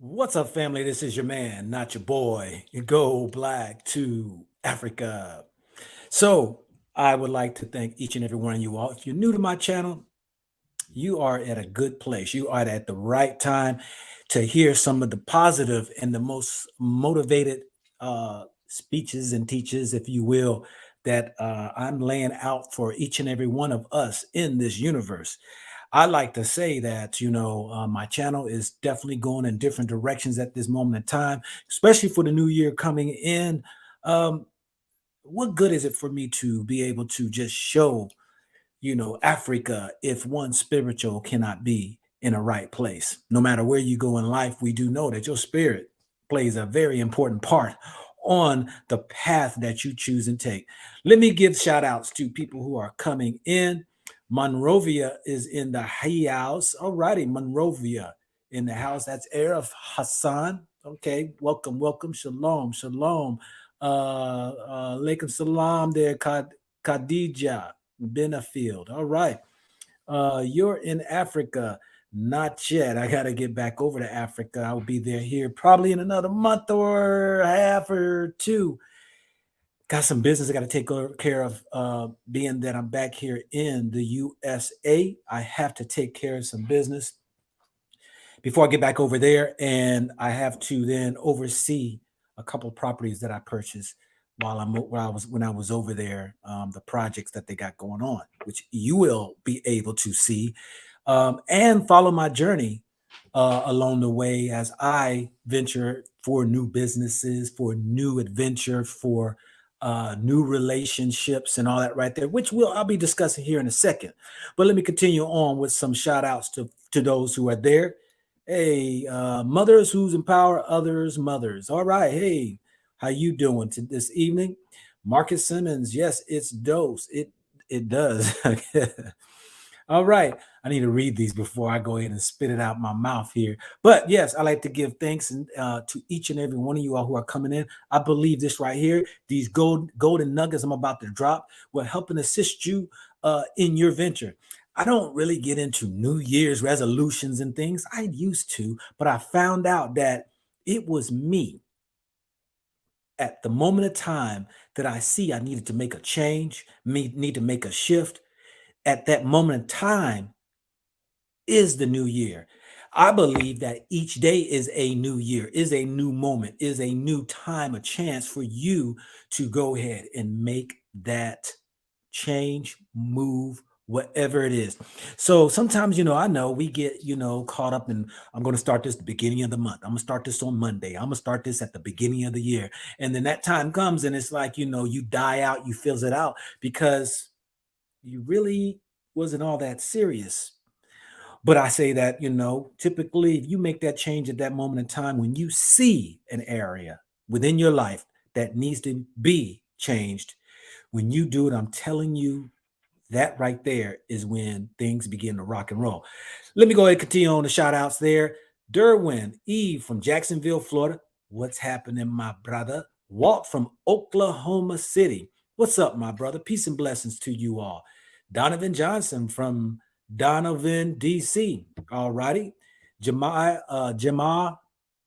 What's up, family? This is your man, not your boy. You go black to Africa. So, I would like to thank each and every one of you all. If you're new to my channel, you are at a good place. You are at the right time to hear some of the positive and the most motivated speeches and teaches, if you will, that I'm laying out for each and every one of us in this universe. I like to say that, my channel is definitely going in different directions at this moment in time, especially for the new year coming in. Um, what good is it for me to be able to just show, Africa if one spiritual cannot be in a right place? No matter where you go in life, we do know that your spirit plays a very important part on the path that you choose and take. Let me give shout outs to people who are coming in. Monrovia is in the house. All righty, Monrovia in the house. That's Arif Hassan. Okay, welcome, welcome. Shalom, shalom. Alaikum salam there, Khadija Benefield. All right. You're in Africa. Not yet. I got to get back over to Africa. I'll be there here probably in another month or half or two. Got some business I got to take care of. Being that I'm back here in the USA, I have to take care of some business before I get back over there, and I have to then oversee a couple of properties that I purchased when I was over there. The projects that they got going on, which you will be able to see, and follow my journey along the way as I venture for new businesses, for new adventure, for new relationships, and all that right there, which I'll be discussing here in a second. But let me continue on with some shout outs to those who are there. Hey, mothers who's empower others, mothers. All right. Hey, how you doing to this evening? Marcus Simmons. Yes, it's dose. It does. All right. I need to read these before I go ahead and spit it out my mouth here. But yes, I like to give thanks to each and every one of you all who are coming in. I believe this right here, these golden nuggets I'm about to drop, will help and assist you in your venture. I don't really get into New Year's resolutions and things. I used to, but I found out that it was me at the moment of time that I see I needed to make a change, need to make a shift. At that moment in time is the new year. I believe that each day is a new year, is a new moment, is a new time, a chance for you to go ahead and make that change, move, whatever it is. So sometimes, I know we get, caught up in, I'm going to start this at the beginning of the month. I'm going to start this on Monday. I'm going to start this at the beginning of the year. And then that time comes and it's like, you die out, you fills it out because you really wasn't all that serious. But I say that, typically if you make that change at that moment in time, when you see an area within your life that needs to be changed, when you do it, I'm telling you, that right there is when things begin to rock and roll. Let me go ahead and continue on the shout outs there. Derwin, Eve from Jacksonville, Florida. What's happening, my brother? Walt from Oklahoma City. What's up, my brother? Peace and blessings to you all. Donovan Johnson from Donovan, DC. All righty. Jamal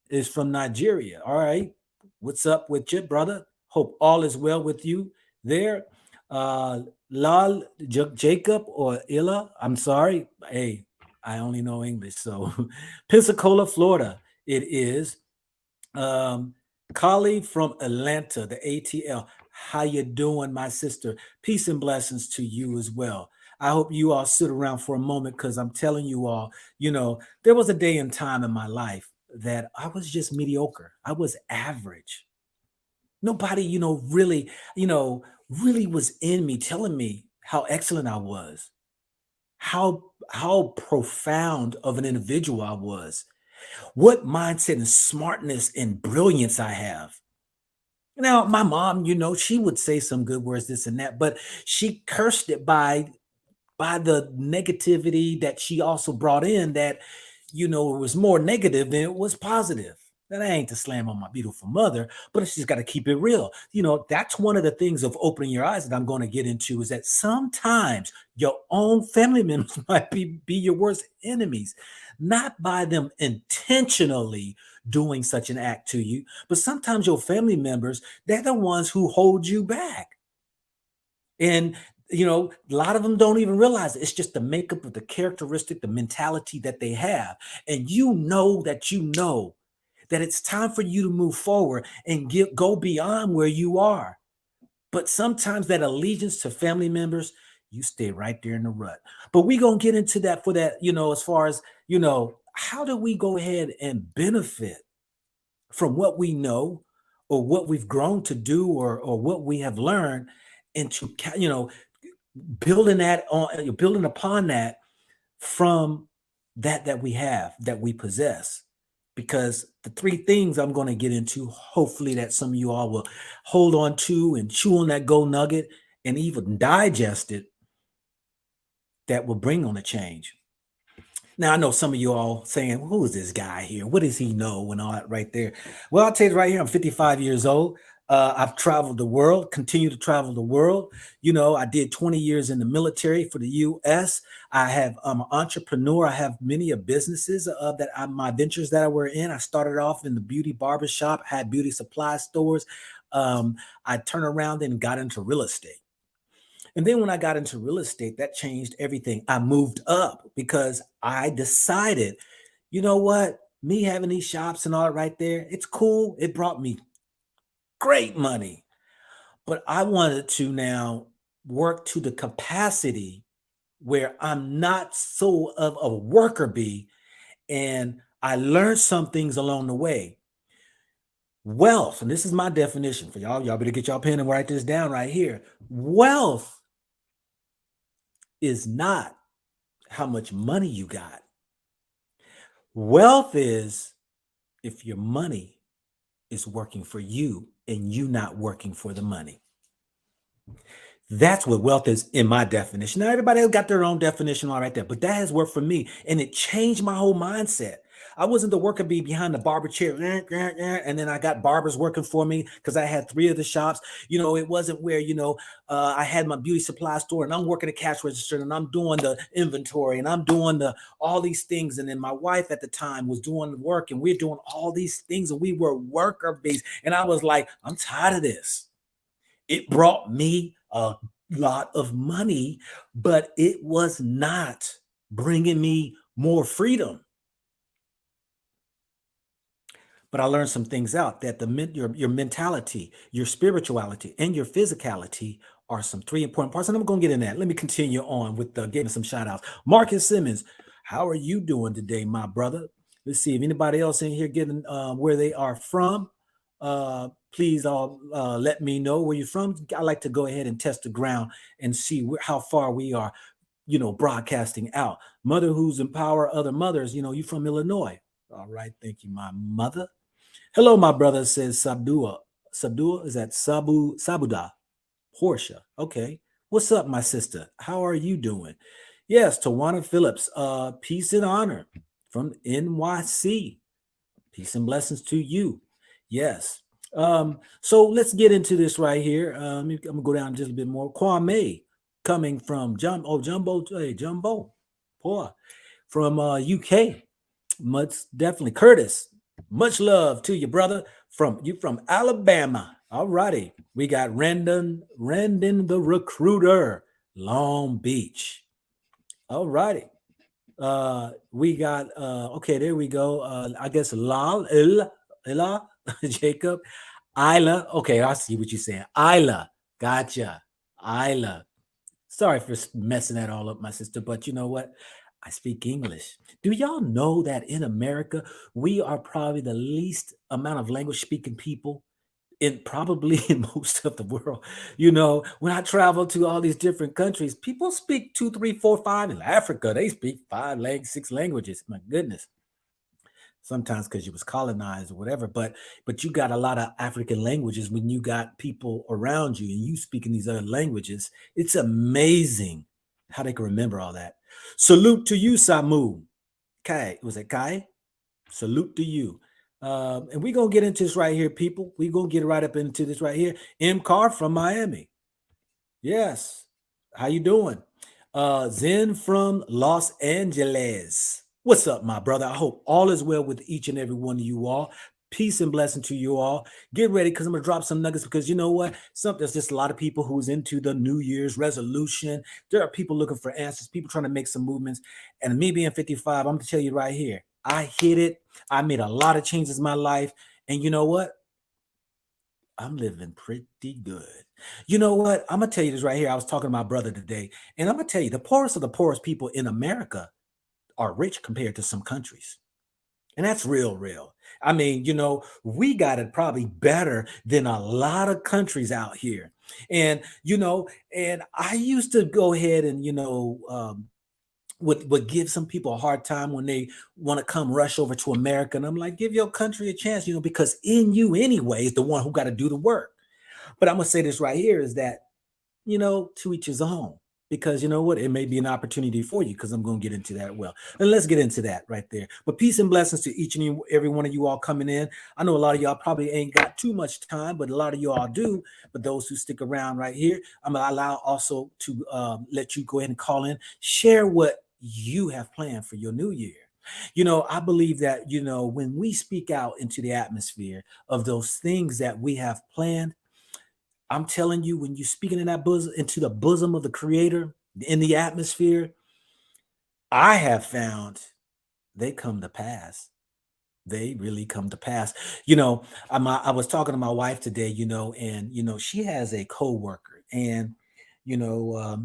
is from Nigeria. All right. What's up with you, brother? Hope all is well with you there. Uh, Lal Jacob or Illa, I'm sorry. Hey, I only know English. So Pensacola, Florida, it is. Um, Kali from Atlanta, the ATL. How you doing, my sister? Peace and blessings to you as well. I hope you all sit around for a moment because I'm telling you all, there was a day and time in my life that I was just mediocre. I was average. Nobody, really was in me telling me how excellent I was, how profound of an individual I was, what mindset and smartness and brilliance I have. Now, my mom, she would say some good words, this and that, but she cursed it by the negativity that she also brought in that, it was more negative than it was positive. That ain't to slam on my beautiful mother, but it's just got to keep it real. That's one of the things of opening your eyes that I'm going to get into is that sometimes your own family members might be your worst enemies, not by them intentionally doing such an act to you, but sometimes your family members, they're the ones who hold you back. And a lot of them don't even realize it. It's just the makeup of the characteristic, the mentality that they have. And that it's time for you to move forward and go beyond where you are. But sometimes that allegiance to family members, you stay right there in the rut. But we're going to get into that for that, as far as, how do we go ahead and benefit from what we know or what we've grown to do or what we have learned into, building upon that from that we have, that we possess. Because the three things I'm going to get into, hopefully that some of you all will hold on to and chew on that gold nugget and even digest it, that will bring on a change. Now, I know some of you all saying, well, who is this guy here? What does he know? And all that right there. Well, I'll tell you right here, I'm 55 years old. I've traveled the world, continue to travel the world. I did 20 years in the military for the U.S. I'm an entrepreneur. I have many of businesses my ventures that I were in. I started off in the beauty barbershop, had beauty supply stores. I turned around and got into real estate. And then when I got into real estate, that changed everything. I moved up because I decided, you know what? Me having these shops and all that right there, it's cool. It brought me great money. But I wanted to now work to the capacity where I'm not so of a worker bee. And I learned some things along the way. Wealth, and this is my definition for y'all. Y'all better get y'all pen and write this down right here. Wealth is not how much money you got. Wealth is if your money is working for you and you not working for the money. That's what wealth is in my definition. Now, everybody else got their own definition all right there, but that has worked for me, and it changed my whole mindset. I wasn't the worker bee behind the barber chair, and then I got barbers working for me because I had 3 of the shops. It wasn't where, I had my beauty supply store and I'm working the cash register and I'm doing the inventory and I'm doing all these things. And then my wife at the time was doing the work and we're doing all these things and we were worker bees. And I was like, I'm tired of this. It brought me a lot of money, but it was not bringing me more freedom. But I learned some things out that your mentality, your spirituality, and your physicality are some 3 important parts. And I'm going to get in that. Let me continue on with giving some shout outs. Marcus Simmons, how are you doing today, my brother? Let's see if anybody else in here getting where they are from. Please let me know where you're from. I like to go ahead and test the ground and see how far we are, broadcasting out. Mother who's empower other mothers, you from Illinois. All right. Thank you, my mother. Hello, my brother, says Sabdua. Sabdua, is that Sabuda? Portia. Okay. What's up, my sister? How are you doing? Yes, Tawana Phillips. Peace and honor from NYC. Peace and blessings to you. Yes. So let's get into this right here. I'm gonna go down just a bit more. Kwame coming from Jumbo, hey, Jumbo, boy, from UK. Much definitely. Curtis, much love to you, brother. From Alabama. All righty. We got Randon the recruiter, Long Beach. All righty. We got okay, there we go. I guess Ila Jacob, Isla. Okay, I see what you're saying. Isla, gotcha. Isla. Sorry for messing that all up, my sister, but you know what? I speak English. Do y'all know that in America, we are probably the least amount of language speaking people probably in most of the world? When I travel to all these different countries, people speak 2, 3, 4, 5. In Africa, they speak 5, 6 languages. My goodness. Sometimes because you was colonized or whatever, but you got a lot of African languages when you got people around you and you speaking these other languages. It's amazing how they can remember all that. Salute to you, Samu. Kai, was it Kai? Salute to you. And we're going to get into this right here, people. We're going to get right up into this right here. M. Carr from Miami. Yes. How you doing? Zen from Los Angeles. What's up, my brother? I hope all is well with each and every one of you all. Peace and blessing to you all. Get ready because I'm gonna drop some nuggets because you know what? There's just a lot of people who's into the New Year's resolution. There are people looking for answers, people trying to make some movements. And me being 55, I'm gonna tell you right here, I hit it. I made a lot of changes in my life. And you know what? I'm living pretty good. You know what? I'm gonna tell you this right here. I was talking to my brother today, and I'm gonna tell you the poorest of the poorest people in America are rich compared to some countries. And that's real, real. I mean, we got it probably better than a lot of countries out here. And and I used to go ahead and would give some people a hard time when they want to come rush over to America. And I'm like, give your country a chance, because in you anyway is the one who got to do the work. But I'm gonna say this right here is that, to each his own. Because you know what? It may be an opportunity for you because I'm going to get into that well. And let's get into that right there. But peace and blessings to each and every one of you all coming in. I know a lot of y'all probably ain't got too much time, but a lot of you all do. But those who stick around right here, I'm going to allow also to let you go ahead and call in, share what you have planned for your new year. I believe that, when we speak out into the atmosphere of those things that we have planned, I'm telling you, when you're speaking in that bosom, into the bosom of the creator, in the atmosphere, I have found they come to pass. They really come to pass. I was talking to my wife today, and she has a coworker, and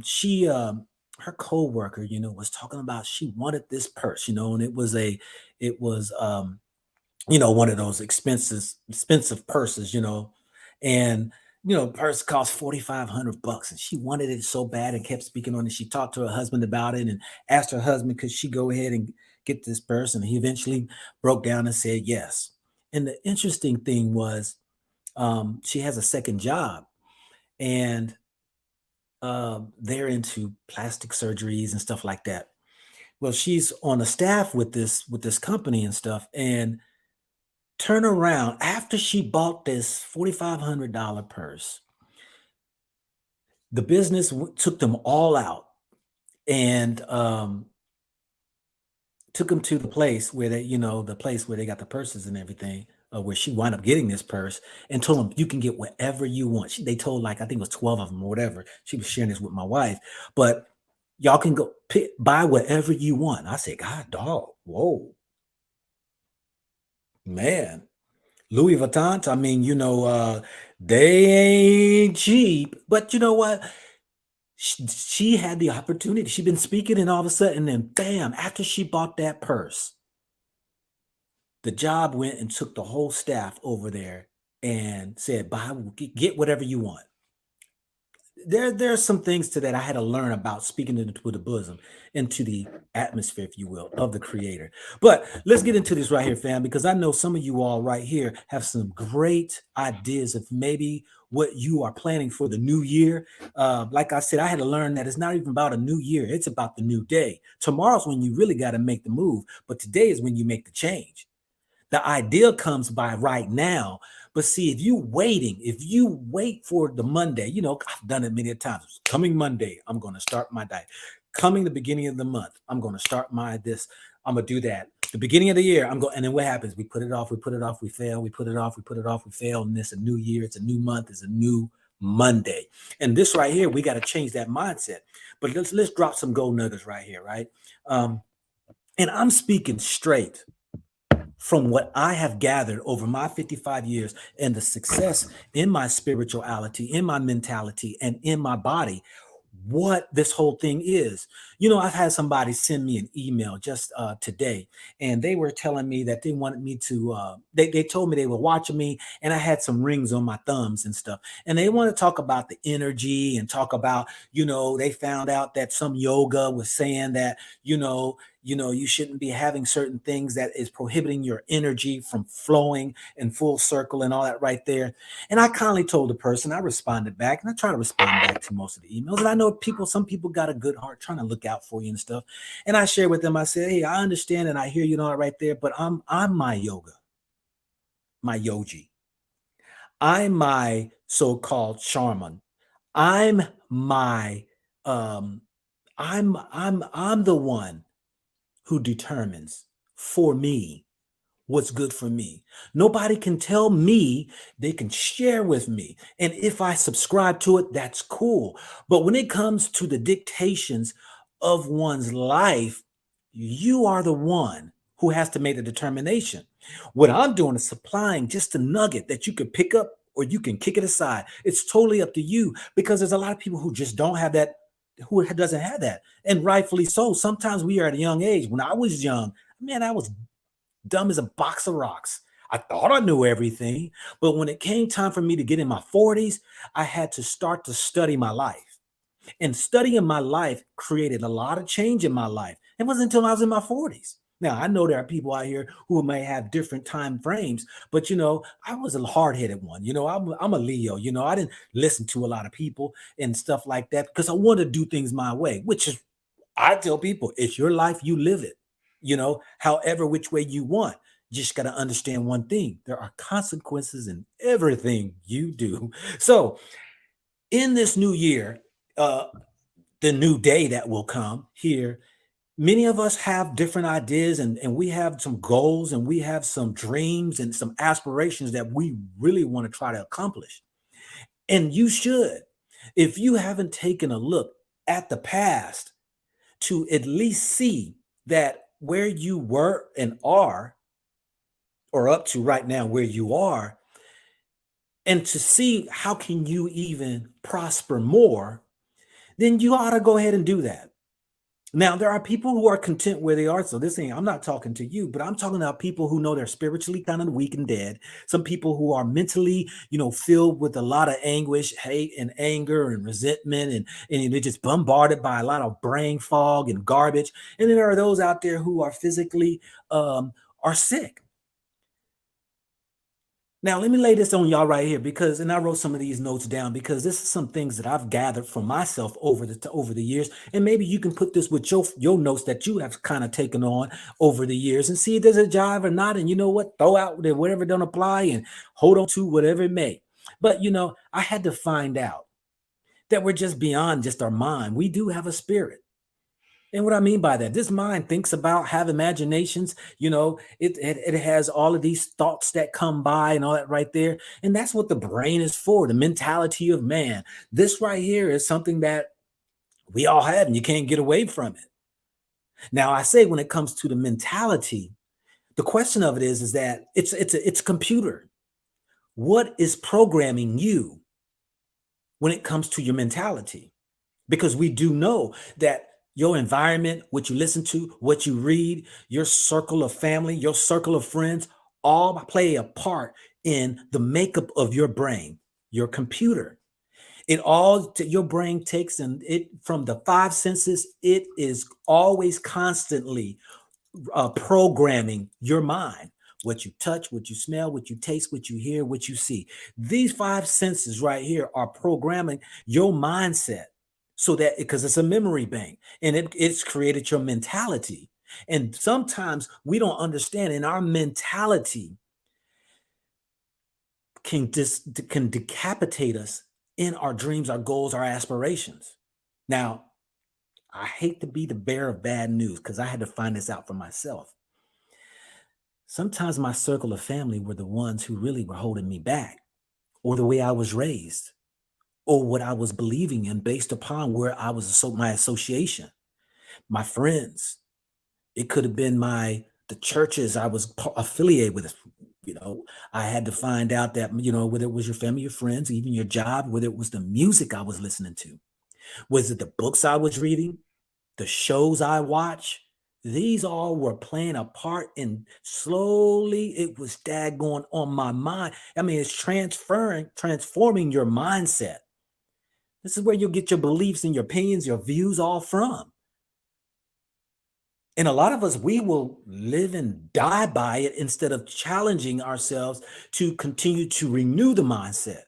she her coworker, was talking about she wanted this purse, and it was one of those expensive purses, and purse cost $4,500, and she wanted it so bad and kept speaking on it. She talked to her husband about it and asked her husband, could she go ahead and get this purse? And he eventually broke down and said yes. And the interesting thing was, she has a second job, and they're into plastic surgeries and stuff like that. Well, she's on the staff with this company and stuff, and turn around after she bought this $4,500 purse. The business took them all out and took them to the place where they got the purses and everything, where she wound up getting this purse, and told them, you can get whatever you want. They told, like, I think it was 12 of them or whatever. She was sharing this with my wife, but y'all can go buy whatever you want. I said, God, dog, whoa, man. Louis Vuitton, I mean, they ain't cheap, but you know what? She had the opportunity. She'd been speaking, and all of a sudden, then bam, after she bought that purse, the job went and took the whole staff over there and said, buy, get whatever you want. There's some things to that I had to learn about speaking into the bosom, into the atmosphere, if you will, of the creator. But let's get into this right here, fam, because I know some of you all right here have some great ideas of maybe what you are planning for the new year. Like I said, I had to learn that it's not even about a new year. It's about the new day. Tomorrow's when you really got to make the move, but today is when you make the change. The ideal comes by right now. But see, if you wait for the Monday, I've done it many times. Coming Monday, I'm going to start my diet. Coming the beginning of the month, I'm going to start this. I'm going to do that. The beginning of the year, and then what happens? We put it off, we fail, we put it off, we fail. And it's a new year, it's a new month, it's a new Monday. And this right here, we got to change that mindset. But let's drop some gold nuggets right here, right? And I'm speaking straight from what I have gathered over my 55 years and the success in my spirituality, in my mentality, and in my body, what this whole thing is. I've had somebody send me an email just today, and they were telling me that they wanted me to, they told me they were watching me, and I had some rings on my thumbs and stuff. And they want to talk about the energy and talk about, they found out that some yoga was saying that, you shouldn't be having certain things that is prohibiting your energy from flowing in full circle and all that right there. And I kindly told the person, I responded back, and I try to respond back to most of the emails. And I know some people got a good heart trying to look out for you and stuff. And I shared with them, I said, hey, I understand and I hear you and all that right there, but I'm my yoga. my yogi. I'm my so-called shaman. I'm my um I'm the one who determines for me what's good for me. Nobody can tell me, they can share with me. And if I subscribe to it, that's cool. But when it comes to the dictations of one's life, you are the one who has to make the determination. What I'm doing is supplying just a nugget that you can pick up or you can kick it aside. It's totally up to you because there's a lot of people who just don't have that, who doesn't have that. And rightfully so. Sometimes we are at a young age. When I was young, man, I was dumb as a box of rocks. I thought I knew everything, but when it came time for me to get in my 40s, I had to start to study my life. And studying my life created a lot of change in my life. It wasn't until I was in my 40s. Now, I know there are people out here who may have different time frames, but I was a hard-headed one. I'm a Leo. I didn't listen to a lot of people and stuff like that because I wanted to do things my way, which is, I tell people, it's your life, you live it, however, which way you want. You just got to understand one thing: there are consequences in everything you do. So, in this new year, uh, the new day that will come here, many of us have different ideas and we have some goals and we have some dreams and some aspirations that we really want to try to accomplish. And you should, if you haven't taken a look at the past, to at least see that where you were and are, or up to right now where you are, and to see how can you even prosper more, then you ought to go ahead and do that. Now, there are people who are content where they are. So this ain't, I'm not talking to you, but I'm talking about people who know they're spiritually kind of weak and dead. Some people who are mentally, filled with a lot of anguish, hate, and anger and resentment, and they're just bombarded by a lot of brain fog and garbage. And then there are those out there who are physically are sick. Now, let me lay this on y'all right here because, and I wrote some of these notes down because this is some things that I've gathered from myself over the years, and maybe you can put this with your notes that you have kind of taken on over the years and see if there's a jive or not. And you know what? Throw out whatever don't apply and hold on to whatever it may. But I had to find out that we're just beyond just our mind. We do have a spirit. And what I mean by that, this mind thinks about, have imaginations, it has all of these thoughts that come by and all that right there. And that's what the brain is for, the mentality of man. This right here is something that we all have and you can't get away from it. Now, I say when it comes to the mentality, the question of it is that it's a computer. What is programming you when it comes to your mentality? Because we do know that your environment, what you listen to, what you read, your circle of family, your circle of friends, all play a part in the makeup of your brain, your computer. Your brain takes and it from the five senses, it is always constantly programming your mind. What you touch, what you smell, what you taste, what you hear, what you see. These five senses right here are programming your mindset so that because it's a memory bank and it's created your mentality. And sometimes we don't understand in our mentality can decapitate us in our dreams, our goals, our aspirations. Now, I hate to be the bearer of bad news because I had to find this out for myself. Sometimes my circle of family were the ones who really were holding me back, or the way I was raised, or what I was believing in based upon where I was, my association, my friends. It could have been the churches I was affiliated with. I had to find out that, whether it was your family, your friends, even your job, whether it was the music I was listening to, was it the books I was reading, the shows I watch, these all were playing a part and slowly it was daggone on my mind. I mean, it's transforming your mindset. This is where you'll get your beliefs and your opinions, your views all from. And a lot of us, we will live and die by it instead of challenging ourselves to continue to renew the mindset.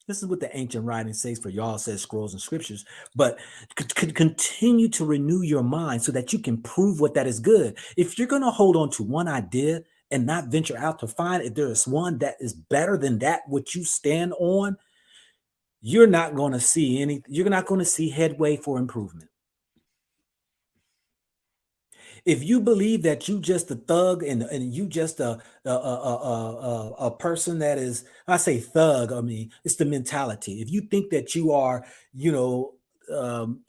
This is what the ancient writing says for y'all, says scrolls and scriptures, but continue to renew your mind so that you can prove what that is good. If you're going to hold on to one idea and not venture out to find if there is one that is better than that which you stand on, you're not going to see headway for improvement. If you believe that you just a thug and you just a person that is, I say thug, I mean it's the mentality. If you think that you are, you know,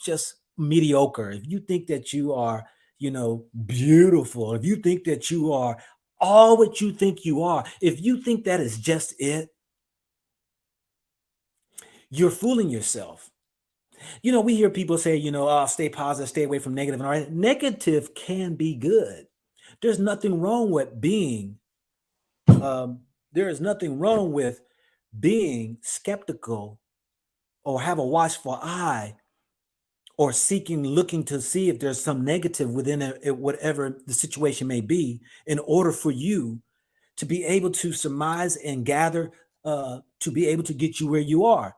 just mediocre, if you think that you are, you know, beautiful, if you think that you are all what you think you are, if you think that is just it, you're fooling yourself. You know, we hear people say, you know, oh, stay positive, stay away from negative. And all right, negative can be good. There's nothing wrong with there is nothing wrong with being skeptical or have a watchful eye or looking to see if there's some negative within whatever the situation may be, in order for you to be able to surmise and gather, to be able to get you where you are.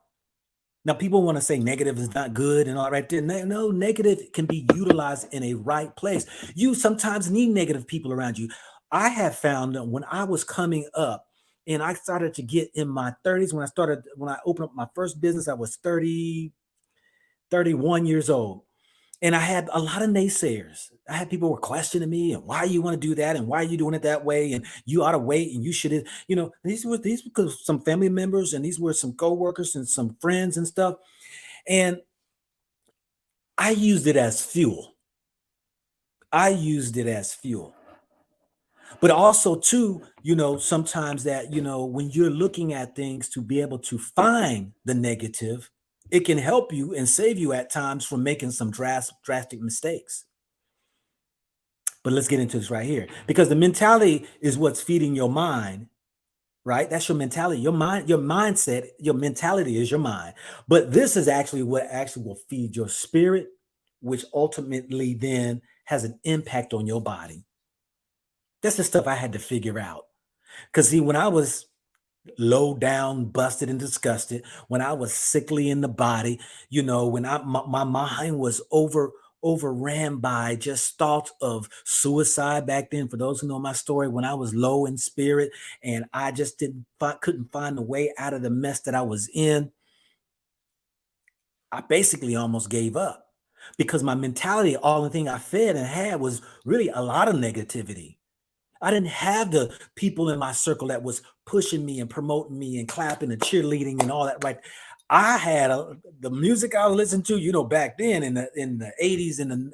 Now, people want to say negative is not good and all right there. No, negative can be utilized in a right place. You sometimes need negative people around you. I have found that when I was coming up and I started to get in my 30s, when I opened up my first business, I was 31 years old. And I had a lot of naysayers. I had people were questioning me and why you want to do that and why are you doing it that way and you ought to wait and you should, you know, these were some family members and these were some coworkers and some friends and stuff. And I used it as fuel. I used it as fuel. But also too, you know, sometimes that, you know, when you're looking at things to be able to find the negative, it can help you and save you at times from making some drastic mistakes. But let's get into this right here, because the mentality is what's feeding your mind, right? That's your mentality, your mind, your mindset, your mentality is your mind. But this is actually what actually will feed your spirit, which ultimately then has an impact on your body. That's the stuff I had to figure out. Because see, when I was low down, busted and disgusted, when I was sickly in the body, you know, when my mind was overran by just thoughts of suicide back then. For those who know my story, when I was low in spirit and I just couldn't find a way out of the mess that I was in, I basically almost gave up because my mentality, all the thing I fed and had was really a lot of negativity. I didn't have the people in my circle that was pushing me and promoting me and clapping and cheerleading and all that. Right. I had the music I was listening to, you know, back then in the 80s and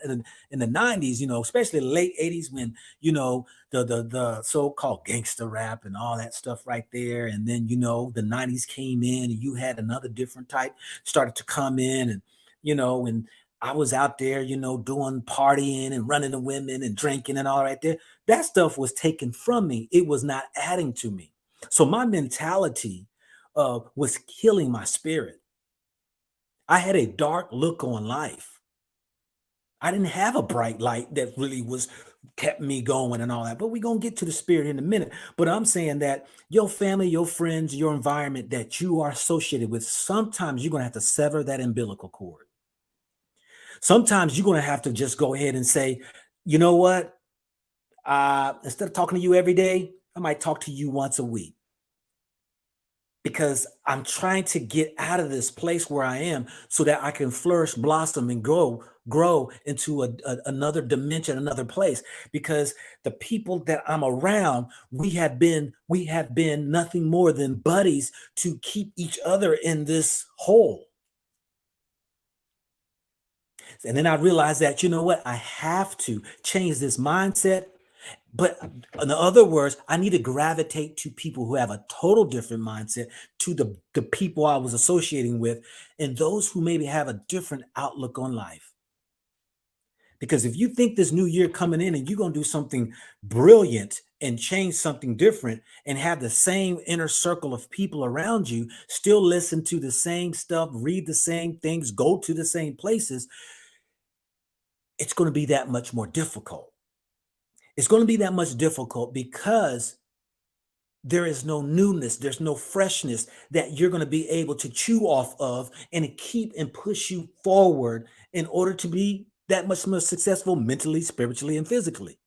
in the 90s, you know, especially the late 80s when, you know, the so-called gangster rap and all that stuff right there. And then, you know, the 90s came in and you had another different type started to come in and, you know, and I was out there, you know, doing partying and running to women and drinking and all right there. That stuff was taken from me. It was not adding to me. So my mentality was killing my spirit. I had a dark look on life. I didn't have a bright light that really was kept me going and all that. But we're gonna get to the spirit in a minute. But I'm saying that your family, your friends, your environment that you are associated with, sometimes you're gonna have to sever that umbilical cord. Sometimes you're gonna have to just go ahead and say, you know what? Instead of talking to you every day, I might talk to you once a week because I'm trying to get out of this place where I am so that I can flourish, blossom, and grow into another dimension, another place. Because the people that I'm around, we have been nothing more than buddies to keep each other in this hole. And then I realized that, you know what, I have to change this mindset. But in other words, I need to gravitate to people who have a total different mindset, to the people I was associating with, and those who maybe have a different outlook on life. Because if you think this new year coming in and you're going to do something brilliant and change something different and have the same inner circle of people around you, still listen to the same stuff, read the same things, go to the same places, it's going to be that much more difficult. It's going to be that much difficult because there is no newness, there's no freshness that you're going to be able to chew off of and keep and push you forward in order to be that much more successful mentally, spiritually, and physically.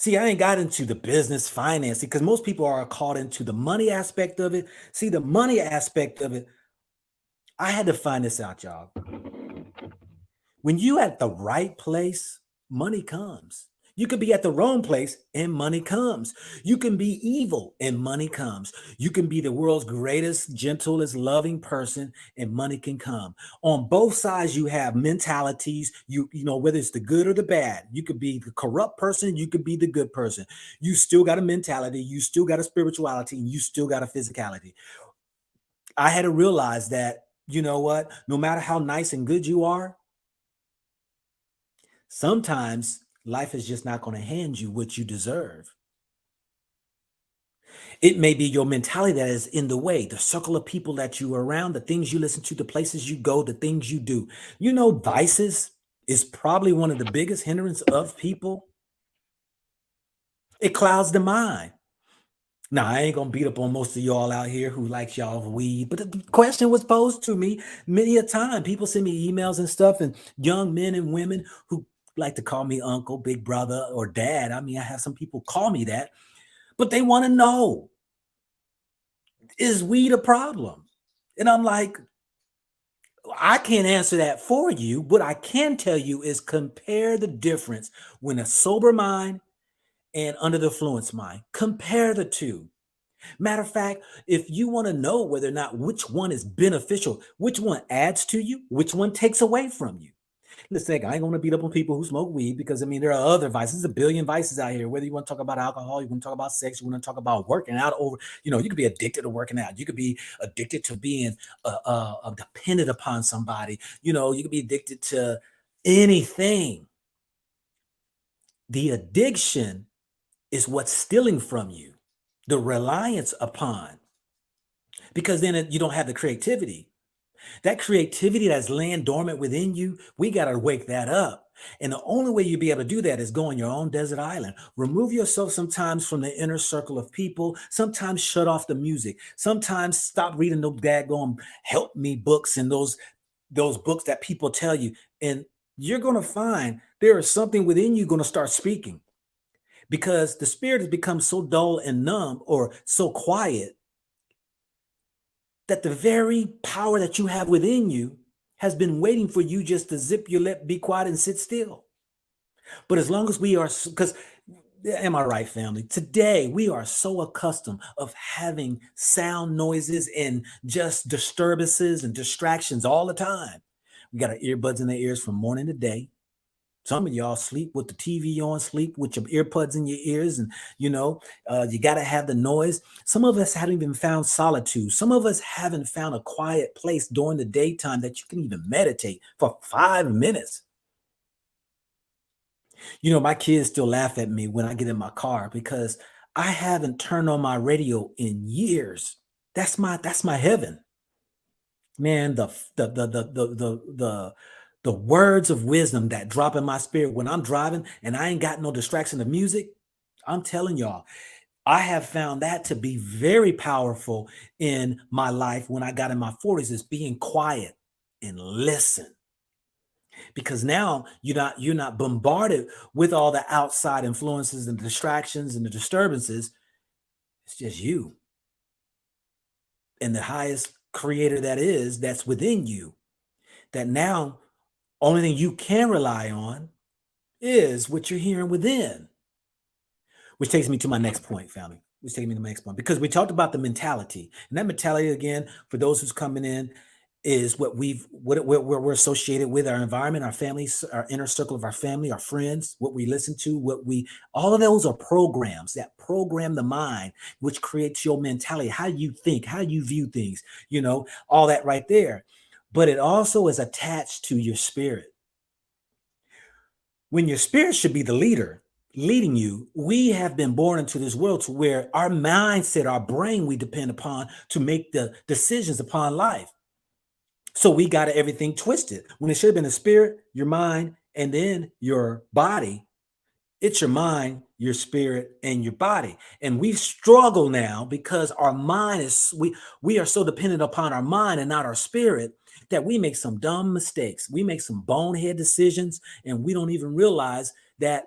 See, I ain't got into the business finance because most people are caught into the money aspect of it. See, the money aspect of it, I had to find this out, y'all. When you at the right place, money comes. You could be at the wrong place and money comes. You can be evil and money comes. You can be the world's greatest, gentlest, loving person and money can come. On both sides, you have mentalities. You know, whether it's the good or the bad. You could be the corrupt person, you could be the good person. You still got a mentality, you still got a spirituality, and you still got a physicality. I had to realize that, you know what, no matter how nice and good you are, sometimes life is just not going to hand you what you deserve. It may be your mentality that is in the way, the circle of people that you are around, the things you listen to, the places you go, the things you do. You know, vices is probably one of the biggest hindrance of people. It clouds the mind. Now, I ain't gonna beat up on most of y'all out here who likes y'all weed, but the question was posed to me many a time. People send me emails and stuff, and young men and women who like to call me uncle, big brother, or dad. I mean, I have some people call me that, but they want to know, is weed a problem? And I'm like, I can't answer that for you. What I can tell you is compare the difference when a sober mind and under the influence mind. Compare the two. Matter of fact, if you want to know whether or not which one is beneficial, which one adds to you, which one takes away from you. Listen, I ain't going to beat up on people who smoke weed because I mean, there are other vices. There's a billion vices out here. Whether you want to talk about alcohol, you want to talk about sex, you want to talk about working out over, you know, you could be addicted to working out. You could be addicted to being dependent upon somebody. You know, you could be addicted to anything. The addiction is what's stealing from you, the reliance upon, because then you don't have the creativity. That creativity that's laying dormant within you, we got to wake that up. And the only way you'll be able to do that is go on your own desert island. Remove yourself sometimes from the inner circle of people. Sometimes shut off the music. Sometimes stop reading those daggone help me books and those books that people tell you. And you're going to find there is something within you going to start speaking because the spirit has become so dull and numb or so quiet that the very power that you have within you has been waiting for you just to zip your lip, be quiet, and sit still. But as long as we are, because am I right, family? Today we are so accustomed of having sound noises and just disturbances and distractions all the time. We got our earbuds in their ears from morning to day. Some of y'all sleep with the TV on, sleep with your earbuds in your ears, and you got to have the noise. Some of us haven't even found solitude. Some of us haven't found a quiet place during the daytime that you can even meditate for 5 minutes. You know, my kids still laugh at me when I get in my car because I haven't turned on my radio in years. That's my heaven. Man, the words of wisdom that drop in my spirit when I'm driving and I ain't got no distraction of music. I'm telling y'all, I have found that to be very powerful in my life when I got in my 40s is being quiet and listen. Because now you're not bombarded with all the outside influences and distractions and the disturbances. It's just you and the highest creator that's within you. That now only thing you can rely on is what you're hearing within. Which takes me to my next point, family. Which takes me to my next point. Because we talked about the mentality. And that mentality, again, for those who's coming in, is what we're associated with our environment, our families, our inner circle of our family, our friends, what we listen to, all of those are programs that program the mind, which creates your mentality, how you think, how you view things, all that right there. But it also is attached to your spirit. When your spirit should be the leader leading you, we have been born into this world to where our mindset, our brain, we depend upon to make the decisions upon life. So we got everything twisted when it should have been the spirit, your mind, and then your body. It's your mind, your spirit, and your body. And we struggle now because our mind we are so dependent upon our mind and not our spirit that we make some dumb mistakes. We make some bonehead decisions, and we don't even realize that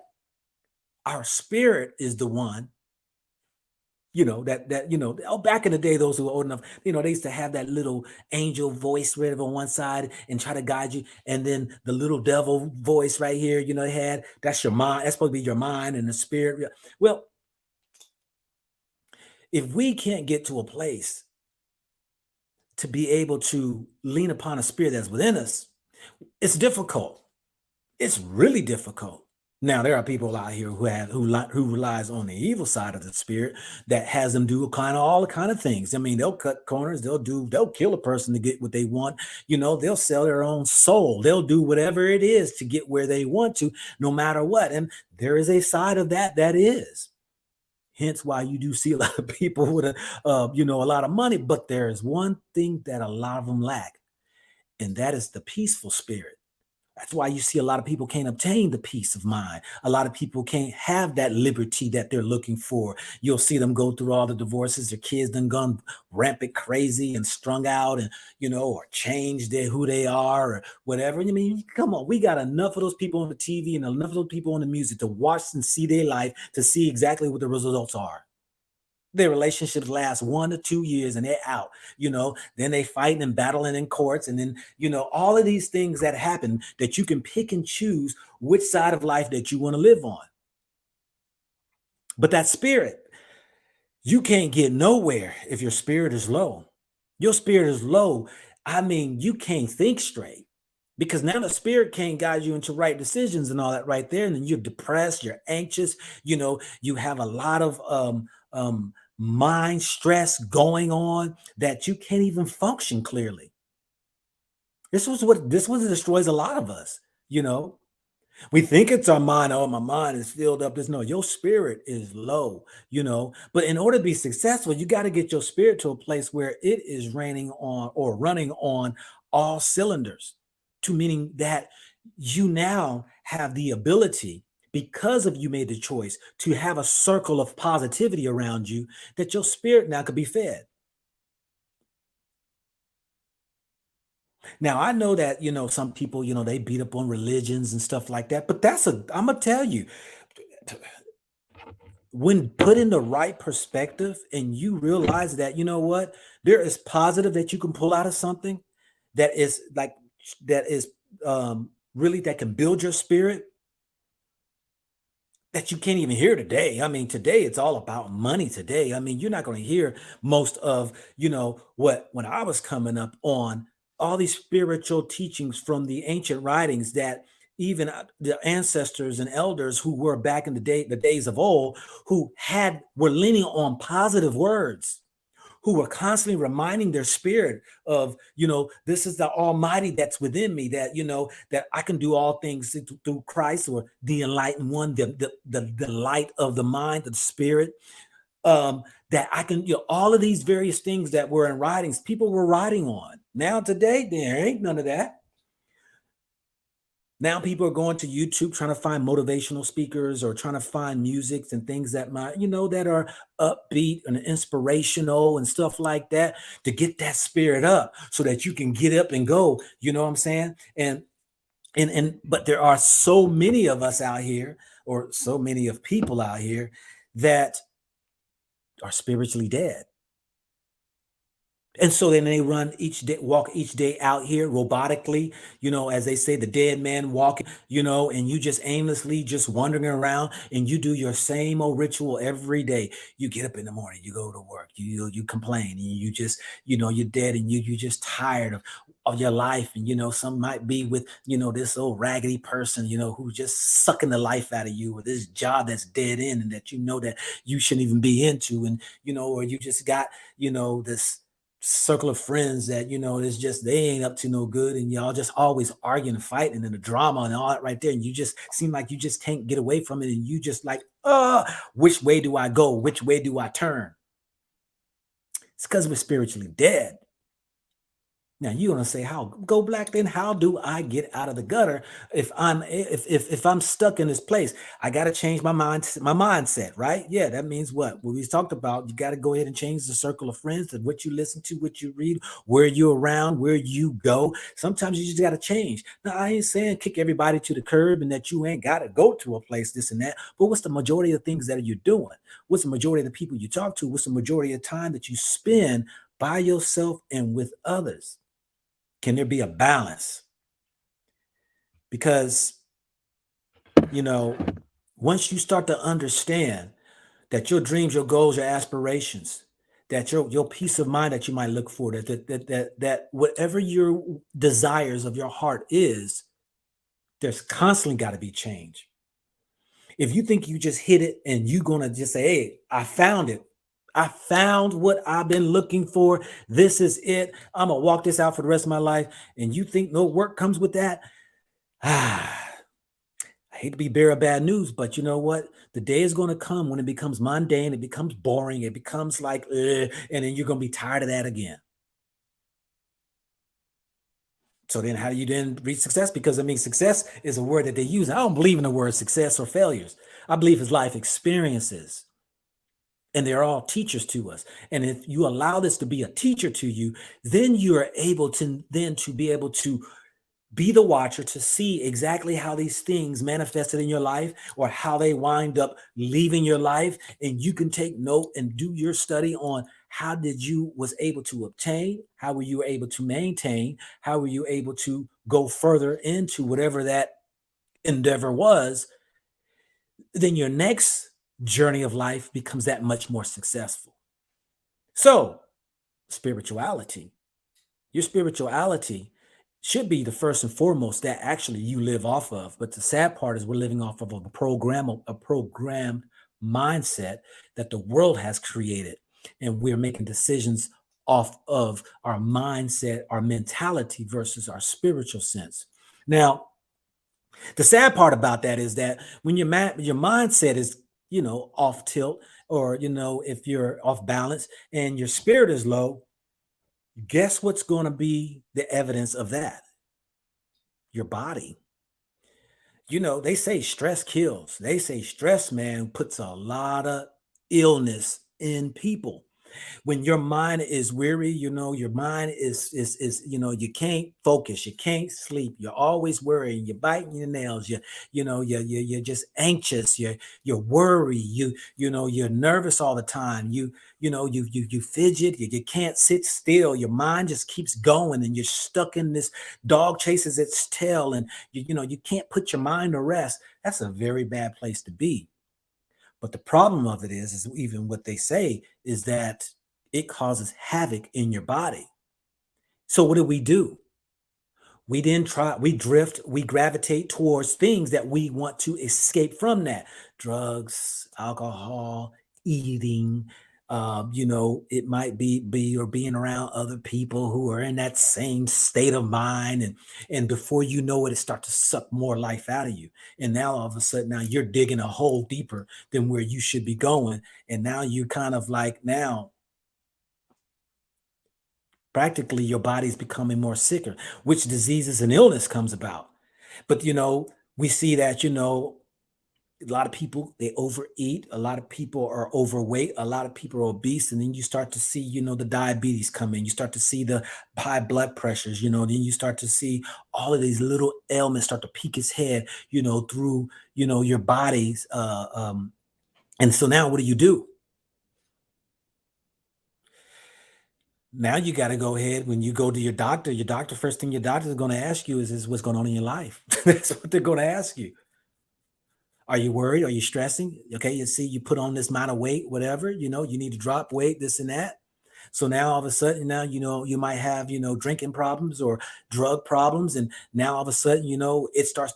Our spirit is the one, oh, back in the day, those who were old enough, they used to have that little angel voice right on one side and try to guide you, and then the little devil voice right here, they had, that's your mind, that's supposed to be your mind and the spirit. Well, if we can't get to a place to be able to lean upon a spirit that's within us, it's difficult. It's really difficult. Now there are people out here who relies on the evil side of the spirit that has them do kind of all the kind of things. I mean, they'll cut corners, they'll kill a person to get what they want. They'll sell their own soul. They'll do whatever it is to get where they want to, no matter what. And there is a side of that is. Hence why you do see a lot of people with a lot of money. But there is one thing that a lot of them lack, and that is the peaceful spirit. That's why you see a lot of people can't obtain the peace of mind. A lot of people can't have that liberty that they're looking for. You'll see them go through all the divorces. Their kids done gone rampant crazy and strung out, and or changed who they are or whatever. I mean, come on, we got enough of those people on the TV and enough of those people on the music to watch and see their life to see exactly what the results are. Their relationships last 1 to 2 years and they're out, then they fighting and battling in courts. And then, all of these things that happen that you can pick and choose which side of life that you want to live on. But that spirit, you can't get nowhere if your spirit is low. Your spirit is low. I mean, you can't think straight because now the spirit can't guide you into right decisions and all that right there. And then you're depressed, you're anxious, you have a lot of mind stress going on that you can't even function clearly. This was what destroys a lot of us. We think it's our mind. Oh, my mind is filled up. No, your spirit is low. But in order to be successful, you got to get your spirit to a place where it is raining on or running on all cylinders, to meaning that you now have the ability, because of you made the choice to have a circle of positivity around you, that your spirit now could be fed. Now I know that some people they beat up on religions and stuff like that, but I'm gonna tell you, when put in the right perspective and you realize that what, there is positive that you can pull out of something that is like that is really that can build your spirit, that you can't even hear today. I mean, today it's all about money today. I mean, you're not going to hear most of, what when I was coming up on all these spiritual teachings from the ancient writings that even the ancestors and elders who were back in the days of old, who were leaning on positive words, who were constantly reminding their spirit of, this is the Almighty that's within me, that, that I can do all things through Christ, or the enlightened one, the light of the mind, the spirit, that I can, all of these various things that were in writings, people were writing on. Now today, there ain't none of that. Now people are going to YouTube trying to find motivational speakers or trying to find musics and things that might, that are upbeat and inspirational and stuff like that, to get that spirit up so that you can get up and go, you know what I'm saying? But there are so many of us out here, or so many of people out here, that are spiritually dead. And so then they walk each day out here robotically, as they say, the dead man walking, and you just aimlessly just wandering around, and you do your same old ritual every day. You get up in the morning, you go to work, you complain, and you just, you're dead, and you just tired of your life. And, some might be with, this old raggedy person, who's just sucking the life out of you, with this job that's dead end and that, that you shouldn't even be into. And, or you just got, this circle of friends that it's just they ain't up to no good, and y'all just always arguing and fighting and the drama and all that right there, and you just seem like you just can't get away from it, and you just like, which way do I go, which way do I turn? It's because we're spiritually dead. Now you're gonna say, "How go black? Then how do I get out of the gutter if I'm stuck in this place? I got to change my mindset, right? Yeah, that means what? What we talked about. You got to go ahead and change the circle of friends, and what you listen to, what you read, where you're around, where you go. Sometimes you just got to change. Now I ain't saying kick everybody to the curb and that you ain't got to go to a place, this and that. But what's the majority of things that you're doing? What's the majority of the people you talk to? What's the majority of time that you spend by yourself and with others? Can there be a balance? Because, you know, once you start to understand that your dreams, your goals, your aspirations, that your peace of mind that you might look for, that whatever your desires of your heart is, there's constantly got to be change. If you think you just hit it and you're gonna just say, "Hey, I found it. I found what I've been looking for. This is it. I'm gonna walk this out for the rest of my life," and you think no work comes with that, I hate to be bearer of bad news, but you know what? The day is going to come when it becomes mundane, it becomes boring, it becomes like, "Ugh," and then you're going to be tired of that again. So then, how do you then reach success? Because I mean, success is a word that they use. I don't believe in the word success or failures. I believe it's life experiences, and they're all teachers to us. And if you allow this to be a teacher to you, then you are able to be able to be the watcher to see exactly how these things manifested in your life or how they wind up leaving your life, and you can take note and do your study on how did you was able to obtain, how were you able to maintain, how were you able to go further into whatever that endeavor was. Then your next journey of life becomes that much more successful. So spirituality, your spirituality should be the first and foremost that actually you live off of. But the sad part is we're living off of a programmed mindset that the world has created. And we're making decisions off of our mindset, our mentality versus our spiritual sense. Now, the sad part about that is that when your mindset is, off tilt, or if you're off balance and your spirit is low, guess what's going to be the evidence of that? Your body. They say stress kills. They say stress, man, puts a lot of illness in people. When your mind is weary, your mind is you can't focus, you can't sleep, you're always worrying, you're biting your nails, you're just anxious, you're worried, you're nervous all the time, you fidget, you can't sit still, your mind just keeps going, and you're stuck in this dog chases its tail, and you can't put your mind to rest. That's a very bad place to be. But the problem of it is even what they say is that it causes havoc in your body. So what do? We drift, we gravitate towards things that we want to escape from that. Drugs, alcohol, eating, it might be or being around other people who are in that same state of mind. And before you know it, it starts to suck more life out of you. And now all of a sudden now you're digging a hole deeper than where you should be going. And now you kind of like now practically your body's becoming more sicker, which diseases and illness comes about. But we see that a lot of people, they overeat, a lot of people are overweight, a lot of people are obese, and then you start to see the diabetes come in, you start to see the high blood pressures, then you start to see all of these little ailments start to peek its head through your bodies, and so now what do? Now you got to go ahead. When you go to your doctor, first thing your doctor is going to ask you is what's going on in your life. That's what they're going to ask you. Are you worried? Are you stressing? Okay, you see, you put on this amount of weight, whatever, you need to drop weight, this and that. So now all of a sudden, now, you might have, drinking problems or drug problems. And now all of a sudden, it starts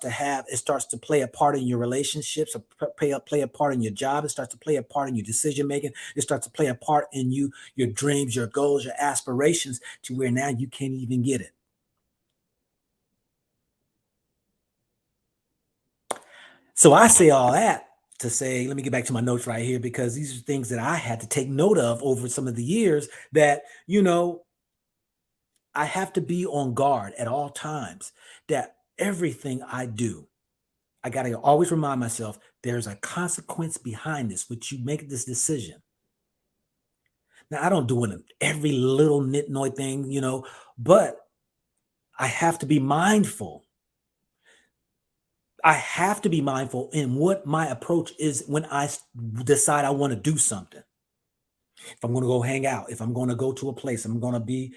to play a part in your relationships, or play a part in your job. It starts to play a part in your decision making. It starts to play a part in your dreams, your goals, your aspirations, to where now you can't even get it. So I say all that to say, let me get back to my notes right here, because these are things that I had to take note of over some of the years that, I have to be on guard at all times that everything I do, I got to always remind myself there's a consequence behind this, which you make this decision. Now, I don't do it in every little nitnoy thing, but I have to be mindful. I have to be mindful in what my approach is when I decide I want to do something. If I'm going to go hang out, if I'm going to go to a place, I'm going to be,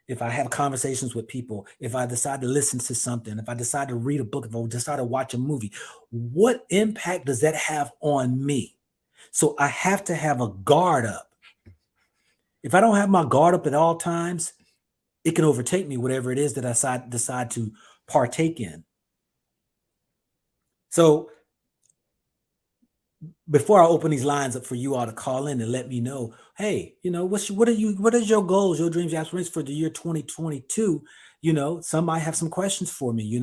if I have conversations with people, if I decide to listen to something, if I decide to read a book, if I decide to watch a movie, what impact does that have on me? So I have to have a guard up. If I don't have my guard up at all times, it can overtake me, whatever it is that I decide to partake in. So before I open these lines up for you all to call in and let me know, hey, what is your goals, your dreams, your aspirations for the year 2022? Some might have some questions for me.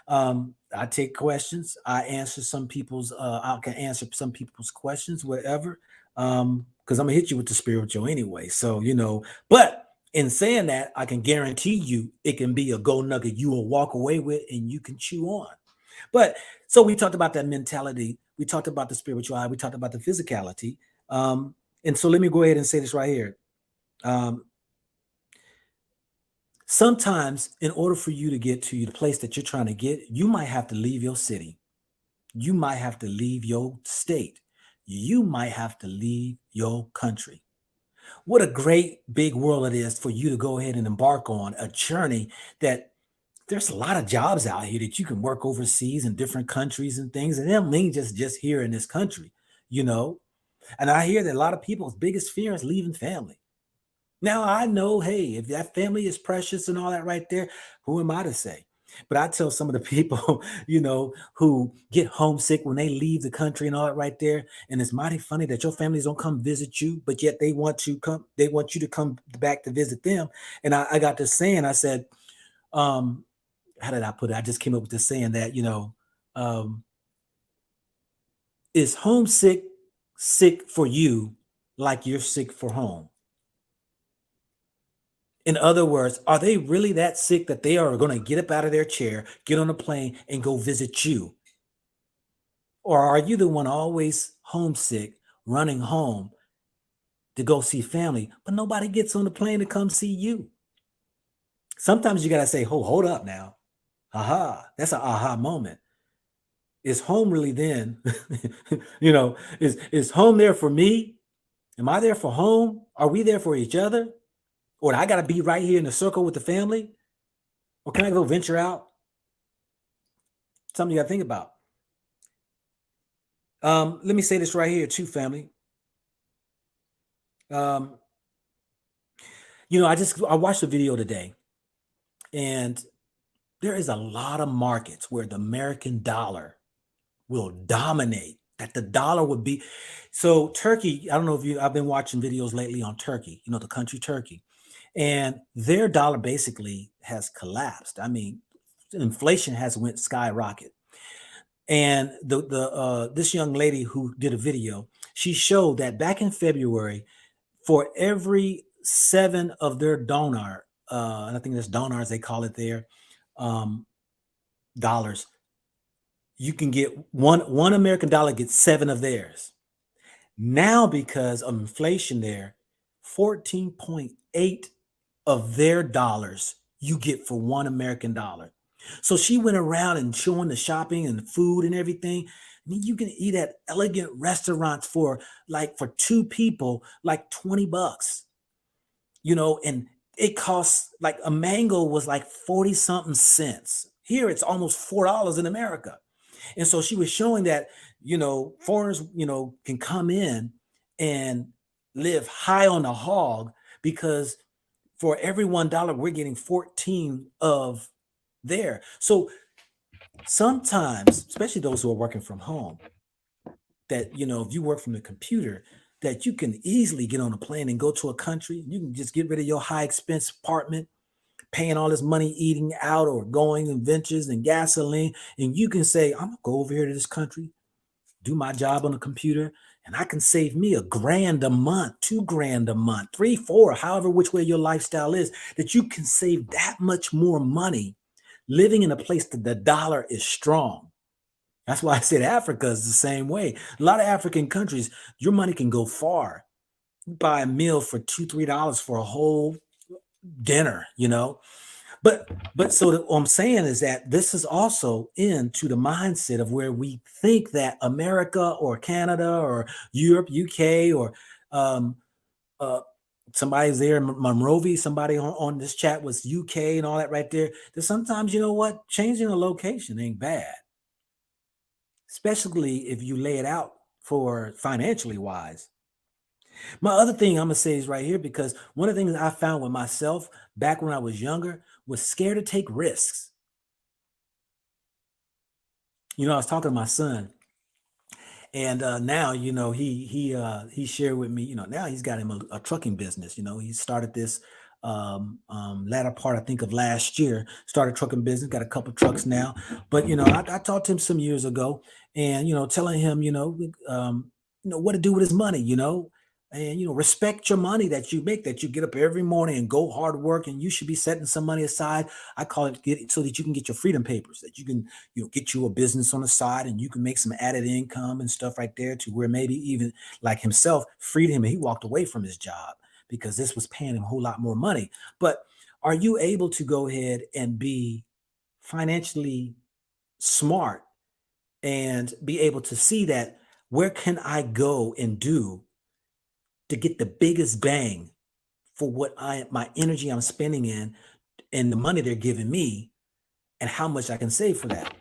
I take questions. I answer some people's. I can answer some people's questions, whatever. Because I'm gonna hit you with the spiritual anyway. So but in saying that, I can guarantee you it can be a gold nugget you will walk away with and you can chew on. But so we talked about that mentality. We talked about the spirituality. We talked about the physicality. And so let me go ahead and say this right here. Sometimes, in order for you to get to the place that you're trying to get, you might have to leave your city. You might have to leave your state. You might have to leave your country. What a great big world it is for you to go ahead and embark on a journey that there's a lot of jobs out here that you can work overseas in different countries and things. And them mean just here in this country, And I hear that a lot of people's biggest fear is leaving family. Now I know, hey, if that family is precious and all that right there, who am I to say? But I tell some of the people, who get homesick when they leave the country and all that right there. And it's mighty funny that your families don't come visit you, but yet they want you to come back to visit them. And I got this saying, I said, how did I put it? I just came up with this saying that, is homesick sick for you like you're sick for home? In other words, are they really that sick that they are going to get up out of their chair, get on a plane, and go visit you? Or are you the one always homesick, running home to go see family, but nobody gets on the plane to come see you? Sometimes you got to say, oh, hold up now. Aha, that's an aha moment. Is home really then? Is home there for me? Am I there for home? Are we there for each other? Or I got to be right here in the circle with the family? Or can I go venture out? Something you got to think about. Let me say this right here too, family. I watched a video today, and there is a lot of markets where the American dollar will dominate, that the dollar would be. So Turkey, I don't know if I've been watching videos lately on Turkey, the country Turkey, and their dollar basically has collapsed. I mean, inflation has went skyrocket. And this young lady who did a video, she showed that back in February, for every 7 of their donar, and I think that's donars they call it there, dollars, you can get one American dollar gets 7 of theirs. Now, because of inflation there, 14.8 of their dollars you get for 1 American dollar. So she went around and showing the shopping and the food and everything. I mean, you can eat at elegant restaurants for 2 people, like $20, and it costs, like, a mango was like 40 something cents. Here it's almost $4 in America. And so she was showing that, foreigners, can come in and live high on the hog, because for every $1, we're getting 14 of there. So sometimes, especially those who are working from home, that, if you work from the computer, that you can easily get on a plane and go to a country. You can just get rid of your high expense apartment, paying all this money eating out or going in ventures and gasoline. And you can say, I'm gonna go over here to this country, do my job on the computer, and I can save me a grand a month, 2 grand a month, three, four, however which way your lifestyle is, that you can save that much more money living in a place that the dollar is strong. That's why I said Africa is the same way. A lot of African countries, your money can go far. You buy a meal for $2, $3 for a whole dinner, but so what I'm saying is that this is also into the mindset of where we think that America or Canada or Europe, UK, or um, uh, somebody's there, Monrovia, somebody on this chat was UK and all that right there. That sometimes, you know what, changing a location ain't bad, especially if you lay it out for financially wise. My other thing I'm gonna say is right here, because one of the things I found with myself back when I was younger was scared to take risks. I was talking to my son, and now he shared with me. Now he's got him a trucking business. He started this latter part, I think, of last year. Started trucking business, got a couple trucks now. But I talked to him some years ago, and telling him what to do with his money. And respect your money that you make, that you get up every morning and go hard work, and you should be setting some money aside. I call it, get so that you can get your freedom papers, that you can get you a business on the side, and you can make some added income and stuff right there, to where maybe even like himself freed him and he walked away from his job because this was paying him a whole lot more money. But are you able to go ahead and be financially smart and be able to see that, where can I go and do to get the biggest bang for what my energy I'm spending in, and the money they're giving me, and how much I can save for that?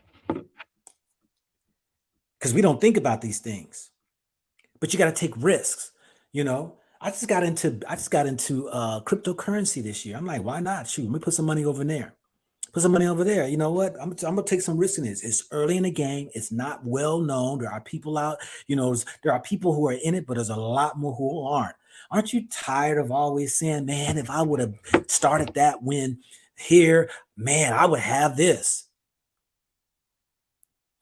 Because we don't think about these things. But you got to take risks. I just got into cryptocurrency this year. I'm like, why not? Shoot, let me put some money over there. Put some money over there. You know what? I'm gonna take some risks in this. It's early in the game. It's not well known. There are people out. There are people who are in it, but there's a lot more who aren't. Aren't you tired of always saying, "Man, if I would have started that when here, man, I would have this."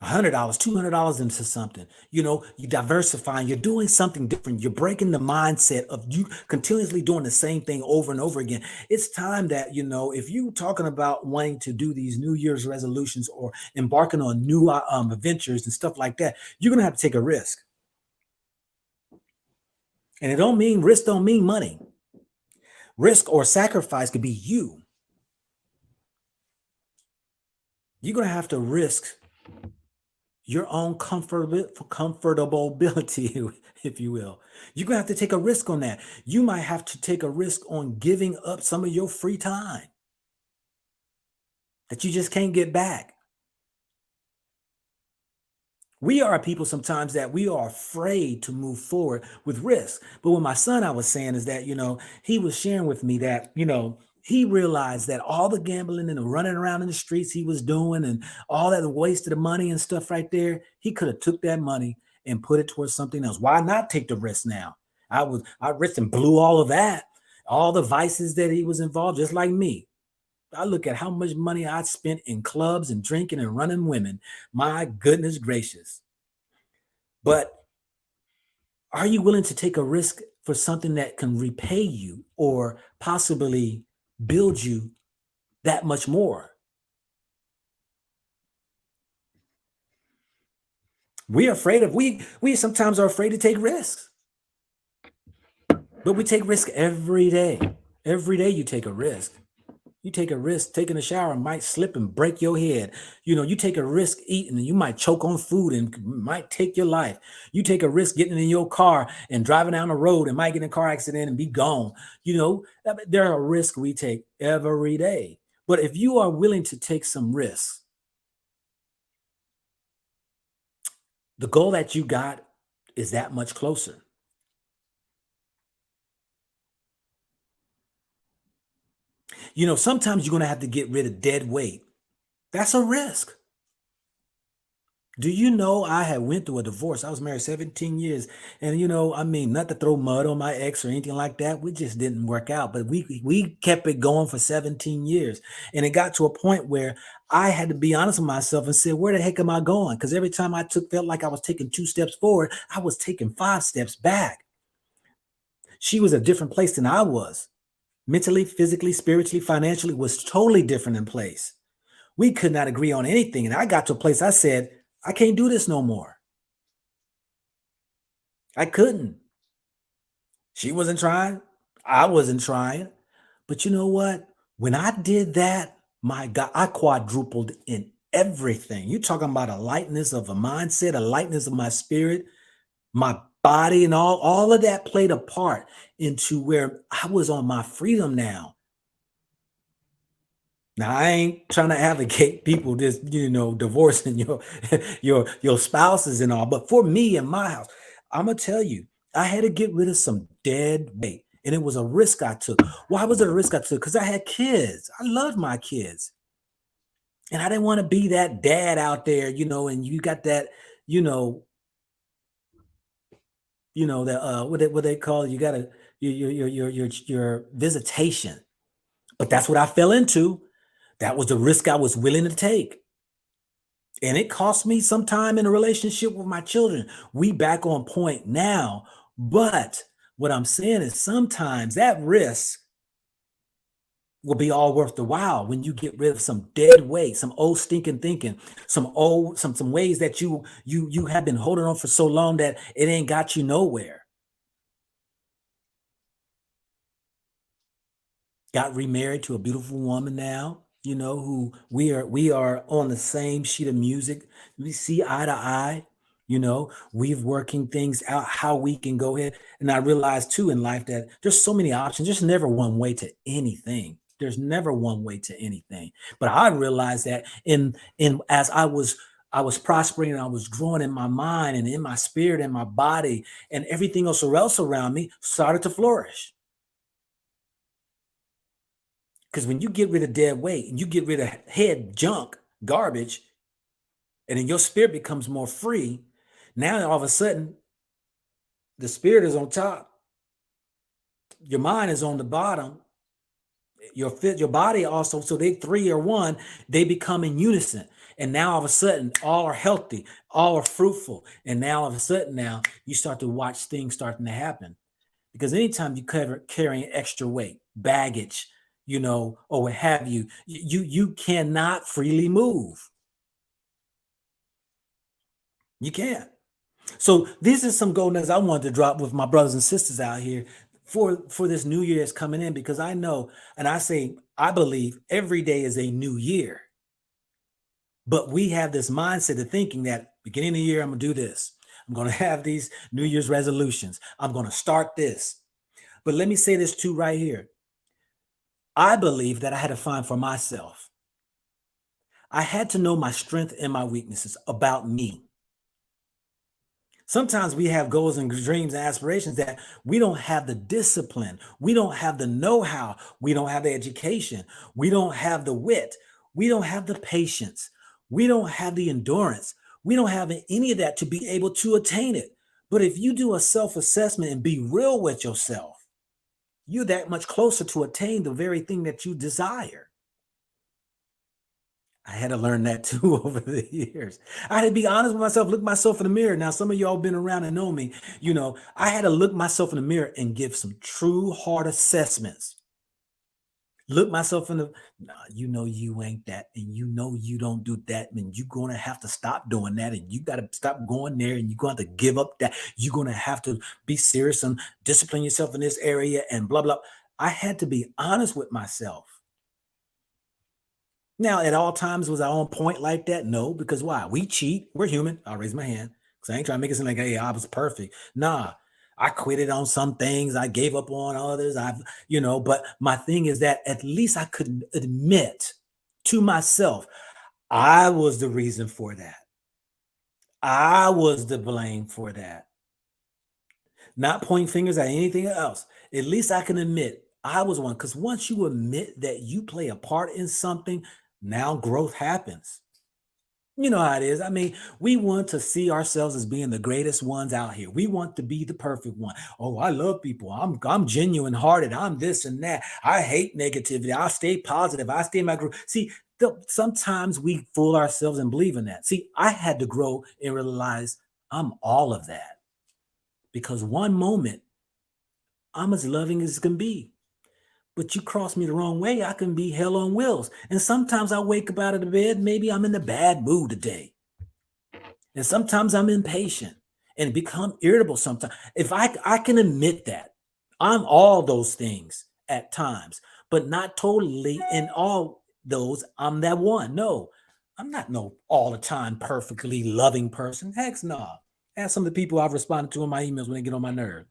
$100, $200 into something. You diversifying, you're doing something different. You're breaking the mindset of you continuously doing the same thing over and over again. It's time that, if you talking about wanting to do these New Year's resolutions or embarking on new adventures and stuff like that, you're going to have to take a risk. And risk don't mean money. Risk or sacrifice could be you. You're going to have to risk your own comfortability, if you will. You're gonna have to take a risk on that. You might have to take a risk on giving up some of your free time that you just can't get back. We are people sometimes that we are afraid to move forward with risk. But what my son, I was saying, is that, he was sharing with me that, he realized that all the gambling and the running around in the streets he was doing, and all that waste of the money and stuff right there, he could have took that money and put it towards something else. Why not take the risk now? I risked and blew all of that, all the vices that he was involved, just like me. I look at how much money I spent in clubs and drinking and running women. My goodness gracious. But are you willing to take a risk for something that can repay you or possibly build you that much more? We sometimes are afraid to take risks, but we take risk every day. Every day you take a risk. You take a risk taking a shower and might slip and break your head. You take a risk eating and you might choke on food and might take your life. You take a risk getting in your car and driving down the road and might get in a car accident and be gone. There are risks we take every day. But if you are willing to take some risks, the goal that you got is that much closer. Sometimes you're going to have to get rid of dead weight. That's a risk. Do you know I had went through a divorce? I was married 17 years. And I mean, not to throw mud on my ex or anything like that. We just didn't work out. But we kept it going for 17 years. And it got to a point where I had to be honest with myself and say, where the heck am I going? Because every time I felt like I was taking 2 steps forward, I was taking 5 steps back. She was a different place than I was. Mentally, physically, spiritually, financially was totally different in place. We could not agree on anything. And I got to a place I said, I can't do this no more. I couldn't. She wasn't trying. I wasn't trying. But you know what? When I did that, my God, I quadrupled in everything. You're talking about a lightness of a mindset, a lightness of my spirit, my body, and all of that played a part into where I was on my freedom now. Now I ain't trying to advocate people just divorcing your spouses and all, but for me in my house, I'm gonna tell you, I had to get rid of some dead weight, and it was a risk I took. Why was it a risk I took? Because I had kids. I loved my kids, and I didn't want to be that dad out there, and you got that, you know, that what they call you got to your visitation. But that's what I fell into. That was the risk I was willing to take. And it cost me some time in a relationship with my children. We back on point now. But what I'm saying is sometimes that risk will be all worth the while when you get rid of some dead weight, some old stinking thinking, some ways that you have been holding on for so long that it ain't got you nowhere. Got remarried to a beautiful woman now, who we are on the same sheet of music. We see eye to eye. We've working things out how we can go ahead. And I realize too in life that there's so many options. There's never one way to anything. There's never one way to anything. But I realized that in as I was prospering and I was growing in my mind and in my spirit and my body, and everything else around me started to flourish. Because when you get rid of dead weight and you get rid of head junk, garbage, and then your spirit becomes more free, now all of a sudden the spirit is on top, your mind is on the bottom, your body also. So they three are one, they become in unison. And now all of a sudden, all are healthy, all are fruitful. And now all of a sudden, now you start to watch things starting to happen. Because anytime you carrying extra weight, baggage, or what have you, you cannot freely move. You can't. So these are some golden nuggets I wanted to drop with my brothers and sisters out here for this new year that's coming in, because I know, and I believe every day is a new year. But we have this mindset of thinking that beginning of the year, I'm gonna do this. I'm gonna have these New Year's resolutions. I'm gonna start this. But let me say this too right here. I believe that I had to find for myself. I had to know my strength and my weaknesses about me. Sometimes we have goals and dreams and aspirations that we don't have the discipline, we don't have the know how, we don't have the education, we don't have the wit, we don't have the patience, we don't have the endurance, we don't have any of that to be able to attain it. But if you do a self assessment and be real with yourself, you're that much closer to attain the very thing that you desire. I had to learn that too over the years. I had to be honest with myself, look myself in the mirror. Now, some of y'all been around and know me. I had to look myself in the mirror and give some true hard assessments. Look myself in the, nah, you ain't that, and you don't do that, and you're gonna have to stop doing that, and you gotta stop going there, and you're gonna have to give up that. You're gonna have to be serious and discipline yourself in this area, and blah blah. I had to be honest with myself. Now, at all times, was I on point like that? No, because why? We cheat. We're human. I'll raise my hand because I ain't trying to make it seem like, hey, I was perfect. Nah, I quitted on some things. I gave up on others. But my thing is that at least I could admit to myself, I was the reason for that. I was the blame for that. Not pointing fingers at anything else. At least I can admit I was one. Because once you admit that you play a part in something, now growth happens. You know how it is. I mean, we want to see ourselves as being the greatest ones out here. We want to be the perfect one. Oh, I love people. I'm genuine hearted. I'm this and that. I hate negativity. I stay positive. I stay in my group. See, sometimes we fool ourselves and believe in that. See, I had to grow and realize I'm all of that because one moment I'm as loving as can be. But you cross me the wrong way, I can be hell on wheels. And sometimes I wake up out of the bed, maybe I'm in a bad mood today. And sometimes I'm impatient and become irritable sometimes. If I can admit that I'm all those things at times, but not totally in all those, I'm that one. No, I'm not no all the time perfectly loving person. Heck no. Ask some of the people I've responded to in my emails when they get on my nerve.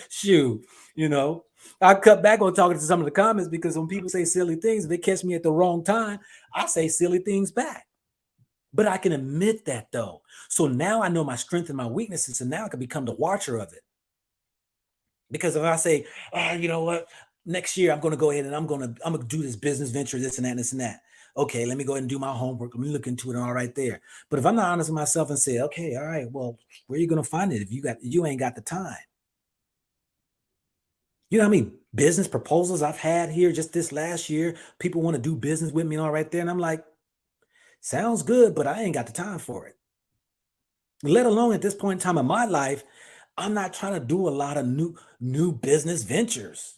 Shoot, you know, I cut back on talking to some of the comments because when people say silly things, if they catch me at the wrong time, I say silly things back. But I can admit that though. So now I know my strength and my weaknesses, and now I can become the watcher of it. Because if I say, oh, you know what, next year I'm going to go ahead and I'm gonna do this business venture, this and that, and this and that. Okay, let me go ahead and do my homework. Let me look into it and all right there. But if I'm not honest with myself and say, okay, all right, well, where are you going to find it if you ain't got the time? You know what I mean? Business proposals I've had here just this last year. People want to do business with me and all right there. And I'm like, sounds good, but I ain't got the time for it. Let alone at this point in time in my life, I'm not trying to do a lot of new business ventures.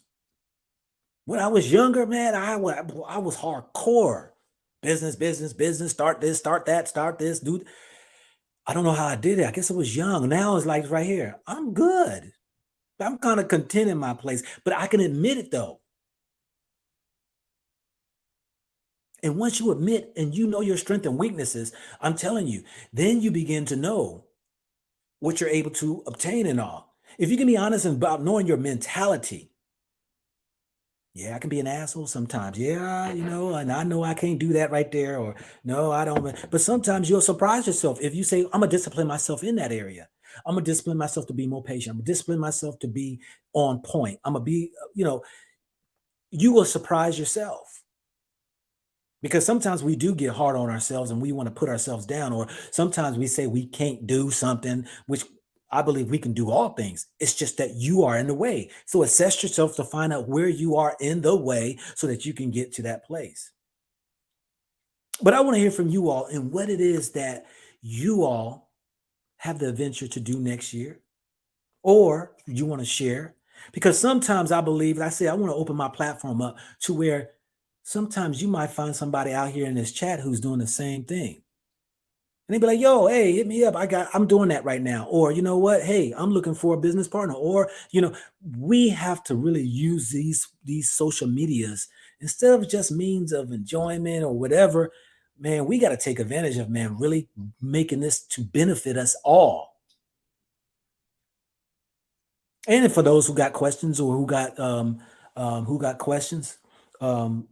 When I was younger, man, I was hardcore. Business, business, business, start this, start this, dude. I don't know how I did it. I guess I was young. Now it's like right here. I'm good. I'm kind of content in my place, but I can admit it though. And once you admit and you know your strengths and weaknesses, I'm telling you, then you begin to know what you're able to obtain and all. If you can be honest about knowing your mentality, yeah, I can be an asshole sometimes. Yeah, and I know I can't do that right there, or no, I don't. But sometimes you'll surprise yourself if you say, I'm gonna discipline myself in that area. I'm gonna discipline myself to be more patient. I'm gonna discipline myself to be on point. I'm gonna be, you will surprise yourself. Because sometimes we do get hard on ourselves and we want to put ourselves down, or sometimes we say we can't do something, which I believe we can do all things. It's just that you are in the way. So assess yourself to find out where you are in the way so that you can get to that place. But I want to hear from you all and what it is that you all have the adventure to do next year, or you want to share. Because sometimes I believe, I say, I want to open my platform up to where sometimes you might find somebody out here in this chat who's doing the same thing. And they'd be like, yo, hey, hit me up. I'm doing that right now. Or you know what? Hey, I'm looking for a business partner. Or, we have to really use these social medias instead of just means of enjoyment or whatever. Man, we got to take advantage of, man, really making this to benefit us all. And for those who got questions or who got questions, um,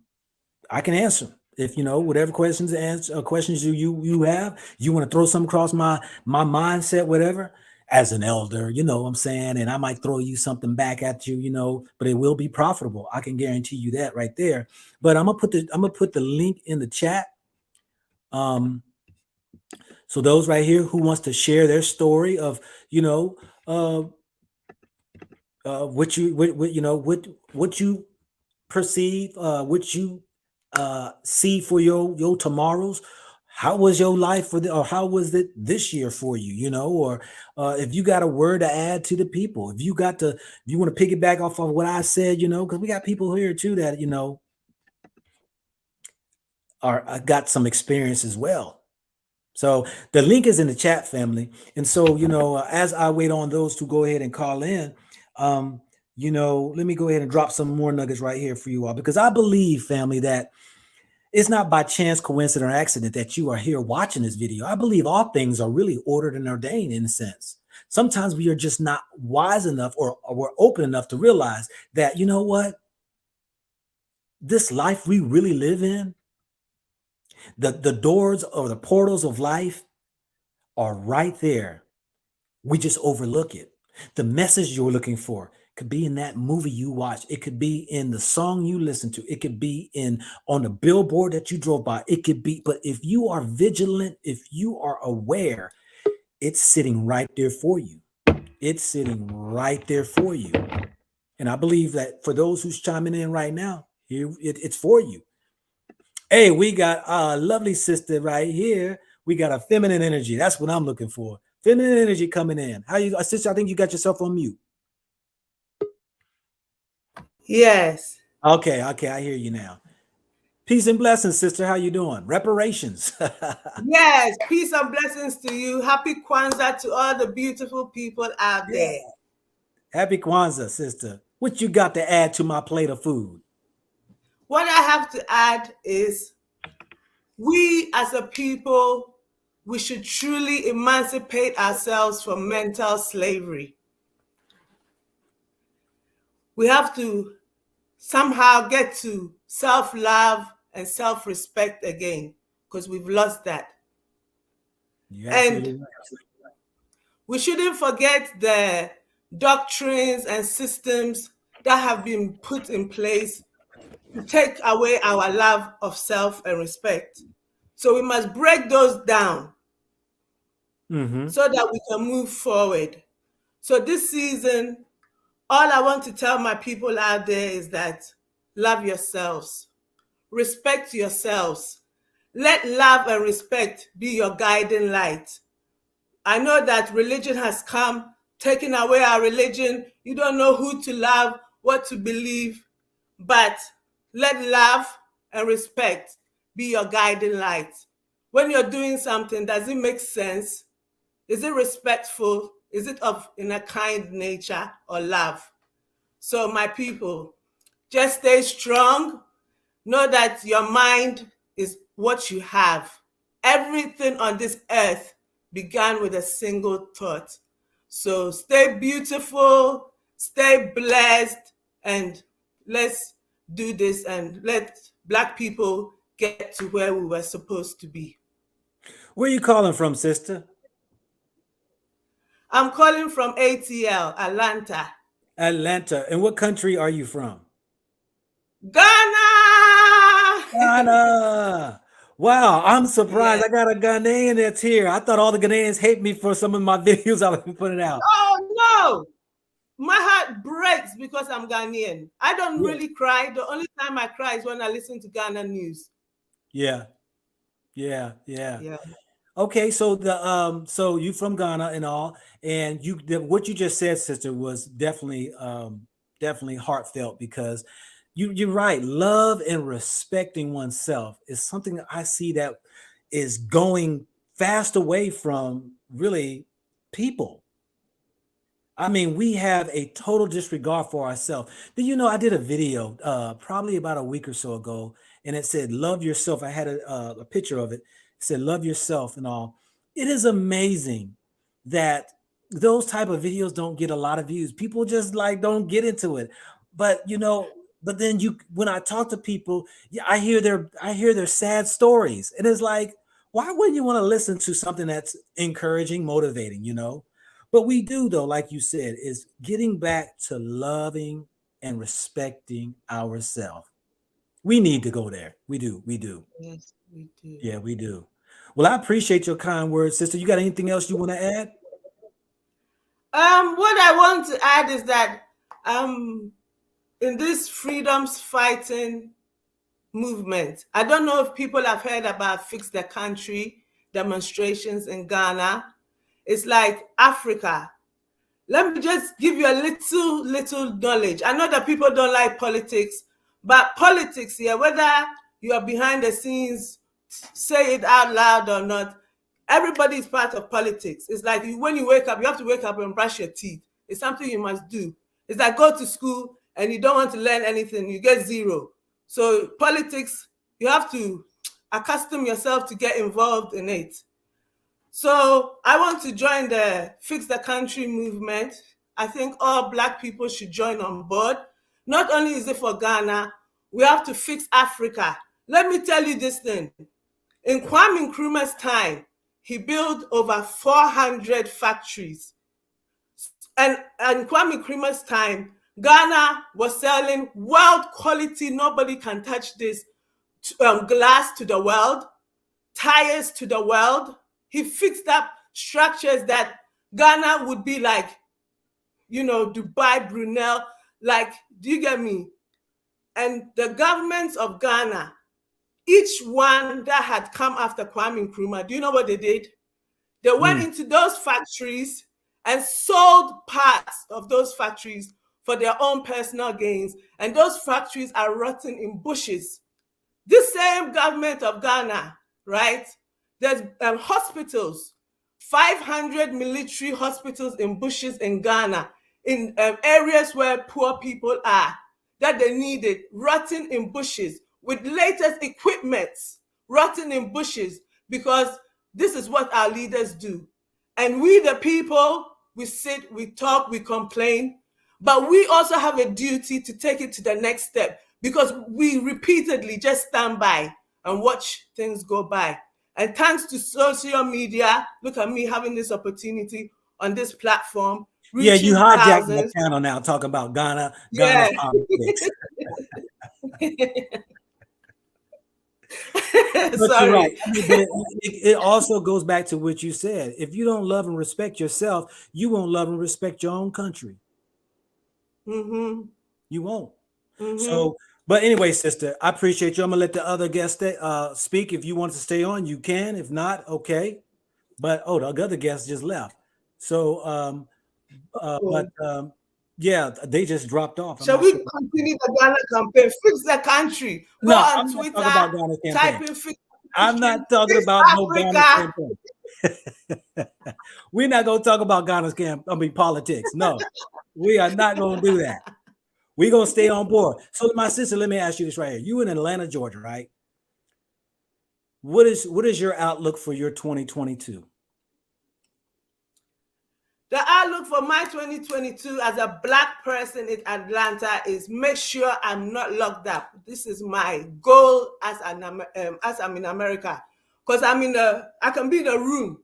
I can answer. If whatever questions you have, you want to throw something across my mindset, whatever. As an elder, you know what I'm saying, and I might throw you something back at you, but it will be profitable. I can guarantee you that right there. But I'm gonna put the link in the chat. Um, so those right here who wants to share their story of you know uh what you perceive, what you see for your tomorrows. How was your life or how was it this year for you? Or if you got a word to add to the people, if you want to piggyback off of what I said, because we got people here too that are got some experience as well. So the link is in the chat, family. And so, as I wait on those to go ahead and call in, let me go ahead and drop some more nuggets right here for you all, because I believe, family, that it's not by chance, coincidence, or accident that you are here watching this video. I believe all things are really ordered and ordained in a sense. Sometimes we are just not wise enough or we're open enough to realize that, you know what? This life we really live in, the doors or the portals of life are right there. We just overlook it. The message you're looking for Could be in that movie you watch. It could be in the song you listen to. It could be in on the billboard that you drove by. It could be, but if you are vigilant, if you are aware, it's sitting right there for you. It's sitting right there for you. And I believe that for those who's chiming in right now, here it's for you. Hey, we got our lovely sister right here. We got a feminine energy. That's what I'm looking for. Feminine energy coming in. How you, sister? I think you got yourself on mute. Yes. Okay, okay, I hear you now. Peace and blessings, sister. How you doing? Reparations. Yes. Peace and blessings to you. Happy Kwanzaa to all the beautiful people out Yeah. there. Happy Kwanzaa, sister. What you got to add to my plate of food? What I have to add is we as a people, we should truly emancipate ourselves from mental slavery. We have to somehow get to self-love and self-respect again because we've lost that. You And absolutely right. we shouldn't forget the doctrines and systems that have been put in place to take away our love of self and respect. So we must break those down Mm-hmm. so that we can move forward. So this season, all I want to tell my people out there is that love yourselves, respect yourselves. Let love and respect be your guiding light. I know that religion has come, taking away our religion. You don't know who to love, what to believe, but let love and respect be your guiding light. When you're doing something, does it make sense? Is it respectful? Is it of in a kind nature or love? So my people, just stay strong. Know that your mind is what you have. Everything on this earth began with a single thought. So stay beautiful, stay blessed, and let's do this and let Black people get to where we were supposed to be. Where you calling from, sister? I'm calling from ATL, Atlanta. Atlanta. And what country are you from? Ghana! Ghana. Wow, I'm surprised. Yes. I got a Ghanaian that's here. I thought all the Ghanaians hate me for some of my videos I've been putting out. Oh no! My heart breaks because I'm Ghanaian. I don't Yeah. really cry. The only time I cry is when I listen to Ghana news. Yeah. Yeah. Yeah. Yeah. Okay, so you from Ghana and all, and what you just said, sister, was definitely heartfelt because you're right. Love and respecting oneself is something that I see that is going fast away from really people. I mean, we have a total disregard for ourselves. Do you know I did a video probably about a week or so ago, and it said "Love yourself." I had a picture of it. It said "Love yourself" and all. It is amazing that those type of videos don't get a lot of views. People just like don't get into it. But but then when I talk to people, yeah, I hear their sad stories, and it's like, why wouldn't you want to listen to something that's encouraging, motivating? But we do, though, like you said, is getting back to loving and respecting ourselves. We need to go there. We do. We do. Yes, we do. Yeah, we do. Well, I appreciate your kind words, sister. You got anything else you want to add? What I want to add is that um in this freedoms fighting movement, I don't know if people have heard about Fix the Country demonstrations in Ghana. It's like Africa. Let me just give you a little knowledge. I know that people don't like politics, but politics here, whether you are behind the scenes, say it out loud or not, everybody is part of politics. It's like when you wake up, you have to wake up and brush your teeth. It's something you must do. It's like go to school and you don't want to learn anything, you get zero. So politics, you have to accustom yourself to get involved in it. So I want to join the Fix the Country movement. I think all Black people should join on board. Not only is it for Ghana, we have to fix Africa. Let me tell you this thing. In Kwame Nkrumah's time, he built over 400 factories. And in Kwame Nkrumah's time, Ghana was selling world quality, nobody can touch this, glass to the world, tires to the world. He fixed up structures that Ghana would be like, Dubai, Brunei, like, do you get me? And the governments of Ghana, each one that had come after Kwame Nkrumah, do you know what they did? They went into those factories and sold parts of those factories for their own personal gains. And those factories are rotting in bushes. This same government of Ghana, right? There's hospitals, 500 military hospitals in bushes in Ghana, in areas where poor people are, that they needed, rotting in bushes with latest equipment, rotting in bushes, because this is what our leaders do. And we, the people, we sit, we talk, we complain, but we also have a duty to take it to the next step, because we repeatedly just stand by and watch things go by. And thanks to social media, look at me having this opportunity on this platform, Yeah, you reaching hijacked my thousands. channel now, talking about Ghana's Yeah. politics. But Sorry. you're right. I mean, but it also goes back to what you said. If you don't love and respect yourself, you won't love and respect your own country. Mm-hmm. You won't. Mm-hmm. So, but anyway, sister, I appreciate you. I'm gonna let the other guest speak. If you want to stay on, you can. If not, okay. But the other guest just left. So, yeah, they just dropped off. I'm Shall not we sure. continue the Ghana campaign? Fix the country. Go No, on I'm not Twitter, talking about Ghana campaign. type in fix the I'm country, not talking fix about no Ghana Africa. campaign. We're not going to talk about Ghana's politics. No, we are not going to do that. We're going to stay on board. So, my sister, let me ask you this right here. You in Atlanta, Georgia, right? What is your outlook for your 2022? The outlook for my 2022 as a Black person in Atlanta is make sure I'm not locked up. This is my goal as I'm in America, because I can be in a room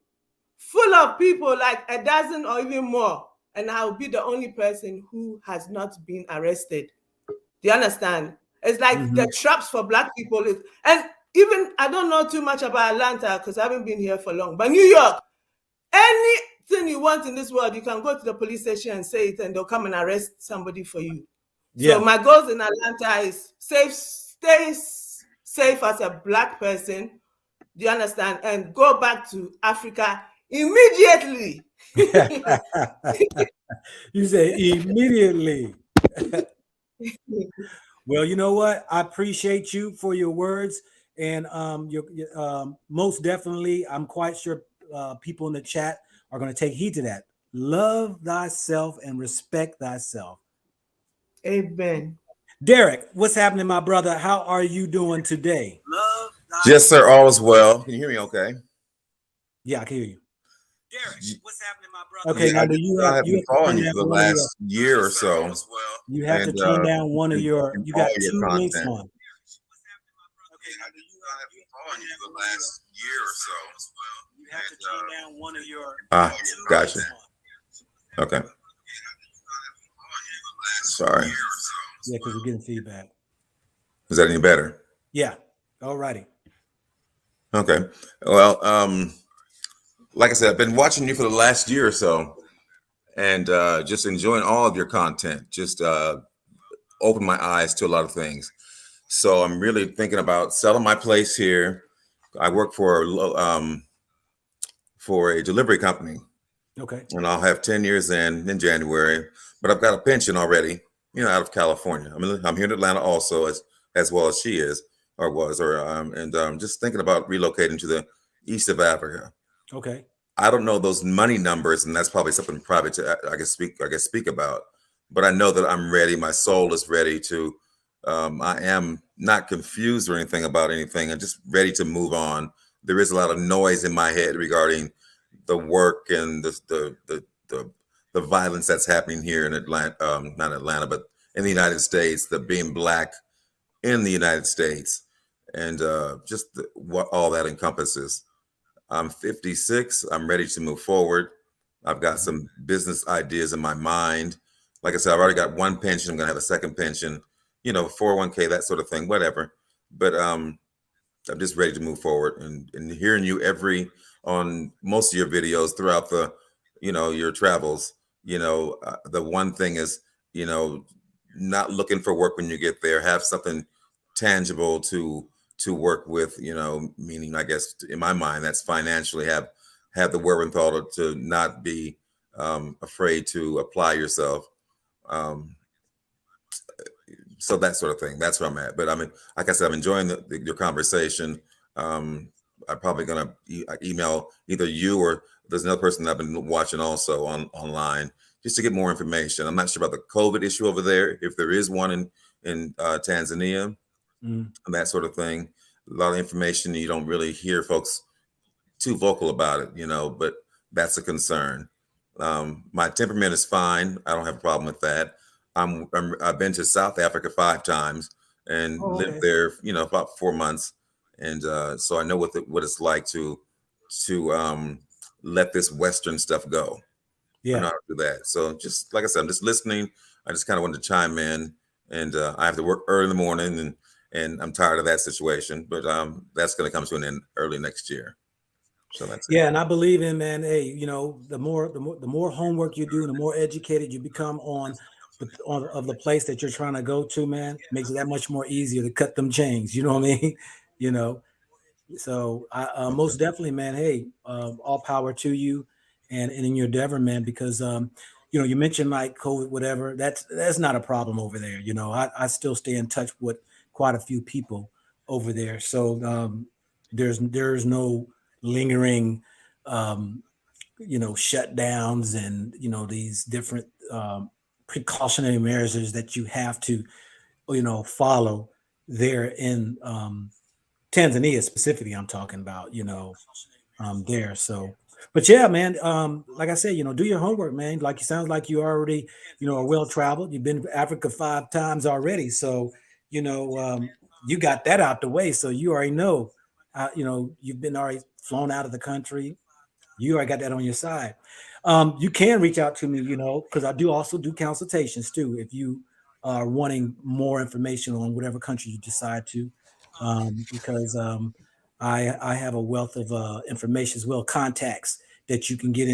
full of people, like a dozen or even more, and I'll be the only person who has not been arrested. Do you understand? It's like the traps for Black people is, and even I don't know too much about Atlanta because I haven't been here for long, but New York, anything you want in this world, you can go to the police station and say it, and they'll come and arrest somebody for you. Yeah. So my goals in Atlanta is stay safe as a Black person. Do you understand? And go back to Africa immediately. You say immediately. Well, you know what? I appreciate you for your words, and most definitely, I'm quite sure people in the chat are going to take heed to that. Love thyself and respect thyself. Amen. Derek, what's happening, my brother? How are you doing today? Yes, sir. All is well. Can you hear me okay? Yeah, I can hear you. Derek, what's happening, my brother? Okay, yeah, now you have been following you for the last year or so. You have to turn down one of your. You got two links on. Okay, now I've been following you for the last year or so. You have to turn down one of your. Gotcha. Okay. Sorry. Yeah, because we're getting feedback. Is that any better? Yeah. All righty. Okay. Well, like I said, I've been watching you for the last year or so, and just enjoying all of your content. Just opened my eyes to a lot of things. So I'm really thinking about selling my place here. I work for a delivery company. Okay. And I'll have 10 years in January, but I've got a pension already, out of California. I'm here in Atlanta also, as well as she is or was, and just thinking about relocating to the east of Africa. Okay. I don't know those money numbers, and that's probably something private I can speak about. But I know that I'm ready. My soul is ready to. I am not confused or anything about anything. I'm just ready to move on. There is a lot of noise in my head regarding the work and the violence that's happening here in Atlanta, not Atlanta, but in the United States, the being Black in the United States, and just what all that encompasses. I'm 56. I'm ready to move forward. I've got some business ideas in my mind. like I said, I've already got one pension. I'm gonna have a second pension, 401k, that sort of thing, whatever. But I'm just ready to move forward, and hearing you on most of your videos throughout your travels. The one thing is, you know, not looking for work when you get there. Have something tangible to work with. Meaning, I guess in my mind, that's financially have the wherewithal to not be afraid to apply yourself. Um, so that sort of thing. That's where I'm at. But I mean, like I said, I'm enjoying your conversation. Um, I'm probably gonna email either you or there's another person that I've been watching also online just to get more information. I'm not sure about the COVID issue over there, if there is one in Tanzania Mm. and that sort of thing. A lot of information you don't really hear folks too vocal about it, but that's a concern. My temperament is fine. I don't have a problem with that. I've been to South Africa 5 times and Oh, lived okay. there, about 4 months, and so I know what it's like to let this Western stuff go. I know Yeah. how to do that. So just like I said, I'm just listening. I just kind of wanted to chime in, and I have to work early in the morning, and I'm tired of that situation. But that's going to come to an end early next year. So that's it. Yeah, and I believe in, man, hey, the more homework you do, the more educated you become of the place that you're trying to go to, man, makes it that much more easier to cut them chains. You know what I mean? You know, so I most Okay. definitely, man. Hey, all power to you, and in your endeavor, man. Because you mentioned like COVID, whatever. That's not a problem over there. I still stay in touch with quite a few people over there. So there's no lingering, um, shutdowns and these different precautionary measures that you have to follow there in Tanzania specifically. I'm talking about there. So, but yeah, man, like I said, do your homework, man. Like it sounds like you already are well traveled. You've been to Africa 5 times already, so you know you got that out the way. So you already know, you've been already flown out of the country. You already got that on your side. You can reach out to me, because I do also do consultations too. If you are wanting more information on whatever country you decide to, because I have a wealth of information as well, contacts that you can get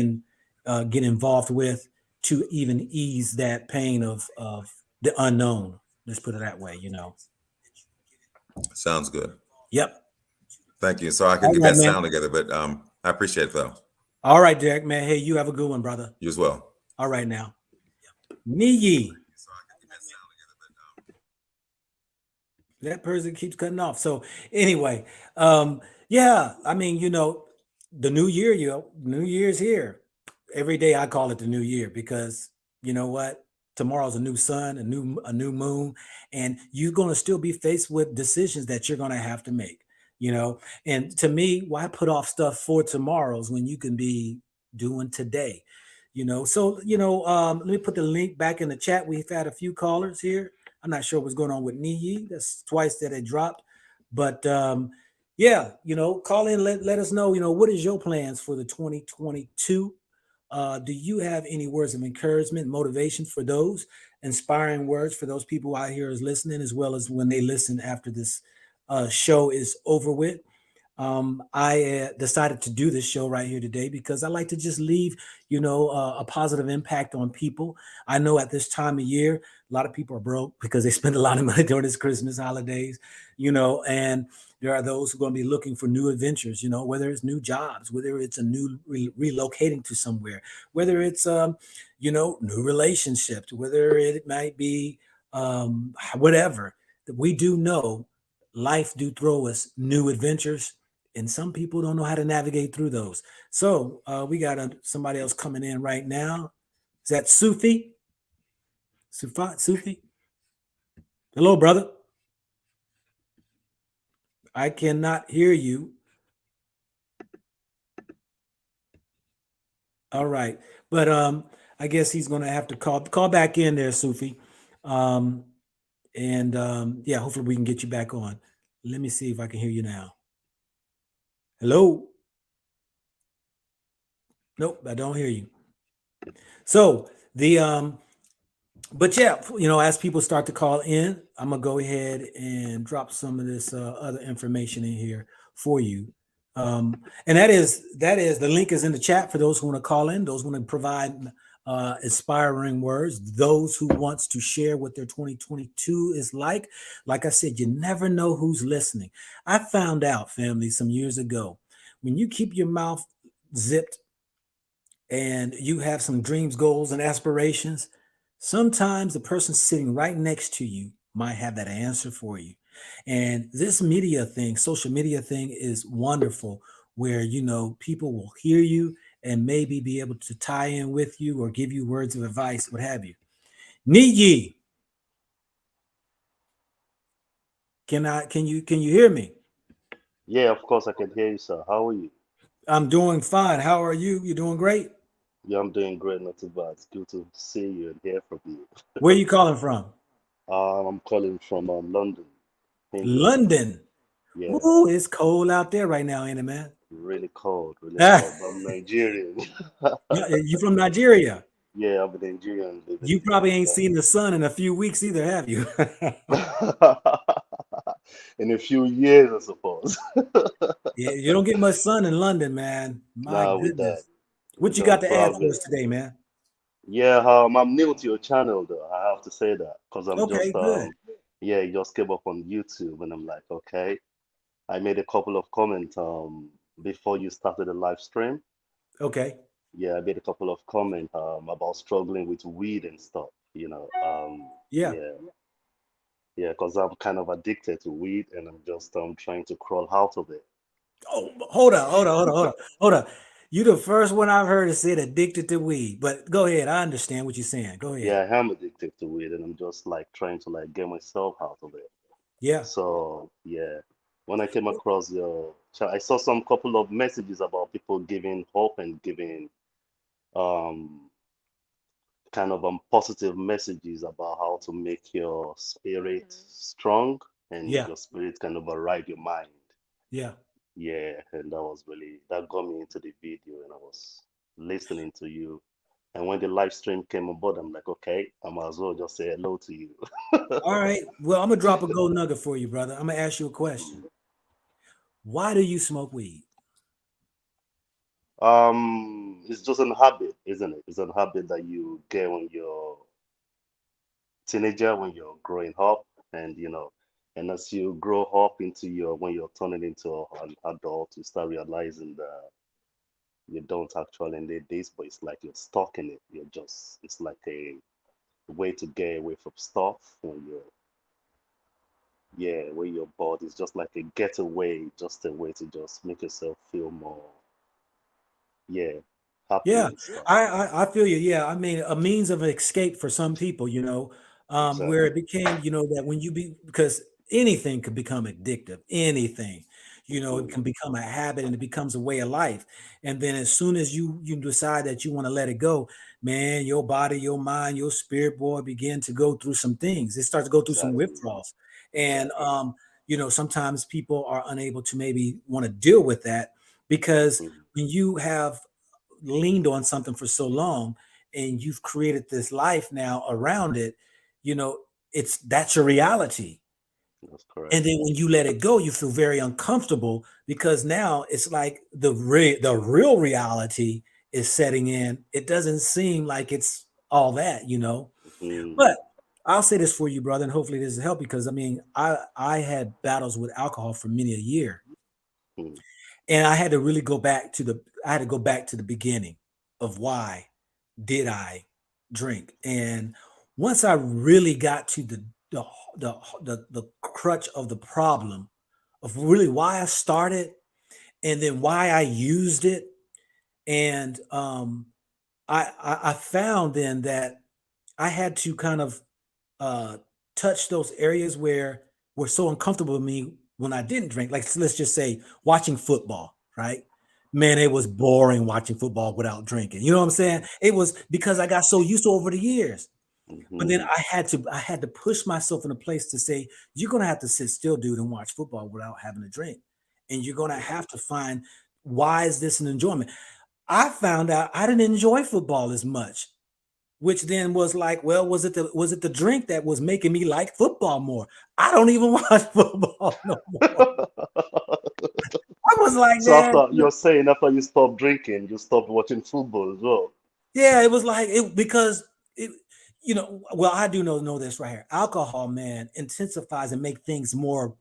involved with to even ease that pain of the unknown. Let's put it that way. Sounds good. Yep. Thank you. So I can All get right, that man. sound together, but I appreciate it though. All right, Derek, man. Hey, you have a good one, brother. You as well. All right now. Niyi. That person keeps cutting off. So anyway, yeah, I mean, the new year, New Year's here. Every day I call it the new year because you know what? Tomorrow's a new sun, a new moon, and you're gonna still be faced with decisions that you're gonna have to make. You know, and to me, why put off stuff for tomorrow's when you can be doing today? So let me put the link back in the chat. We've had a few callers here. I'm not sure what's going on with Niyi. That's twice that it dropped. But yeah, call in, let us know, what is your plans for the 2022? Do you have any words of encouragement, motivation for those, inspiring words for those people out here is listening, as well as when they listen after this show is over with? I decided to do this show right here today because I like to just leave, a positive impact on people. I know at this time of year, a lot of people are broke because they spend a lot of money during this Christmas holidays, and there are those who are going to be looking for new adventures, whether it's new jobs, whether it's a new relocating to somewhere, whether it's, new relationships, whether it might be whatever. We do know life do throw us new adventures, and some people don't know how to navigate through those. So we got somebody else coming in right now. Is that Sufi? Sufi? Hello, brother. I cannot hear you. All right, but I guess he's going to have to call back in there, Sufi, um, and yeah, hopefully we can get you back on. Let me see if I can hear you now. Hello. Nope, I don't hear you. So the But yeah, as people start to call in, I'm gonna go ahead and drop some of this other information in here for you. And that is the link is in the chat for those who want to call in, those who want to provide inspiring words, those who wants to share what their 2022 is like. Like I said, you never know who's listening. I found out, family, some years ago, when you keep your mouth zipped and you have some dreams, goals, and aspirations, sometimes the person sitting right next to you might have that answer for you. And this media thing, social media thing, is wonderful where people will hear you and maybe be able to tie in with you or give you words of advice, what have you. Niji, can you hear me? Yeah, of course I can hear you, sir. How are you? I'm doing fine. How are you? You doing great? Yeah, I'm doing great, not too bad. It's good to see you and hear from you. Where are you calling from? I'm calling from London, England. London. Yeah, Ooh, it's cold out there right now, ain't it, man? really cold, really cold. But I'm Nigerian. Yeah, you from Nigeria? Yeah, I'm a Nigerian living You in probably ain't London. seen the sun in a few weeks either, have you? In a few years, I suppose. Yeah, you don't get much sun in London, man. My Nah, with that, goodness. What with you that, got to add for probably. us today, man? Yeah, I'm new to your channel though. I have to say that because I'm Okay, just good. yeah, it just came up on YouTube and I'm like, okay. I made a couple of comments before you started the live stream. Okay. Yeah, I made a couple of comments about struggling with weed and stuff, Yeah. yeah, yeah, because I'm kind of addicted to weed and I'm just trying to crawl out of it. Oh, hold on, hold on, hold on, hold on, hold on. You the first one I've heard that said addicted to weed. But go ahead. I understand what you're saying. Go ahead. Yeah, I am addicted to weed and I'm just like trying to like get myself out of it. Yeah. So yeah, when I came across I saw some couple of messages about people giving hope and giving um kind of positive messages about how to make your spirit strong and Yeah. your spirit kind of ride your mind. Yeah. Yeah, and that got me into the video and I was listening to you. And when the live stream came on board, I'm like, okay, I might as well just say hello to you. All right. Well, I'm gonna drop a gold nugget for you, brother. I'm gonna ask you a question. Why do you smoke weed? It's just a habit, isn't it? It's a habit that you get when you're teenager, when you're growing up, and and as you grow up into when you're turning into an adult, you start realizing that you don't actually need this, but it's like you're stuck in it. It's like a way to get away from stuff when when you're bored. It's just like a getaway, just a way to just make yourself feel more, yeah, happy Yeah, and stuff. I feel you. Yeah, I mean, a means of escape for some people, where Exactly. it became, that when you be because anything could become addictive, anything, it Hmm. can become a habit and it becomes a way of life. And then as soon as you decide that you want to let it go, man, your body, your mind, your spirit, boy, begin to go through some things. It starts to go through some Exactly. withdrawals, and Exactly. sometimes people are unable to maybe want to deal with that because Hmm. when you have leaned on something for so long and you've created this life now around it, you know, that's your reality. That's correct. And then when you let it go, you feel very uncomfortable because now it's like the real reality is setting in. It doesn't seem like it's all that. Hmm. But I'll say this for you, brother, and hopefully this will help because I mean, I had battles with alcohol for many a year. Hmm. And I had to really go back to the beginning of why did I drink. And once I really got to the the crutch of the problem of really why I started and then why I used it, and I found then that I had to kind of uh, touch those areas where were so uncomfortable with me when I didn't drink. Like let's just say watching football, right? Man, it was boring watching football without drinking. You know what I'm saying? It was because I got so used to over the years. But then Hmm. I had to push myself in a place to say, you're gonna have to sit still, dude, and watch football without having a drink. And you're gonna Hmm. have to find why is this an enjoyment? I found out I didn't enjoy football as much which then was like, well, was it the drink that was making me like football more? I don't even watch football no more. I was like, So man, after you're saying after you stop drinking, you stop watching football as well. yeah, it was like it because it, well, I do know this right here. Alcohol, man, intensifies and make things more,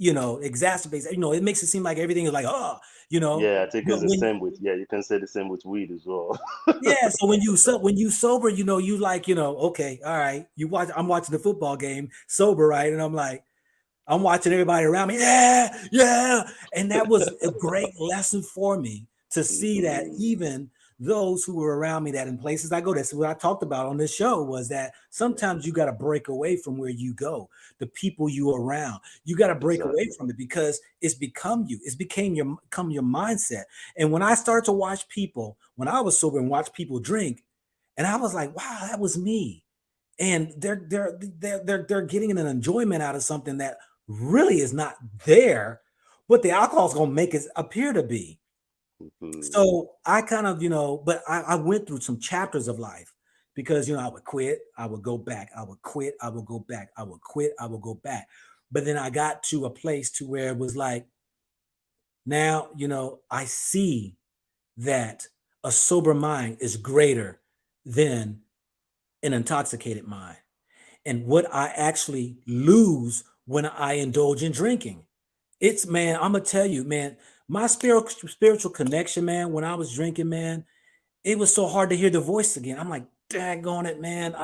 exacerbates. It makes it seem like everything is like, oh, Yeah, I think but it's the when same with, yeah, you can say the same with weed as well. yeah, so when you sober, you like, okay, all right, I'm watching the football game sober, right? And I'm watching everybody around me, yeah, yeah. And that was a great lesson for me to see that Mhm. even those who were around me, that in places I go, that's what I talked about on this show, was that Yeah, sometimes you got to break away from where you go, the people you are around. You got to break away exactly. from it because it's become your mindset. And when I started to watch people, when I was sober and watch people drink, and I was like, wow, that was me. And they're getting an enjoyment out of something that really is not there, but the alcohol is going to make it appear to be. Mhm. So I kind of, but I went through some chapters of life because, I would quit, I would go back, I would quit, I would go back, I would quit, I would go back. But then I got to a place to where it was like, now, I see that a sober mind is greater than an intoxicated mind, and what I actually lose when I indulge in drinking. It's, man, I'm gonna tell you, man, my spiritual connection, man, when I was drinking, man, it was so hard to hear the voice again. I'm like, daggone it, man.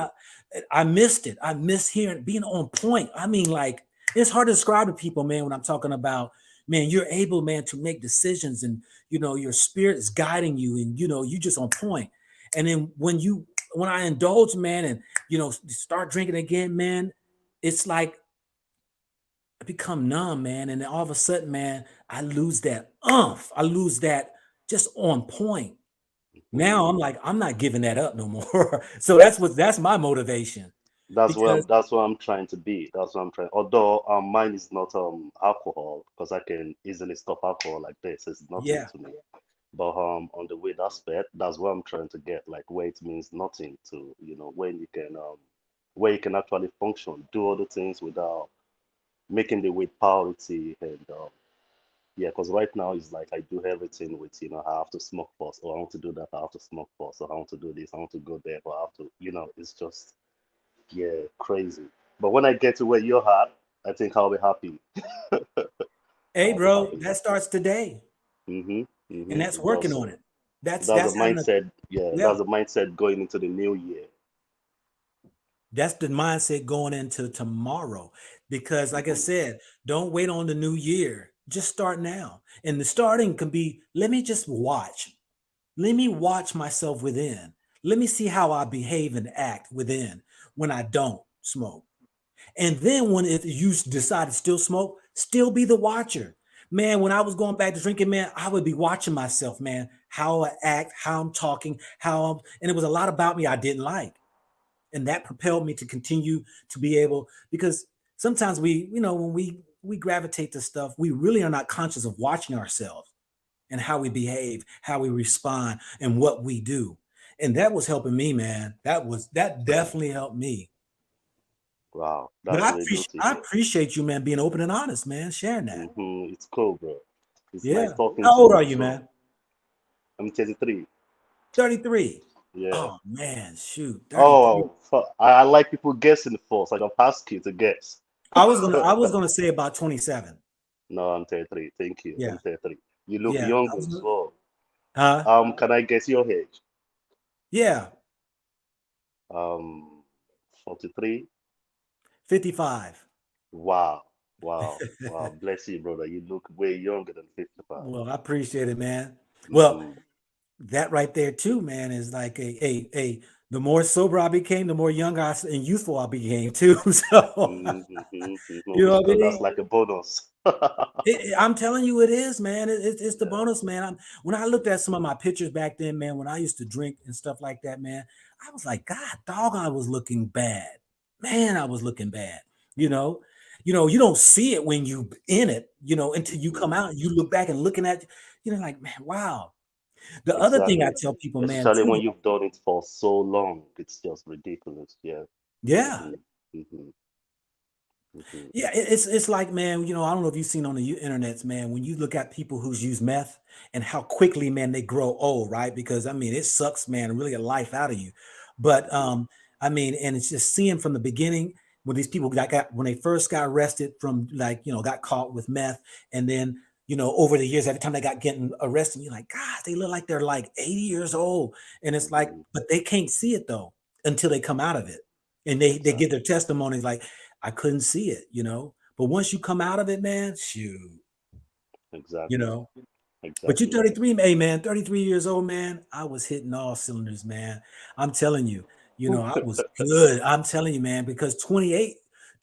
I missed it. I miss hearing, being on point. I mean, like, it's hard to describe to people, man, when I'm talking about, man, you're able, man, to make decisions, and your spirit is guiding you, and you just on point. And then when I indulge, man, and start drinking again, man, it's like I become numb, man. And then all of a sudden, man, I lose that umph. I lose that just on point. Now Mhm. I'm like, I'm not giving that up no more. So that's my motivation. Because That's what I'm trying to be. That's what I'm trying. Although mine is not alcohol because I can easily stop alcohol like this. It's nothing yeah, to me. But on the weed aspect, that's what I'm trying to get. Like where it means nothing to, when you can where you can actually function, do other things without making the weed priority. And yeah, because right now it's like I do everything with, I have to smoke first, or I want to do that, I have to smoke first, or I want to do this, I want to go there, but I have to, it's just, yeah, crazy. But when I get to where you're at, I think I'll be happy. hey, I'll be bro, happy. that starts today, Mm-hmm. and Mm-hmm. that's It working does. on it. That's That's the that's having a mindset. Yeah, yeah. that's the mindset going into the new year. That's the mindset going into tomorrow. Because, like I Mm-hmm. said, don't wait on the new year. Just start now. And the starting can be, let me just watch. Let me watch myself within. Let me see how I behave and act within when I don't smoke. And then when if you decide to still smoke, still be the watcher. Man, when I was going back to drinking, man, I would be watching myself, man, how I act, how I'm talking, and it was a lot about me I didn't like. And that propelled me to continue to be able, because sometimes when we gravitate to stuff, we really are not conscious of watching ourselves and how we behave, how we respond, and what we do. And that was helping me, man. That definitely helped me. Wow, But that's really good to I hear. appreciate you, man, being open and honest, man, sharing that. It's cool, bro. It's nice Yeah. talking How to old are you. you, So man? I'm 33. 33. Yeah. Oh man, shoot. 33. Oh, I like people guessing first. Like I'm asking you to guess. I was gonna say about 27. No, I'm 33. Thank you. Yeah. I'm 33. You look Yeah. younger as well. Huh? Can I guess your age? Yeah. Um, 43. 55. Wow. Wow. Wow. Bless you, brother. You look way younger than 55. Well, I appreciate it, man. Well, Mm-hmm. that right there too, man, is like the more sober I became, the more younger and youthful I became too. So Mm-hmm. you know Mm-hmm. what I That's mean? like a bonus. I'm telling you, it is, man. It's the Yeah. bonus, man. When I looked at some of my pictures back then, man, when I used to drink and stuff like that, man, I was like, God, dog, I was looking bad. Man, I was looking bad. You know, you don't see it when you in it, until you come Mm-hmm. out and you look back and looking at, like, man, wow. The other thing I Exactly. tell people, man, Especially when too, you've done it for so long, it's just ridiculous. Yeah. yeah. hmm hmm hmm Yeah, it's like, man, I don't know if you've seen on the internets, man, when you look at people who's used meth and how quickly, man, they grow old, right? Because I mean, it sucks, man, really a life out of you. But hmm I mean, and it's just seeing from the beginning when these people got when they first got arrested from, like, got caught with meth, and then over the years, every time they got getting arrested, you're like, God, they look like they're like 80 years old. And it's like, hmm but they can't see it though until they come out of it. And they give Exactly. their testimonies like, I couldn't see it. But once you come out of it, man, shoot, you Exactly. know. But you're Exactly. 33, hey man, 33 years old, man. I was hitting all cylinders, man. I'm telling you, I was good. I'm telling you, man, because 28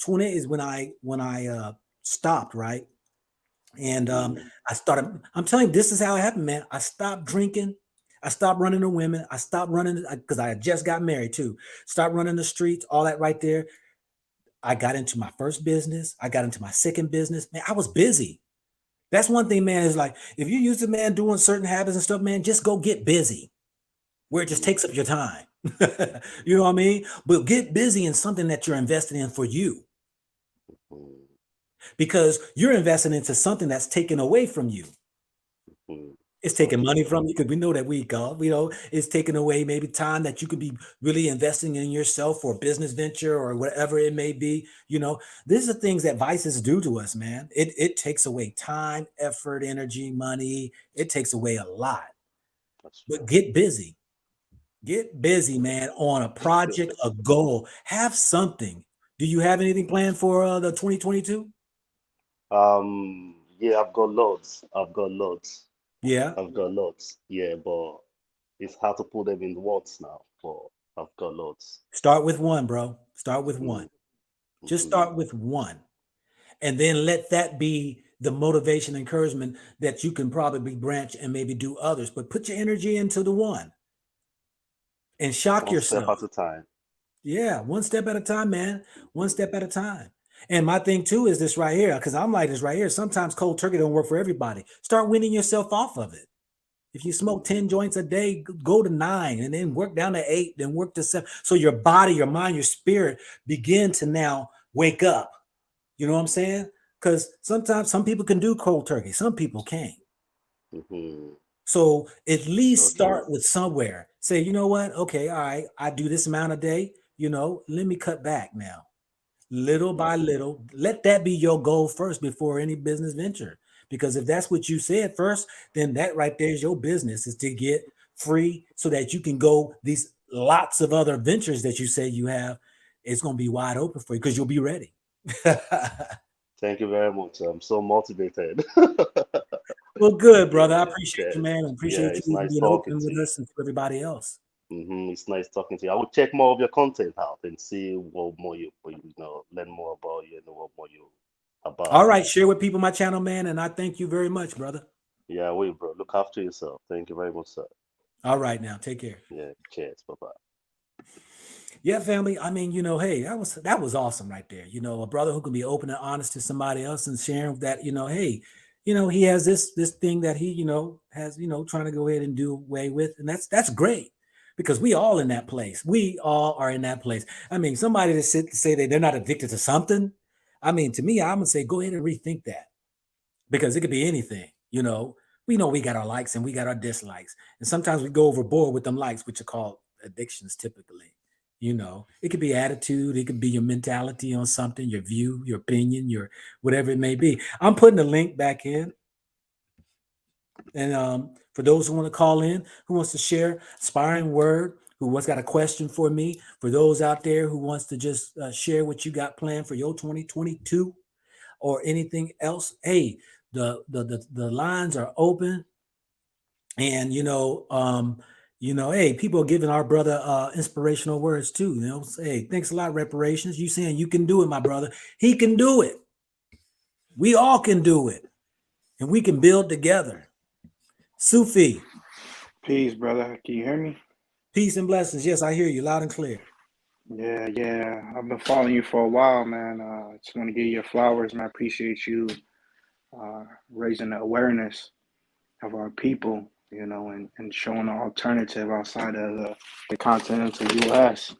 is when I stopped, right? And hmm I started, I'm telling you, this is how it happened, man. I stopped drinking. I stopped running to women. I stopped running because I had just got married too. Stopped running the streets, all that right there. I got into my first business. I got into my second business. Man, I was busy. That's one thing, man, is like, if you use a man doing certain habits and stuff, man, just go get busy where it just takes up your time. You know what I mean? But get busy in something that you're investing in for you, hmm because you're investing into something that's taken away from you. hmm It's So taking money true. from you because we know that it's taking away maybe time that you could be really investing in yourself for a business venture or whatever it may be. These are things that vices do to us, man. It takes away time, effort, energy, money. It takes away a lot. That's But true. get busy. Get busy, man, on a project, a goal. Have something. Do you have anything planned for the 2022? Yeah, I've got loads. I've got loads. Yeah. I've got loads. Yeah, but it's hard to put them in words now. But I've got loads. Start with one, bro. Start with one. hmm Just hmm start with one. And then let that be the motivation, encouragement that you can probably branch and maybe do others. But put your energy into the one and shock One step yourself. at a time. Yeah, one step at a time, man. One step at a time. And my thing too is this right here, because I'm like this right here. Sometimes cold turkey don't work for everybody. Start weaning yourself off of it. If you smoke 10 joints a day, go to 9 and then work down to 8, then work to 7. So your body, your mind, your spirit begin to now wake up. You know what I'm saying? Because sometimes some people can do cold turkey, some people can't. hmm So at least So true. start with somewhere. Say, you know what? Okay, all right, I do this amount a day. Let me cut back now. Little by hmm little, let that be your goal first before any business venture. Because if that's what you said first, then that right there is your business, is to get free so that you can go these lots of other ventures that you say you have. It's going to be wide open for you because you'll be ready. Thank you very much. I'm so motivated. Well, good, brother. I Yeah, appreciate you, cheers. man. I Yeah, appreciate it's you even nice being talking open to with you. us and to everybody else. It's nice talking to you. I will check more of your content out and see what more learn more about you and what more you about. All right, share with people my channel, man, and I thank you very much, brother. Yeah, wait, bro. Look after yourself. Thank you very much, sir. All right, now take care. Yeah, cheers. Bye bye. Yeah, family. I mean, hey, that was awesome right there. A brother who can be open and honest to somebody else and sharing that, hey, he has this thing that he, has, trying to go ahead and do away with. And that's great because we all in that place. We all are in that place. I mean, somebody to say that they're not addicted to something. I mean, to me, I'm gonna say go ahead and rethink that, because it could be anything. We know we got our likes and we got our dislikes, and sometimes we go overboard with them likes, which are called addictions typically. It could be attitude, it could be your mentality on something, your view, your opinion, your whatever it may be. I'm putting the link back in, and for those who want to call in, who wants to share inspiring word, who has got a question for me, for those out there who wants to just share what you got planned for your 2022 or anything else, hey, the lines are open. And hey, people are giving our brother inspirational words too. Say, thanks a lot, reparations. You saying you can do it, my brother. He can do it. We all can do it, and we can build together. Sufi, Peace, brother. Can you hear me? peace and blessings. Yes, I hear you loud and clear. Yeah. I've been following you for a while, man. I just want to give you your flowers, and I appreciate you raising the awareness of our people you know, and showing an alternative outside of the continental U.S.,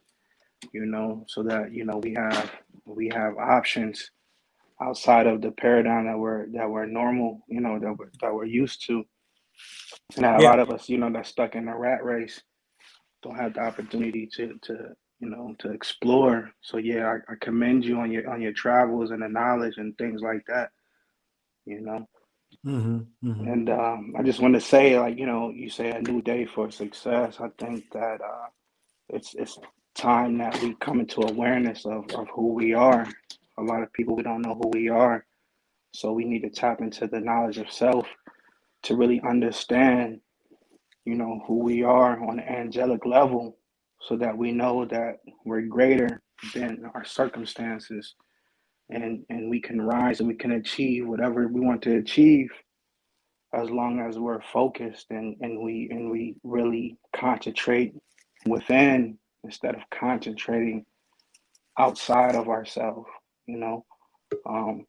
you know, so that, you know, we have options outside of the paradigm that we're normal, you know, that we're used to, and that a Yeah. lot of us, you know, that's stuck in the rat race don't have the opportunity to you know to explore. So yeah, I commend you on your travels and the knowledge and things like that. You know, Hmm. Hmm. and I just want to say, like, you know, you say a new day for success. I think that it's time that we come into awareness of who we are. A lot of people, we don't know who we are, so we need to tap into the knowledge of self to really understand, you know, who we are on an angelic level, so that we know that we're greater than our circumstances, and we can rise and we can achieve whatever we want to achieve, as long as we're focused and we really concentrate within instead of concentrating outside of ourselves. You know, um,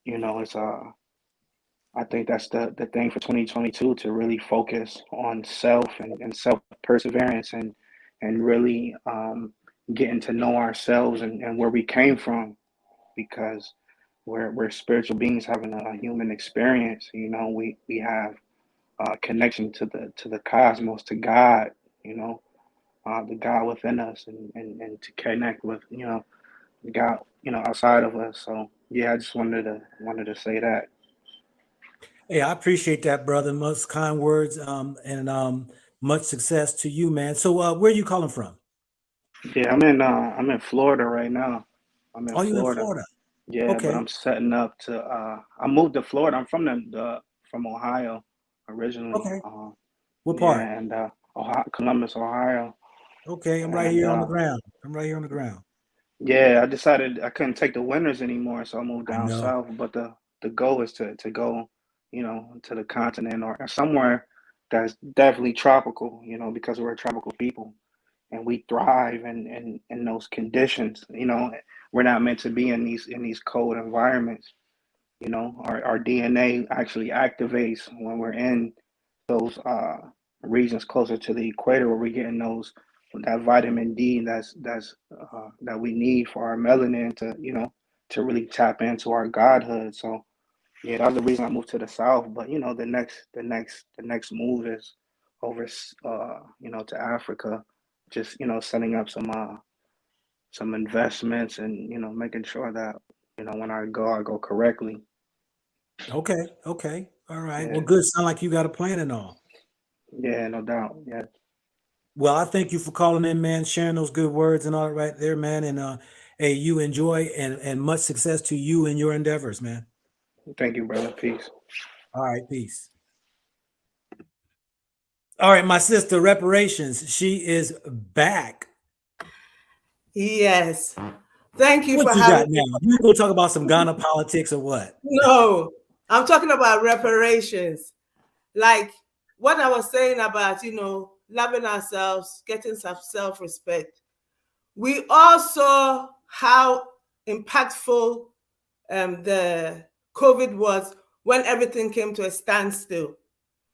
you know, it's I think that's the thing for 2022, to really focus on self and self perseverance and really getting to know ourselves and where we came from, because we're spiritual beings having a human experience. You know, we have connection to the cosmos, to God. You know, the God within us, and to connect with, you know, the God, you know, outside of us. So yeah, I just wanted to say that. Hey, I appreciate that, brother. Much kind words, and much success to you, man. So, where are you calling from? Yeah, I'm in Florida right now. I'm in Oh, you in Florida. Florida? Yeah, but Okay. I'm setting up to I moved to Florida. I'm from from Ohio originally. Okay. What Yeah, part? and Ohio, Columbus, Ohio. Okay, I'm right And here on the ground. I'm right here on the ground. yeah, I decided I couldn't take the winters anymore, so I moved I down know. south. But the goal is to go, you know, to the continent or somewhere that's definitely tropical, you know, because we're a tropical people and we thrive in those conditions. You know, we're not meant to be in these cold environments. You know, our DNA actually activates when we're in those regions closer to the equator, where we're getting those that vitamin D that we need for our melanin to, you know, to really tap into our godhood. So yeah, that's the reason I moved to the south. But you know, the next move is over, you know, to Africa, just, you know, setting up some investments and, you know, making sure that, you know, when I go correctly. Okay. Okay. All right. Well, Yeah, good. Sound like you got a plan and all. yeah, no doubt. Yeah, Well, I thank you for calling in, man, sharing those good words and all right there, man. And hey, you enjoy and much success to you and your endeavors, man. thank you, brother. Peace. All right, peace. All right, my sister, reparations. She is back. Yes. Thank you What for you having got me. now? You gonna talk about some Ghana politics or what? No, I'm talking about reparations. Like what I was saying about, loving ourselves, getting some self-respect. We all saw how impactful the COVID was when everything came to a standstill.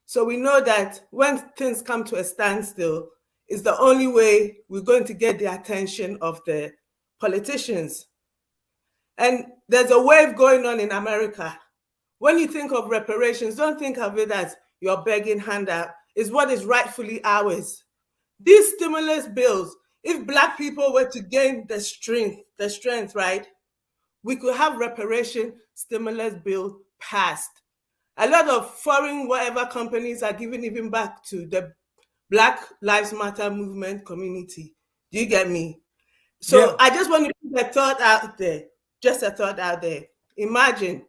So we know that when things come to a standstill, is the only way we're going to get the attention of the politicians. And there's a wave going on in America. When you think of reparations, don't think of it as you're begging handout. It's what is rightfully ours. These stimulus bills, if Black people were to gain the strength, right, we could have reparation stimulus bill passed. A lot of foreign whatever companies are giving even back to the Black Lives Matter movement community. Do you get me? So Yeah. I just want to put a thought out there, just a thought out there. Imagine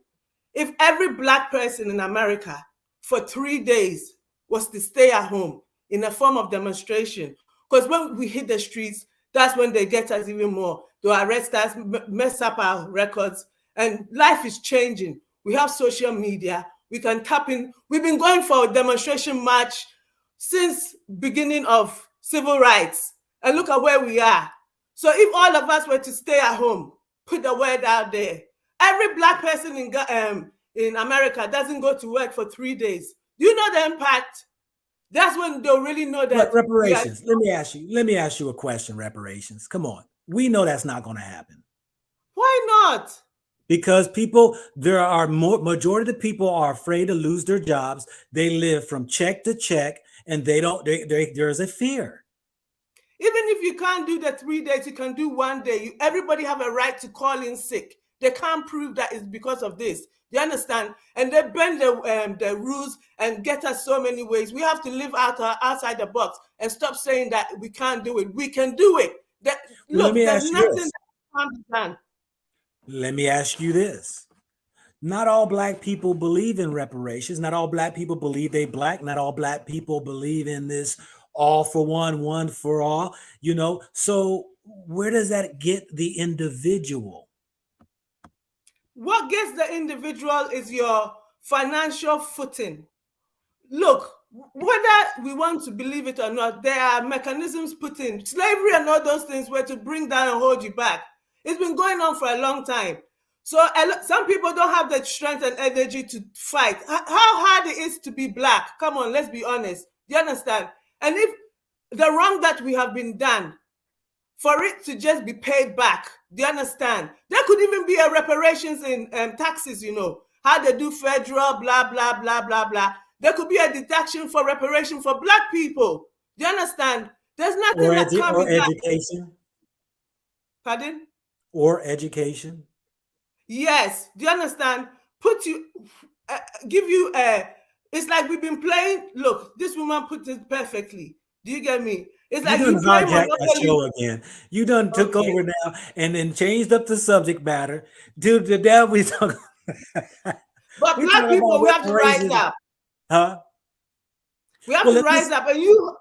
if every Black person in America for 3 days was to stay at home in a form of demonstration. Because when we hit the streets, that's when they get us even more. They'll arrest us, mess up our records, and life is changing. We have social media. We can tap in. We've been going for a demonstration march since beginning of civil rights. And look at where we are. So if all of us were to stay at home, put the word out there, every Black person in America doesn't go to work for 3 days. Do you know the impact? That's when they'll really know But that we are. reparations. Let me ask you a question. Reparations. Come on. We know that's not going to happen Why not? because there are majority of the people are afraid to lose their jobs. They live from check to check, and there's a fear. Even if you can't do the 3 days, you can do 1 day. Everybody have a right to call in sick. They can't prove that it's because of this. You understand? And they bend the rules and get us so many ways. We have to live outside the box and stop saying that we can't do it. We can do it. Well, Look, there's nothing that can't be done. Let me ask you this. Not all Black people believe in reparations. Not all Black people believe they Black. Not all Black people believe in this all for one, one for all. So where does that get the individual? What gets the individual is your financial footing. Look, whether we want to believe it or not, there are mechanisms put in. Slavery and all those things were to bring down and hold you back. It's been going on for a long time. So some people don't have the strength and energy to fight. How hard it is to be Black? Come on, let's be honest. Do you understand? And if the wrong that we have been done, for it to just be paid back, do you understand? There could even be a reparations in taxes, how they do federal, blah, blah, blah, blah, blah. There could be a deduction for reparation for Black people. Do you understand? There's nothing that can't be done. Education. Pardon? Or education. Yes. Do you understand? Give you it's like we've been playing. Look, this woman put it perfectly. Do you get me? It's like you done hijacked my show again. You done took over now and then changed up the subject matter. Dude, the devil we talking. But Black people, we have to rise up. Huh? We have to rise up, and you.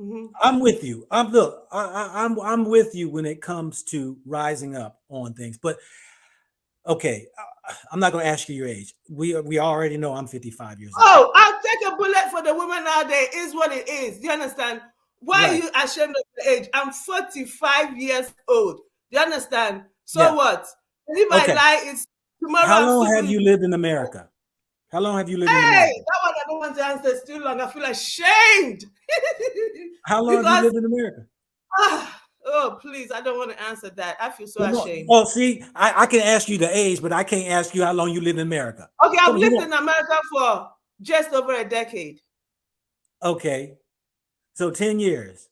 Mm-hmm. I'm with you. I'm with you when it comes to rising up on things. But okay, I'm not going to ask you your age. We already know I'm 55 years old. Oh, I'll take a bullet for the woman out there. Is what it is. Do you understand? Why are you ashamed of the age? I'm 45 years old. Do you understand? So what? And if I lie, it's tomorrow. How long have you lived in America? How long have you lived in America? That one I don't want to answer. It's too long. I feel ashamed. How long have you lived in America? Oh, please. I don't want to answer that. I feel so ashamed. Well, see, I can ask you the age, but I can't ask you how long you lived in America. Okay, I've lived in America for just over a decade. Okay. So 10 years.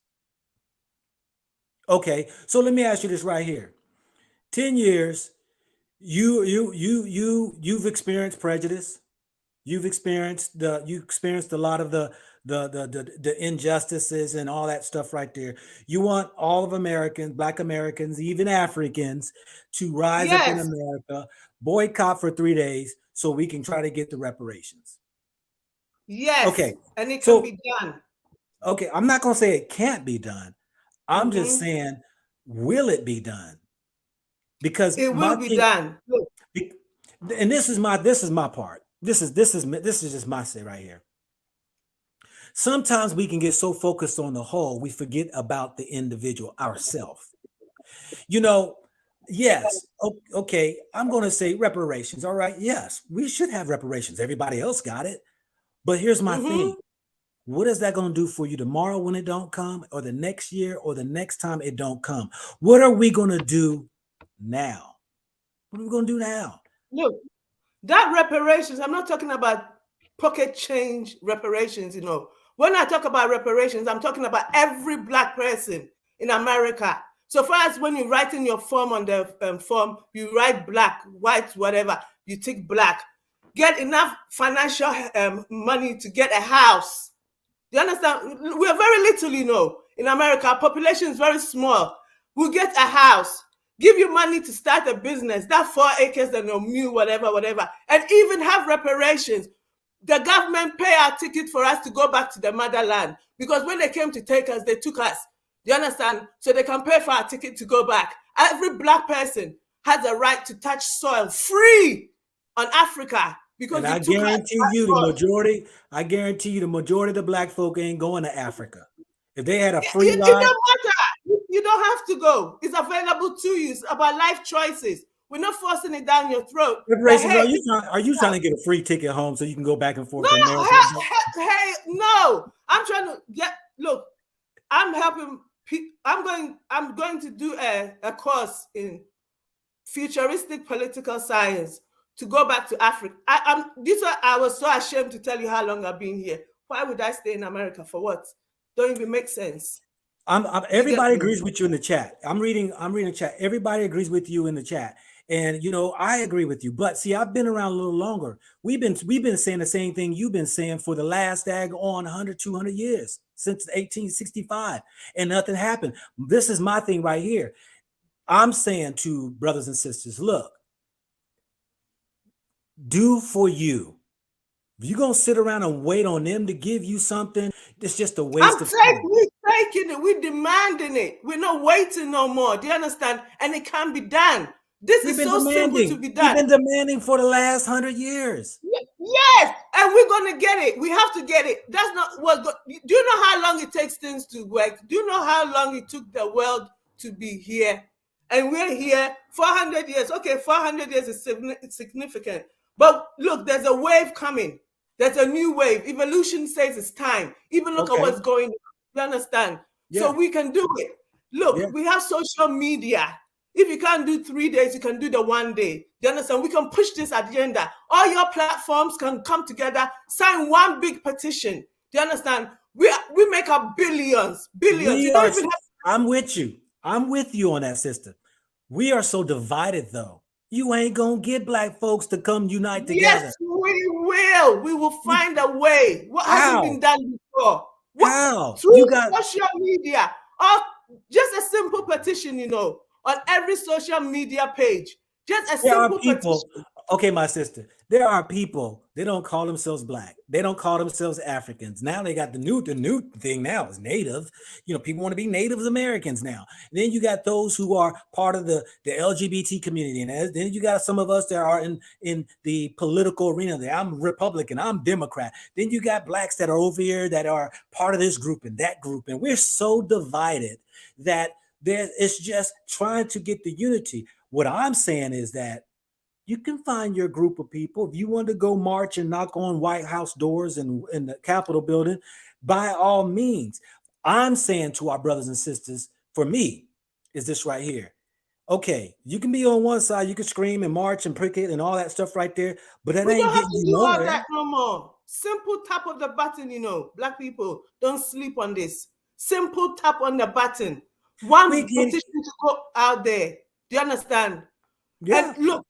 Okay. So let me ask you this right here. 10 years, you've experienced prejudice. You've experienced a lot of the injustices and all that stuff right there. You want all of Americans, Black Americans, even Africans to rise up in America, boycott for 3 days so we can try to get the reparations. Yes. Okay. And it can be done. Okay. I'm not going to say it can't be done. I'm just saying, will it be done? Because it will be done. Look. And this is my part. This is just my say right here. Sometimes we can get so focused on the whole, we forget about the individual ourselves. Yes. Okay. I'm going to say reparations. All right. Yes, we should have reparations. Everybody else got it. But here's my thing. What is that going to do for you tomorrow when it don't come, or the next year, or the next time it don't come? What are we going to do now? What are we going to do now? Look, that reparations, I'm not talking about pocket change reparations, When I talk about reparations, I'm talking about every Black person in America. So far as when you write in your form on the form, you write Black, white, whatever, you tick Black. Get enough financial money to get a house. Do you understand? We're very little, in America. Our population is very small. We'll get a house, give you money to start a business, that 4 acres and a mule, whatever, and even have reparations. The government pay our ticket for us to go back to the motherland, because when they came to take us, they took us. Do you understand? So they can pay for our ticket to go back. Every Black person has a right to touch soil free on Africa. Because I guarantee you the majority of the Black folk ain't going to Africa. If they had a free ride, it don't matter. You don't have to go. It's available to you. It's about life choices. We're not forcing it down your throat. But Reparations, hey, are you trying to get a free ticket home so you can go back and forth no, to America? hey, no. I'm trying to get. Look, I'm helping. I'm going to do a course in futuristic political science to go back to Africa. I was so ashamed to tell you how long I've been here. Why would I stay in America for what? Don't even make sense. Everybody agrees with you in the chat. I'm reading the chat. Everybody agrees with you in the chat. And I agree with you. But see, I've been around a little longer. We've been saying the same thing you've been saying for the last 100, 200 years, since 1865, and nothing happened. This is my thing right here. I'm saying to brothers and sisters, look, do for you. If you're gonna sit around and wait on them to give you something, it's just a waste of time. We're taking it, we're demanding it. We're not waiting no more. Do you understand? And it can be done. This is so simple to be done. We've been demanding for the last 100 years. Yes, and we're gonna get it. We have to get it. That's not what. Do you know how long it takes things to work? Do you know how long it took the world to be here? And we're here 400 years. Okay, 400 years is significant. But look, there's a wave coming. There's a new wave. Evolution says it's time. Even look at what's going on. You understand? Yeah. So we can do it. Look, we have social media. If you can't do 3 days, you can do the 1 day. Do you understand? We can push this agenda. All your platforms can come together, sign one big petition. Do you understand? We make up billions. I'm with you. I'm with you on that, sister. We are so divided, though. You ain't gonna get black folks to come unite together. Yes, we will. We will find a way. What hasn't been done before? How? Through social media. Or just a simple petition, on every social media page. Just a simple petition. Okay, my sister. There are people, they don't call themselves black. They don't call themselves Africans. Now they got the new thing now is native. People want to be Native Americans now. And then you got those who are part of the LGBT community. And then you got some of us that are in the political arena there. I'm Republican, I'm Democrat. Then you got blacks that are over here that are part of this group and that group. And we're so divided that it's just trying to get the unity. What I'm saying is that you can find your group of people. If you want to go march and knock on White House doors and in the Capitol building, by all means. I'm saying to our brothers and sisters, for me, is this right here. Okay, you can be on one side, you can scream and march and picket and all that stuff right there, but that ain't getting you nowhere. All that no more. Simple tap of the button, black people, don't sleep on this. Simple tap on the button. One petition to go out there. Do you understand? Yeah. And look,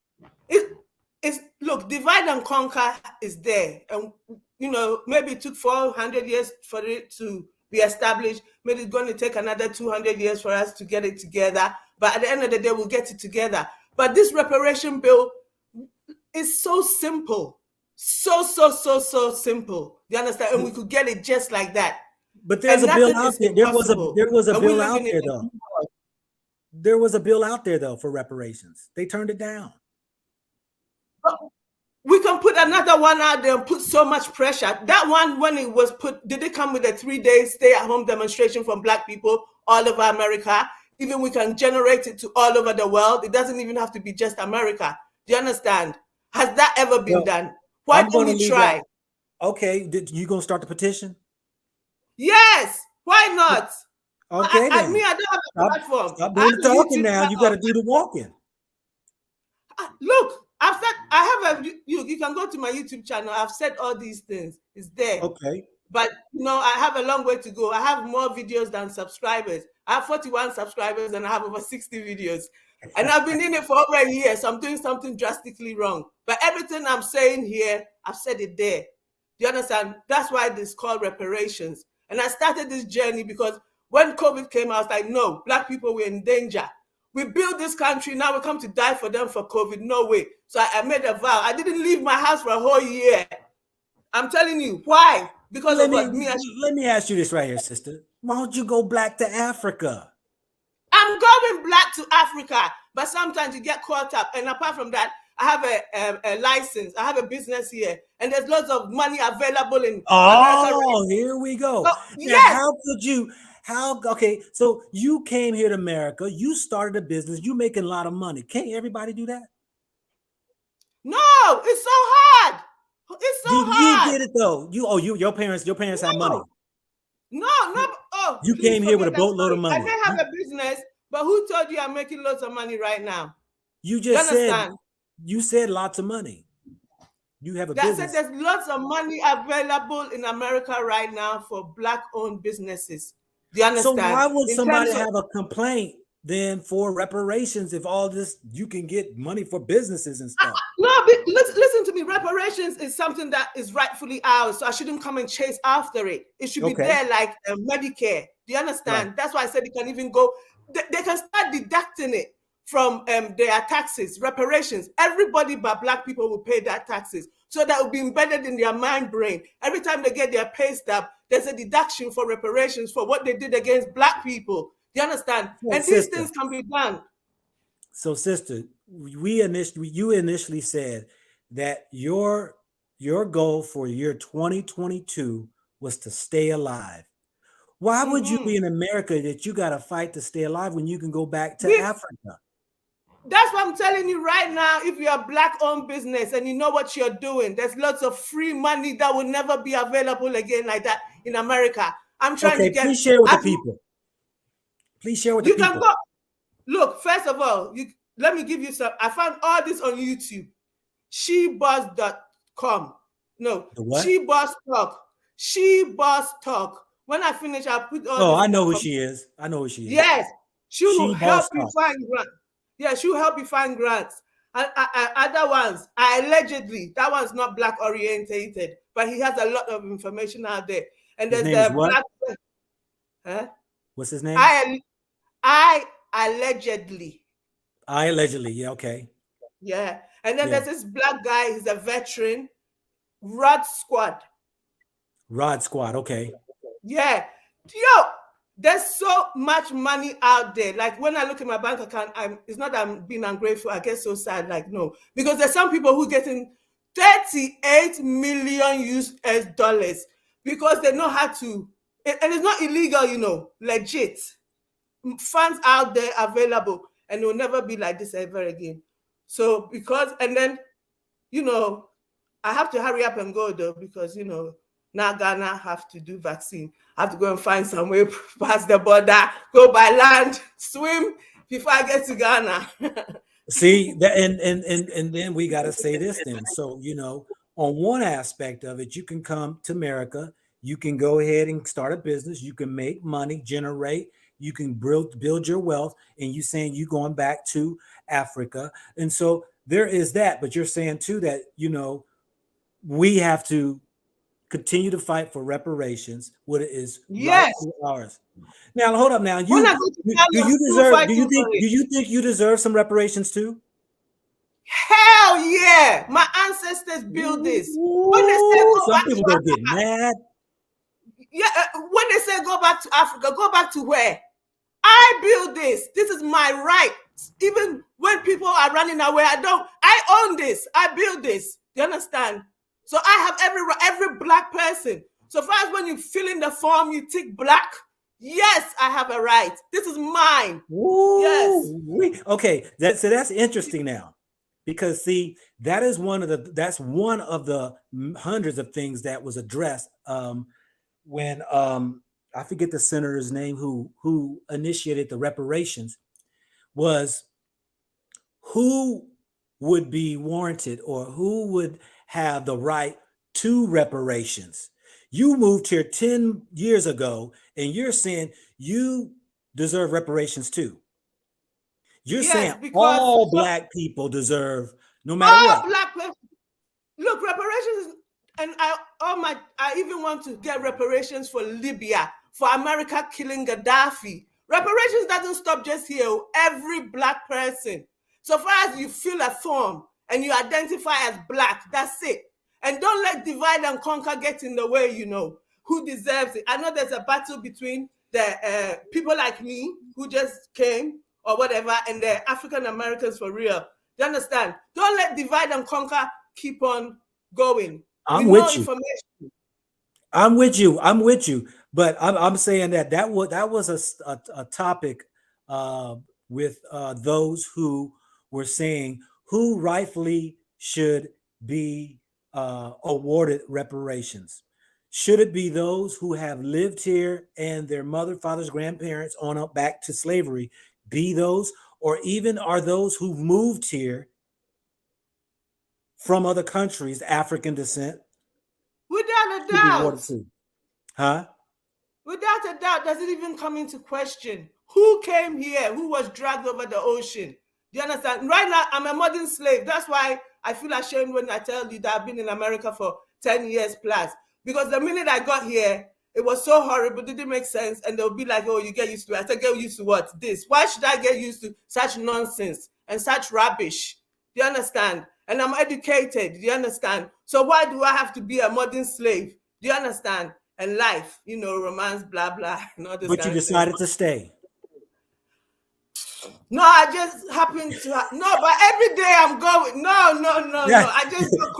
look, divide and conquer is there. And, maybe it took 400 years for it to be established. Maybe it's going to take another 200 years for us to get it together. But at the end of the day, we'll get it together. But this reparation bill is so simple. So simple. You understand? And we could get it just like that. But there's a bill out there. There was a bill out there, though. There was a bill out there, though, for reparations. They turned it down. We can put another one out there and put so much pressure. That one, when it was put, did it come with a 3-day stay-at-home demonstration from black people all over America? Even we can generate it to all over the world. It doesn't even have to be just America. Do you understand? Has that ever been done? Why don't we try? Okay, you gonna start the petition? Yes. Why not? Okay, I don't have a platform. Stop doing the talking now. You got to do the walking. Look, I have you can go to my YouTube channel. I've said all these things. It's there. Okay. But I have a long way to go. I have more videos than subscribers. I have 41 subscribers and I have over 60 videos. And I've been in it for over a year, so I'm doing something drastically wrong. But everything I'm saying here, I've said it there. Do you understand? That's why it's called reparations. And I started this journey because when COVID came, I was like, no, black people were in danger. We built this country, now we come to die for them for COVID. No way. So I made a vow. I didn't leave my house for a whole year. I'm telling you. Why? Because let me ask you this right here, sister. Why don't you go black to Africa? I'm going black to Africa, but sometimes you get caught up. And apart from that, I have a license. I have a business here, and there's lots of money available in. Oh, here we go. So, yes. How could you? Okay, so you came here to America. You started a business. You making a lot of money. Can't everybody do that? No, it's so hard. It's so You hard. did it though. Your parents have money. No. Oh, You please came here with forget a that boatload of story. I money. may have a business, but who told you I'm making lots of money right now? You You just said understand? lots of money. You have a That said, business. there's lots of money available in America right now for Black-owned businesses. Do you So understand? why would In somebody terms of have a complaint then for reparations if all this you can get money for businesses and stuff? no, listen to me. Reparations is something that is rightfully ours, so I shouldn't come and chase after it. It should be Okay. there like Medicare. Do you understand? Right. That's why I said it can even go. They can start deducting it from their taxes, reparations. Everybody but Black people will pay that taxes, so that will be embedded in their mind brain. Every time they get their pay stub, there's a deduction for reparations for what they did against Black people. Do you understand? So, And these things can be done. So, sister, you initially said that your goal for year 2022 was to stay alive. Why would you be in America that you got to fight to stay alive when you can go back to Africa? That's what I'm telling you right now. If you're a Black-owned business and you know what you're doing, there's lots of free money that will never be available again like that in America. I'm trying to get. Please share with the people. Please share with the people. You can go. Look, first of all, let me give you some. I found all this on YouTube. Sheboss.com. No, The what? Sheboss Talk. Sheboss Talk. When I finish, I'll put all. Oh, I know who she is. I know who she is. Yes, she will help you Talk. find grants. Yeah, she'll help you find grants. And other ones, allegedly, that one's not Black orientated, but he has a lot of information out there. And His there's name is the what? Black. Huh? What's his name? I allegedly. Yeah, okay. Yeah. And then there's this Black guy, he's a veteran, Rod Squad. Okay. Yeah. Yo, there's so much money out there. Like when I look at my bank account, it's not that I'm being ungrateful. I get so sad. Like, no, because there's some people who getting 38 million US dollars because they know how to, and it's not illegal, legit. Funds out there available, and it will never be like this ever again. So and then, I have to hurry up and go though, because, now Ghana have to do vaccine. I have to go and find some way past the border, go by land, swim before I get to Ghana. See that, and then we got to say this then. So, on one aspect of it, you can come to America, you can go ahead and start a business, you can make money, generate, you can build your wealth, and you saying you going back to Africa. And so there is that, but you're saying too that, we have to continue to fight for reparations, what is Yes. ours. Now, hold up. Now, do you think you deserve some reparations too? Hell yeah! My ancestors built this. When they say some people don't get mad. Yeah, when they say go back to Africa, go back to where? I built this. This is my right. Even when people are running away, I own this. I built this. Do you understand? So I have every Black person. So far as when you fill in the form, you tick Black. Yes, I have a right. This is mine. Yes. Okay, that's interesting now, because see, that's one of the hundreds of things that was addressed when I forget the senator's name who initiated the reparations, was who would be warranted or who would have the right to reparations. You moved here 10 years ago and you're saying you deserve reparations too. You're saying all Black people deserve, no matter what. Black people. Look, reparations, and I even want to get reparations for Libya, for America killing Gaddafi. Reparations doesn't stop just here. Every Black person. So far as you fill a form and you identify as Black, that's it. And don't let divide and conquer get in the way, who deserves it. I know there's a battle between the people like me who just came or whatever and the African Americans for real. Do you understand? Don't let divide and conquer keep on going. I'm with you. But I'm saying that was a topic with those who were saying who rightfully should be awarded reparations? Should it be those who have lived here and their mother, fathers, grandparents on up back to slavery, be those, or even are those who've moved here from other countries, African descent, Without a should be awarded doubt. to? Huh? Without a doubt, does it even come into question? Who came here? Who was dragged over the ocean? Do you understand? Right now, I'm a modern slave. That's why I feel ashamed when I tell you that I've been in America for 10 years plus. Because the minute I got here, it was so horrible, didn't make sense. And they'll be like, oh, you get used to it. I said, get used to what? This. Why should I get used to such nonsense and such rubbish? Do you understand? And I'm educated. Do you understand? So why do I have to be a modern slave? Do you understand? And life, romance, blah, blah, and all this But you decided to stay. No, I just happened to no, but every day I'm going. No. I just got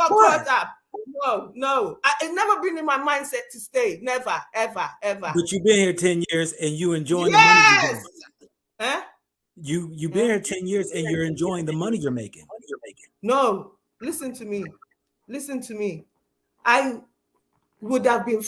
caught up. No. It's never been in my mindset to stay. Never, ever. But you've been here 10 years and you enjoying the money you're Yes. getting. You've been here 10 years and you're enjoying the money you're making. No, listen to me. I would have been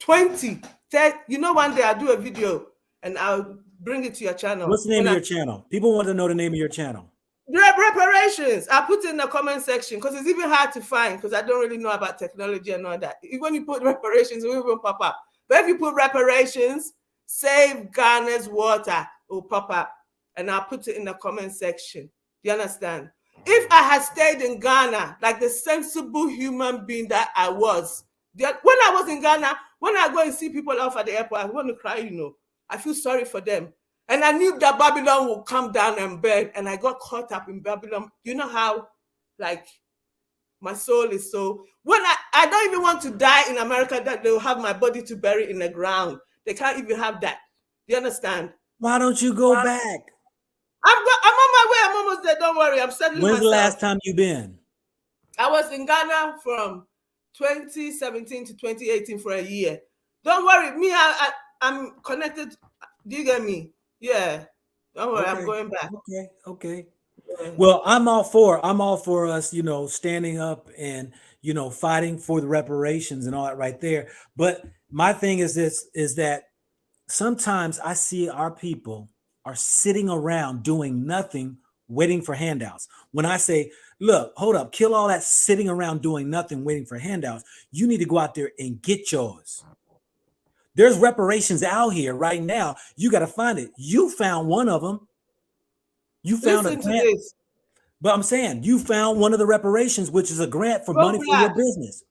20, 30. One day I'll do a video and I'll bring it to your channel. What's the name of your channel? People want to know the name of your channel. Reparations. I'll put it in the comment section because it's even hard to find because I don't really know about technology and all that. When you put reparations, it will even pop up. But if you put reparations, save Ghana's water, it will pop up. And I'll put it in the comment section. Do you understand? If I had stayed in Ghana like the sensible human being that I was, when I was in Ghana, when I go and see people off at the airport, I want to cry, I feel sorry for them. And I knew that Babylon would come down and burn, and I got caught up in Babylon. You know how, my soul is so... When I don't even want to die in America, that they'll have my body to bury in the ground. They can't even have that. Do you understand? Why don't you go back? I'm on my way. I'm almost there. Don't worry. I'm settling myself. When's the last time you been? I was in Ghana from 2017 to 2018 for a year. Don't worry. Me, I'm connected. Do you get me? Yeah. Don't worry. Okay. I'm going back. Okay. Yeah. Well, I'm all for us, standing up and, fighting for the reparations and all that right there. But my thing is that sometimes I see our people are sitting around doing nothing, waiting for handouts. When I say, look, hold up, kill all that sitting around doing nothing, waiting for handouts. You need to go out there and get yours. There's reparations out here right now. You got to find it. You found one of them. You found a grant. But I'm saying you found one of the reparations, which is a grant for money for your business.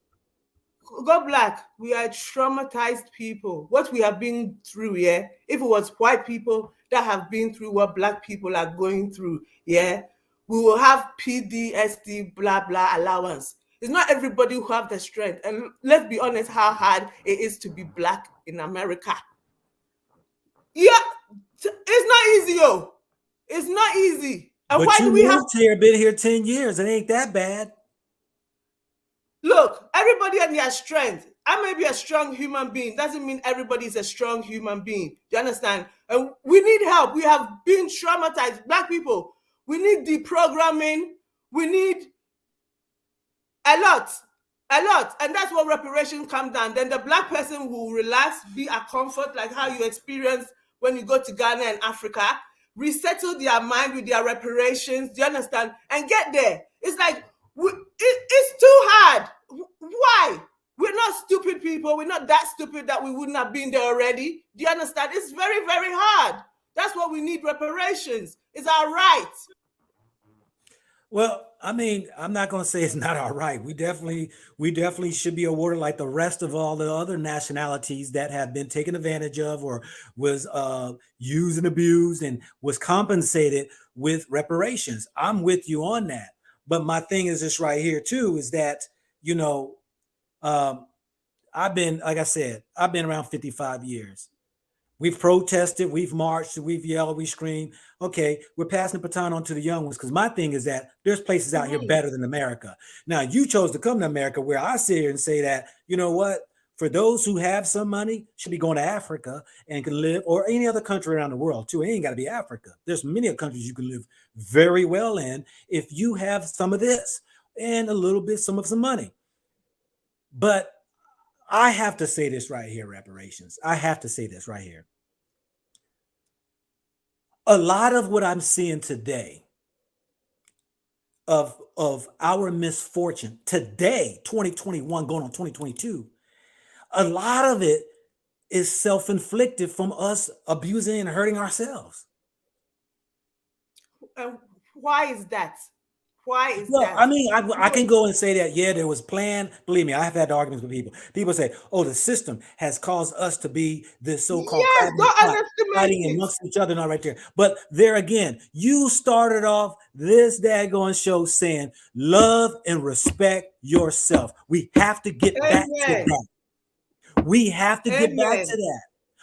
Go Black, we are traumatized people. What we have been through, if it was white people that have been through what Black people are going through, we will have PTSD, blah, blah, allowance. It's not everybody who have the strength. And let's be honest how hard it is to be Black in America. Yeah, it's not easy, yo. It's not easy. And but why you do we have here, been here 10 years? It ain't that bad. Look, everybody and their strength. I may be a strong human being. Doesn't mean everybody is a strong human being. Do you understand? And we need help. We have been traumatized. Black people, we need deprogramming. We need a lot. And that's what reparations come down. Then the Black person will relax, be at comfort, like how you experience when you go to Ghana and Africa, resettle their mind with their reparations. Do you understand? And get there. It's like, it's too hard. Why? We're not stupid people. We're not that stupid that we wouldn't have been there already. Do you understand? It's very, very hard. That's what we need reparations. It's our right. Well, I mean, I'm not going to say it's not our right. We definitely should be awarded like the rest of all the other nationalities that have been taken advantage of or was used and abused and was compensated with reparations. I'm with you on that. But my thing is this right here too, is that, I've been, like I said, I've been around 55 years. We've protested, we've marched, we've yelled, we screamed. Okay, we're passing the baton on to the young ones because my thing is that there's places out here better than America. Now, you chose to come to America where I sit here and say that, you know what? For those who have some money, should be going to Africa and can live, or any other country around the world too. It ain't got to be Africa. There's many countries you can live very well in if you have some of this and a little bit, some money. But I have to say this right here, reparations. I have to say this right here. A lot of what I'm seeing today of our misfortune today, 2021 going on 2022, a lot of it is self-inflicted from us abusing and hurting ourselves. Why is that? Why is Well, that? I mean, I can go and say that, yeah, there was planned. Believe me, I have had arguments with people. People say, oh, the system has caused us to be this so-called Yes, don't underestimate fighting it. amongst each other, not right there. But there again, you started off this daggone show saying, love and respect yourself. We have to get back to Amen. that. We have to get back Amen. to that.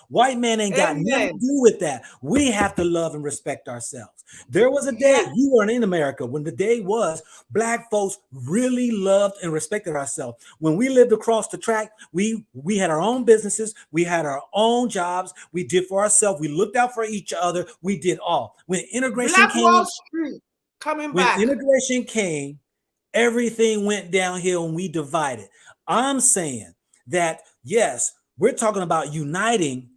White man ain't got nothing to Amen. do with that. We have to love and respect ourselves. There was a day, Yeah. you weren't in America, when the day was Black folks really loved and respected ourselves. When we lived across the track, we had our own businesses, we had our own jobs, we did for ourselves, we looked out for each other, we did all. When integration Black came, Wall Street coming when back. integration came, everything went downhill and we divided. I'm saying that, yes, we're talking about uniting.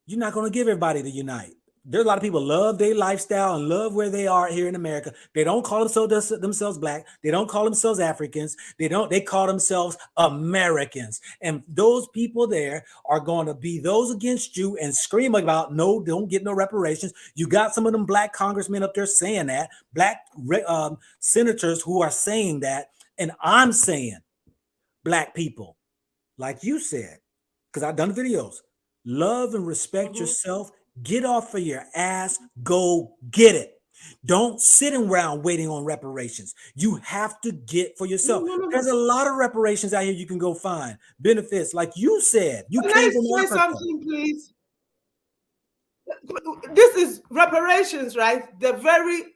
You're not going to give everybody to unite. There's a lot of people love their lifestyle and love where they are here in America. They don't call themselves Black. They don't call themselves Africans. They call themselves Americans. And those people there are going to be those against you and scream about, no, don't get no reparations. You got some of them Black congressmen up there saying that, Black senators who are saying that. And I'm saying, Black people, like you said, because I've done videos, love and respect yourself. Get off of your ass. Go get it. Don't sit around waiting on reparations. You have to get for yourself. There's a lot of reparations out here you can go find. Benefits, like you said. You Can came I from say Africa. something, please? This is reparations, right? The very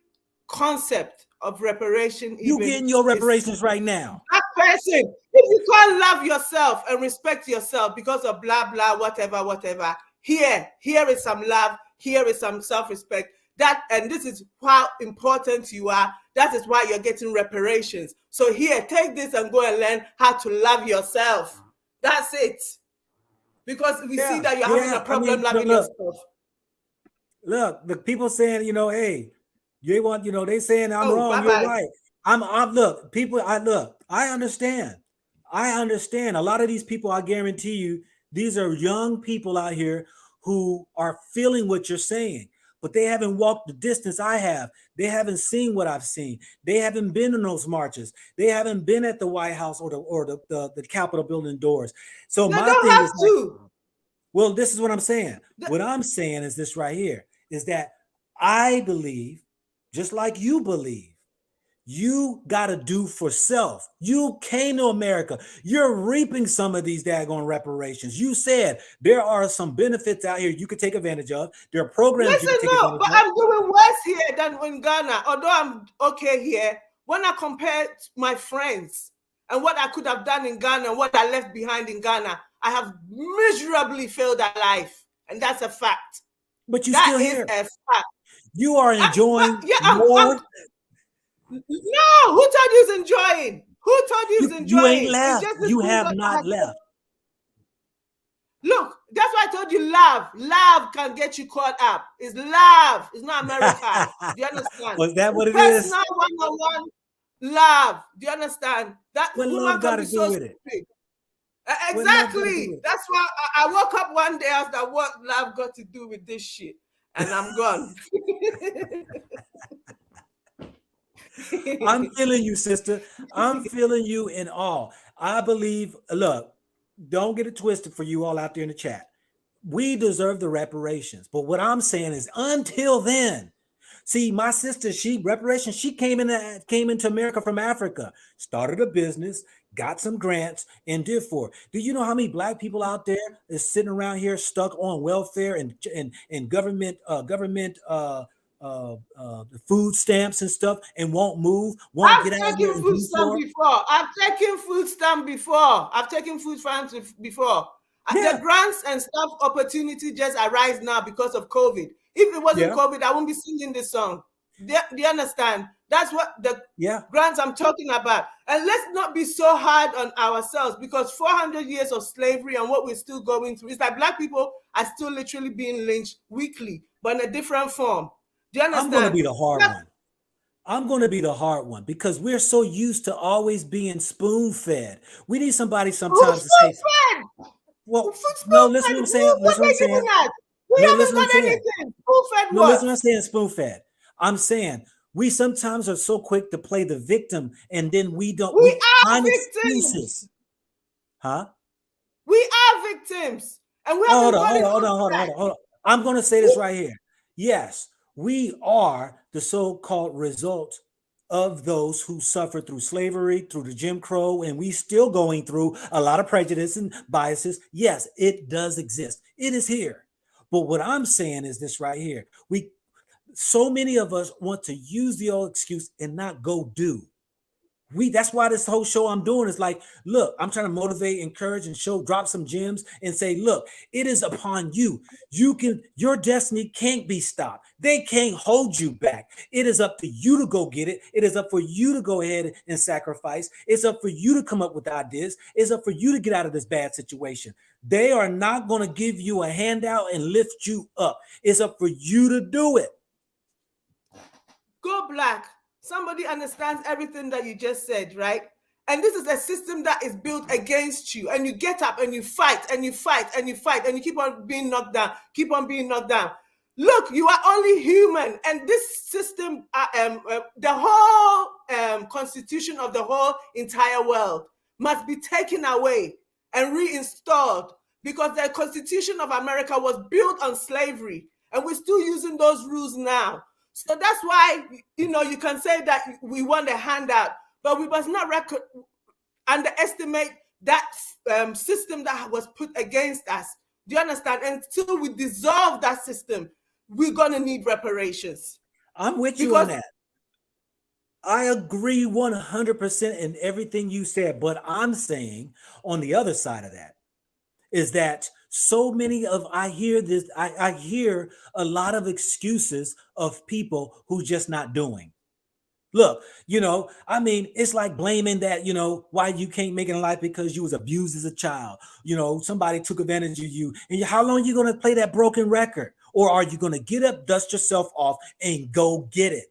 concept of reparation. You getting your reparations right now. That person, if you can't love yourself and respect yourself because of blah blah whatever, here is some love, here is some self-respect. And this is how important you are. That is why you're getting reparations. So here, take this and go and learn how to love yourself. That's it. Because we see that you're having a problem loving yourself. Look, the people saying, hey, you want, they saying I'm wrong. Bye-bye. You're right. Look, people, I understand. I understand. A lot of these people, I guarantee you, these are young people out here who are feeling what you're saying, but they haven't walked the distance I have. They haven't seen what I've seen. They haven't been in those marches. They haven't been at the White House or the Capitol building doors. So they my don't thing have is to. Well, this is what I'm saying. What I'm saying is this right here, is that I believe, just like you believe, you got to do for self. You came to America. You're reaping some of these daggone reparations. You said there are some benefits out here you could take advantage of. There are programs you can take advantage but of. I'm doing worse here than in Ghana. Although I'm okay here, when I compare my friends and what I could have done in Ghana and what I left behind in Ghana, I have miserably failed at life. And that's a fact. But you're still here. That is a fact. You are enjoying more. No, who told you he's enjoying? Who told you he's enjoying? You ain't left. You have not left. Look, that's why I told you love. Love can get you caught up. It's love. It's not America. Do you understand? Was that what it Personal is? one-on-one love. Do you understand? That what love got to do with it? Exactly. That's why I woke up one day after what love got to do with this shit. And I'm gone. I'm feeling you, sister. I'm feeling you in all. I believe, look, don't get it twisted for you all out there in the chat. We deserve the reparations. But what I'm saying is until then, see, my sister, she came into America from Africa, started a business, got some grants, and did for it. Do you know how many Black people out there is sitting around here stuck on welfare and government the food stamps and stuff and won't move, won't I've get out here taken and food do stamp for. before. I've taken food stamp before. I've taken food stamp before. Yeah, The grants and stuff opportunity just arise now because of COVID. If it wasn't yeah, COVID, I wouldn't be singing this song. Do you understand? That's what the yeah. grants I'm talking about. And let's not be so hard on ourselves, because 400 years of slavery and what we're still going through, it's like Black people are still literally being lynched weekly, but in a different form. Do you I'm going to understand? be the hard one. I'm going to be the hard one because we're so used to always being spoon fed. We need somebody Who's sometimes to spoon say, fed? well, Food no, spoon listen fed? what I'm saying. What Listen what I'm they saying. giving us? We No, haven't listen what I'm got saying. anything. Spoon fed No, listen what? what I'm saying, spoon fed. I'm saying we sometimes are so quick to play the victim and then we We are find victims. excuses. Huh? We are victims. And we Oh, hold haven't on, hold gotten on, hold over on, hold on, that. hold on, hold on. I'm going to say this right here. Yes, we are the so-called result of those who suffered through slavery, through the Jim Crow, and we still going through a lot of prejudice and biases. Yes, it does exist. It is here. But what I'm saying is this right here. So many of us want to use the old excuse and not go do. That's why this whole show I'm doing is like, look, I'm trying to motivate, encourage, and drop some gems and say, look, it is upon you. Your destiny can't be stopped. They can't hold you back. It is up to you to go get it. It is up for you to go ahead and sacrifice. It's up for you to come up with ideas. It's up for you to get out of this bad situation. They are not going to give you a handout and lift you up. It's up for you to do it. Go Black. Somebody understands everything that you just said, right? And this is a system that is built against you. And you get up and you fight and you fight and you fight and you keep on being knocked down, keep on being knocked down. Look, you are only human. And this system, the whole constitution of the whole entire world must be taken away and reinstalled, because the Constitution of America was built on slavery. And we're still using those rules now. So that's why, you can say that we want a handout, but we must not underestimate that system that was put against us. Do you understand? Until we dissolve that system, we're going to need reparations. I'm with you on that. I agree 100% in everything you said, but I'm saying on the other side of that is that so many of I hear a lot of excuses of people who just not doing. Look, it's like blaming that, why you can't make it in life because you was abused as a child. Somebody took advantage of you. And how long are you going to play that broken record? Or are you going to get up, dust yourself off, and go get it?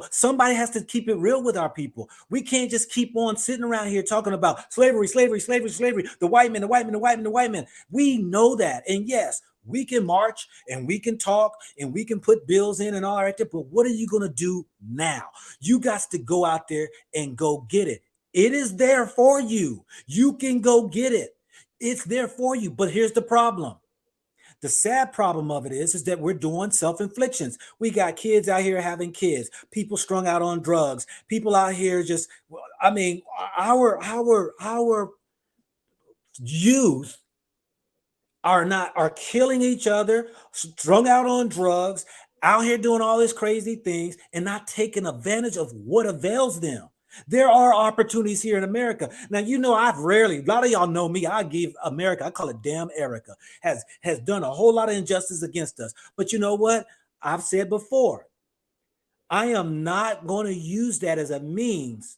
Somebody has to keep it real with our people. We can't just keep on sitting around here talking about slavery, slavery, slavery, slavery, the white man, the white man, the white man, the white man. We know that. And yes, we can march and we can talk and we can put bills in and all right there, but what are you going to do now? You got to go out there and go get it. It is there for you. You can go get it. It's there for you. But here's the problem. The sad problem of it is that we're doing self-inflictions. We got kids out here having kids, people strung out on drugs, people out here our youth are killing each other, strung out on drugs, out here doing all these crazy things and not taking advantage of what avails them. There are opportunities here in America. Now, a lot of y'all know me. I give America, I call it damn Erica, has done a whole lot of injustice against us. But you know what? I've said before, I am not going to use that as a means,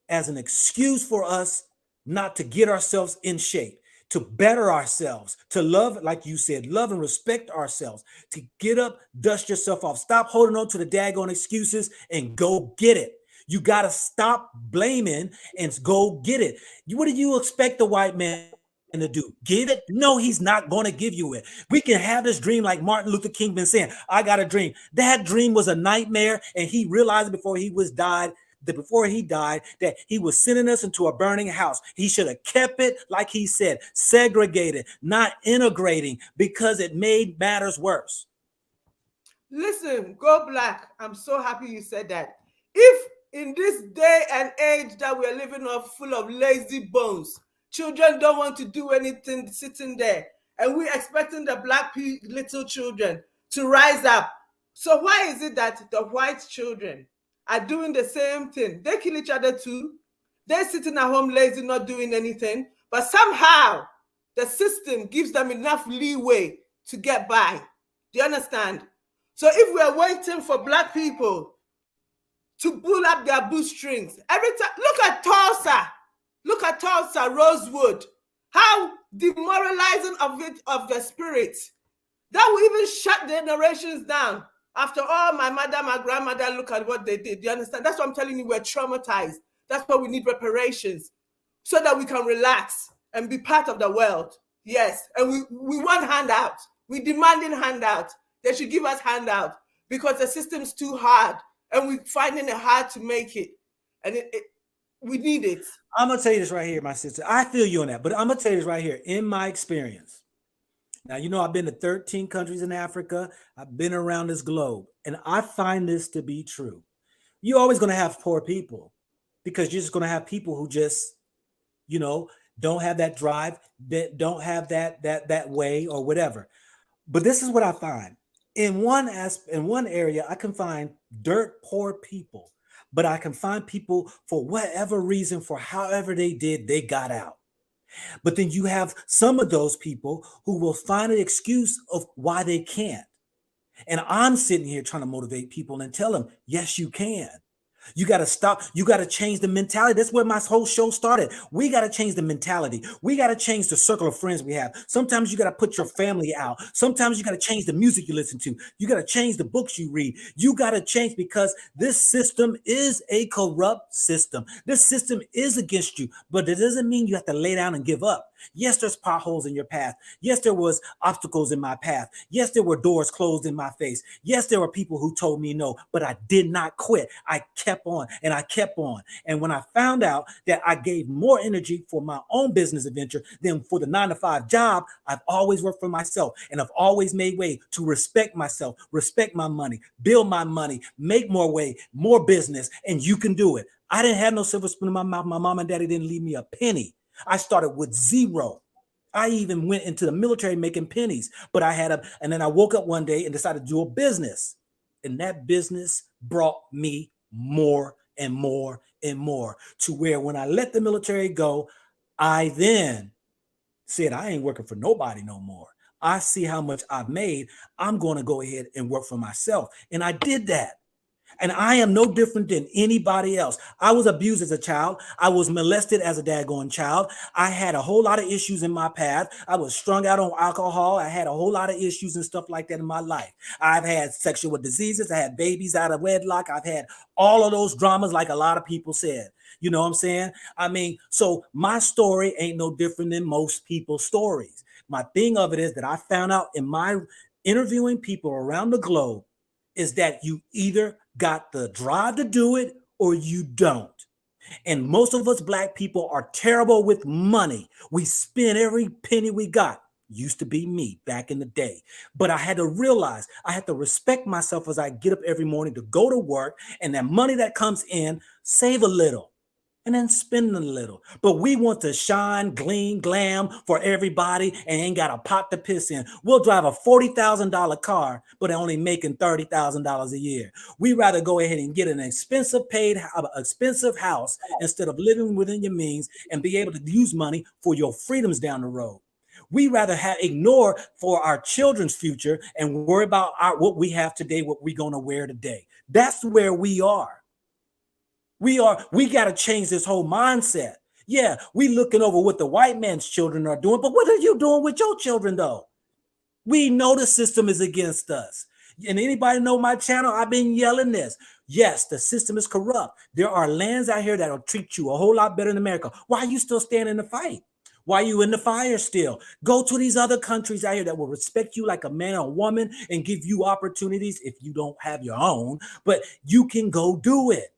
as an excuse for us not to get ourselves in shape, to better ourselves, to love, like you said, love and respect ourselves, to get up, dust yourself off. Stop holding on to the daggone excuses and go get it. You got to stop blaming and go get it. What do you expect the white man to do? Give it? No, he's not going to give you it. We can have this dream like Martin Luther King been saying, I got a dream. That dream was a nightmare, and he realized before he died that he was sending us into a burning house. He should have kept it, like he said, segregated, not integrating, because it made matters worse. Listen, Go Black. I'm so happy you said that. If in this day and age that we're living off, full of lazy bones, children don't want to do anything sitting there, and we're expecting the little children to rise up, So why is it that the white children are doing the same thing? They kill each other too. They're sitting at home lazy, not doing anything. But somehow the system gives them enough leeway to get by. Do you understand? So if we're waiting for Black people to pull up their bootstrings, every time, look at Tulsa, Rosewood, how demoralizing of the spirit. That will even shut generations down. After all, my mother, my grandmother, look at what they did. Do you understand? That's what I'm telling you. We're traumatized. That's why we need reparations, so that we can relax and be part of the world. Yes, and we want handouts. We're demanding handouts. They should give us handouts because the system's too hard, and we're finding it hard to make it. And we need it. I'm gonna tell you this right here, my sister. I feel you on that, but I'm gonna tell you this right here. In my experience, now you know I've been to 13 countries in Africa. I've been around this globe, and I find this to be true. You're always gonna have poor people because you're just gonna have people who just, you know, don't have that drive, that don't have that way or whatever. But this is what I find. In one area, I can find dirt poor people, but I can find people for whatever reason, for however they did, they got out. But then you have some of those people who will find an excuse of why they can't. And I'm sitting here trying to motivate people and tell them, yes, you can. You got to stop. You got to change the mentality. That's where my whole show started. We got to change the mentality. We got to change the circle of friends we have. Sometimes you got to put your family out. Sometimes you got to change the music you listen to. You got to change the books you read. You got to change because this system is a corrupt system. This system is against you, but it doesn't mean you have to lay down and give up. Yes, there's potholes in your path. Yes, there was obstacles in my path. Yes, there were doors closed in my face. Yes, there were people who told me no, but I did not quit. I kept on and I kept on. And when I found out that I gave more energy for my own business adventure than for the 9-to-5 job, I've always worked for myself and I've always made way to respect myself, respect my money, build my money, make more way, more business, and you can do it. I didn't have no silver spoon in my mouth. My mom and daddy didn't leave me a penny. I started with zero. I even went into the military making pennies, but and then I woke up one day and decided to do a business. And that business brought me more and more and more to where when I let the military go, I then said, I ain't working for nobody no more. I see how much I've made. I'm going to go ahead and work for myself. And I did that. And I am no different than anybody else. I was abused as a child. I was molested as a daggone child. I had a whole lot of issues in my path. I was strung out on alcohol. I had a whole lot of issues and stuff like that in my life. I've had sexual diseases. I had babies out of wedlock. I've had all of those dramas like a lot of people said. You know what I'm saying? I mean, so my story ain't no different than most people's stories. My thing of it is that I found out in my interviewing people around the globe is that you either got the drive to do it or you don't. And most of us Black people are terrible with money. We spend every penny we got. Used to be me back in the day. But I had to realize I had to respect myself as I get up every morning to go to work, and that money that comes in, save a little and then spend a little. But we want to shine, gleam, glam for everybody and ain't got a pot to piss in. We'll drive a $40,000 car, but only making $30,000 a year. We rather go ahead and get an expensive house instead of living within your means and be able to use money for your freedoms down the road. We rather ignore for our children's future and worry about what we have today, what we're going to wear today. That's where we are. We got to change this whole mindset. Yeah, we looking over what the white man's children are doing, but what are you doing with your children though? We know the system is against us. And anybody know my channel? I've been yelling this. Yes, the system is corrupt. There are lands out here that'll treat you a whole lot better than America. Why are you still standing in the fight? Why are you in the fire still? Go to these other countries out here that will respect you like a man or a woman and give you opportunities if you don't have your own, but you can go do it.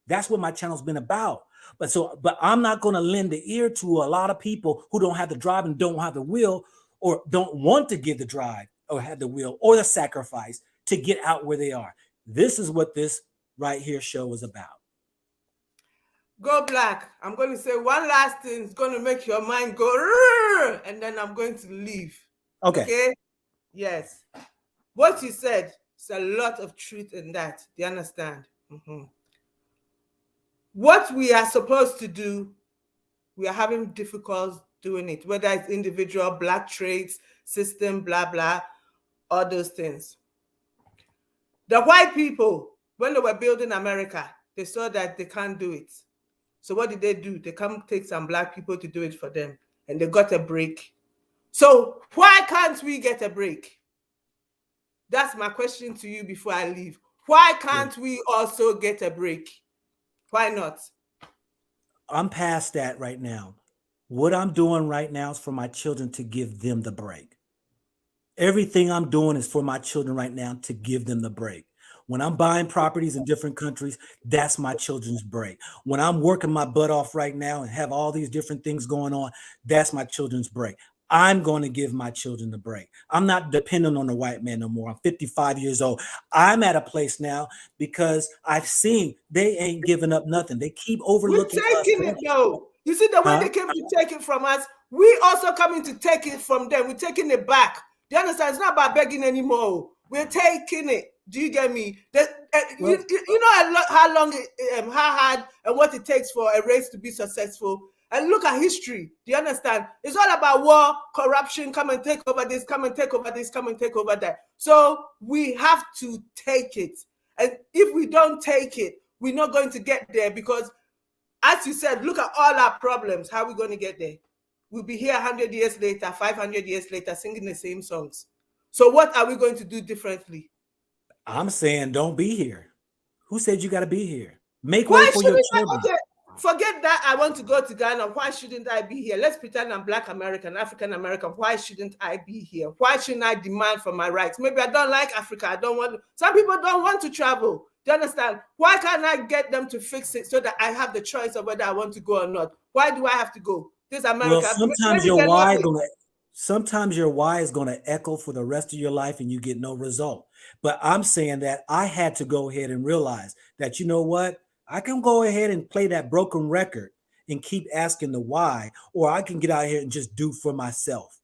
That's what my channel's been about. But I'm not going to lend the ear to a lot of people who don't have the drive and don't have the will or don't want to give the drive or have the will or the sacrifice to get out where they are. This is what this right here show is about. Go Black. I'm going to say one last thing. It's going to make your mind go, and then I'm going to leave. Okay. Yes. What you said, There's a lot of truth in that. Do you understand? What we are supposed to do, we are having difficulty doing it, whether it's individual, black trades, system, blah, blah, all those things. The white people, when they were building America, they saw that they can't do it. So what did they do? They come take some black people to do it for them, and they got a break. So why can't we get a break? That's my question to you before I leave. Why can't we also get a break? Why not? I'm past that right now. What I'm doing right now is for my children to give them the break. Everything I'm doing is for my children right now to give them the break. When I'm buying properties in different countries, that's my children's break. When I'm working my butt off right now and have all these different things going on, that's my children's break. I'm going to give my children the break. I'm not dependent on the white man no more. I'm 55 years old. I'm at a place now because I've seen they ain't giving up nothing. They keep overlooking We're taking it though. You see the way they came to take it from us, we also coming to take it from them. We're taking it back. Do you understand? It's not about begging anymore. We're taking it. Do you get me? You know how long, how hard and what it takes for a race to be successful. And look at history. Do you understand? It's all about war, corruption, come and take over this, come and take over this, come and take over that. So we have to take it. And if we don't take it, we're not going to get there because, as you said, look at all our problems. How are we going to get there? We'll be here 100 years later, 500 years later, singing the same songs. So what are we going to do differently? I'm saying don't be here. Who said you got to be here? Make way for your children. Okay, forget that I want to go to Ghana. Why shouldn't I be here? Let's pretend I'm Black American, African American. Why shouldn't I be here? Why shouldn't I demand for my rights? Maybe I don't like Africa. I don't want to. Some people don't want to travel. Do you understand? Why can't I get them to fix it so that I have the choice of whether I want to go or not? Why do I have to go? This America. Well, sometimes your why is going to echo for the rest of your life and you get no result. But I'm saying that I had to go ahead and realize that, you know what? I can go ahead and play that broken record and keep asking the why, or I can get out here and just do for myself.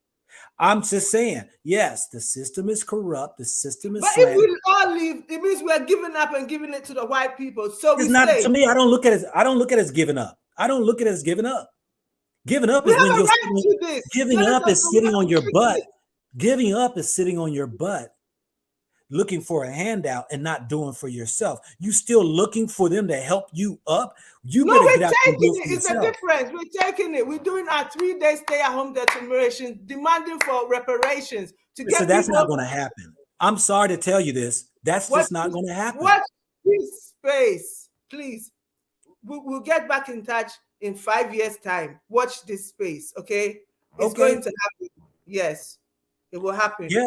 I'm just saying, yes, the system is corrupt. The system is. But if we all leave, it means we're giving up and giving it to the white people. So it's not to me. I don't look at it. I don't look at it as giving up. I don't look at it as giving up. Giving up is when you're giving up is sitting on your butt. Giving up is sitting on your butt, looking for a handout and not doing for yourself. You still looking for them to help you up. You no, we're taking it. It's a difference. We're taking it. We're doing our 3-day stay-at-home determination, demanding for reparations to get. So that's not going to happen. I'm sorry to tell you this. That's just not going to happen. Watch this space, please. We'll get back in touch in 5 years' time. Watch this space, okay? It's going to happen. Yes, it will happen. Yeah.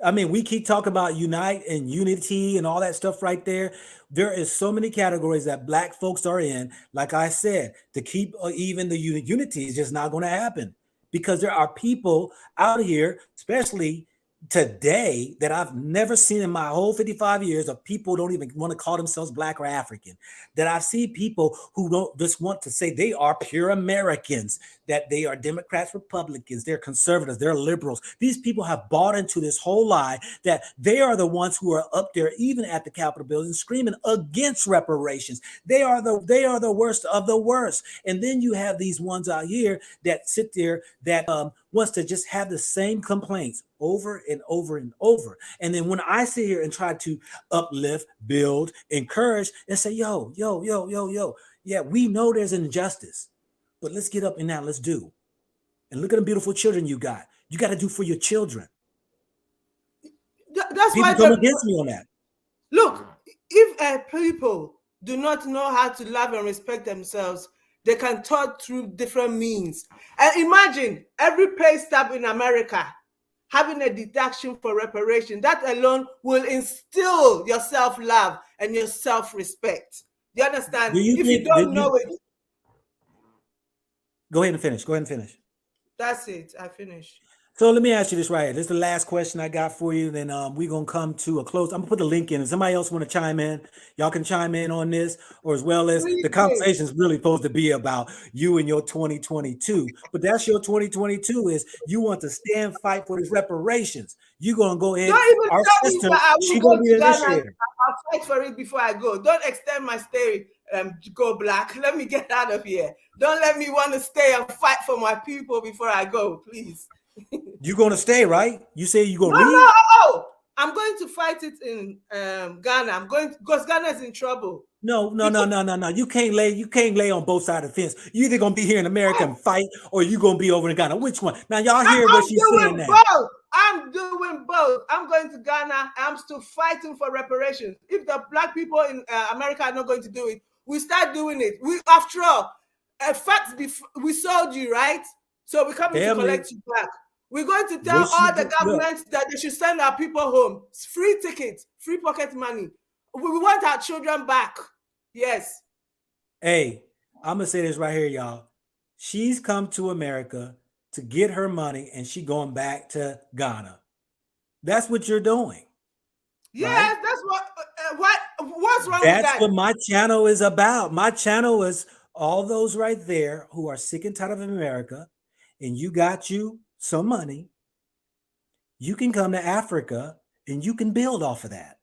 I mean, we keep talking about unite and unity and all that stuff right there. There is so many categories that Black folks are in. Like I said, to keep even the unity is just not going to happen because there are people out here, especially today, that I've never seen in my whole 55 years of people who don't even want to call themselves Black or African, that I see people who don't just want to say they are pure Americans, that they are Democrats, Republicans, they're conservatives, they're liberals. These people have bought into this whole lie that they are the ones who are up there, even at the Capitol building, screaming against reparations. They are the worst of the worst. And then you have these ones out here that sit there that wants to just have the same complaints over and over and over. And then when I sit here and try to uplift, build, encourage, and say, yo, yeah, we know there's an injustice, but let's get up and now let's do. And look at the beautiful children you got. You got to do for your children. That's people why come against me on that. Look, if people do not know how to love and respect themselves, they can talk through different means. And imagine every pay stub in America having a deduction for reparation. That alone will instill your self-love and your self-respect. Do you understand? If you don't know it. Go ahead and finish. That's it. I finished. So let me ask you this right here. This is the last question I got for you. Then we're gonna come to a close. I'm gonna put the link in. If somebody else want to chime in, y'all can chime in on this, or as well as Please the do. conversation is really supposed to be about you and your 2022. But that's your 2022 is you want to stand fight for these reparations. You're gonna go ahead. Don't even Our tell me sister, that I will she go gonna be to the Ghana. initiator. I'll fight for it before I go. Don't extend my stay to go black. Let me get out of here. Don't let me want to stay and fight for my people before I go, please. You're gonna stay, right? You say you're No, gonna leave? oh, I'm going to fight it in Ghana. I'm going because Ghana is in trouble. No. You can't lay on both sides of the fence. You either gonna be here in America and fight, or you gonna be over in Ghana. Which one? Now y'all hear what I'm she's saying doing now. both. I'm doing both. I'm going to Ghana. I'm still fighting for reparations. If the black people in America are not going to do it, we start doing it. We, after all, facts. We sold you, right? So we're coming to Family, collect you back. We're going to tell what she all the look, governments that they should send our people home. Free tickets, free pocket money. We want our children back. Yes. hey, I'm gonna say this right here, y'all. She's come to America to get her money, and she going back to Ghana. That's what you're doing, right? Yes, that's what's wrong with That's that? what my channel is about. My channel is all those right there who are sick and tired of America, and you got you some money. You can come to Africa and you can build off of that.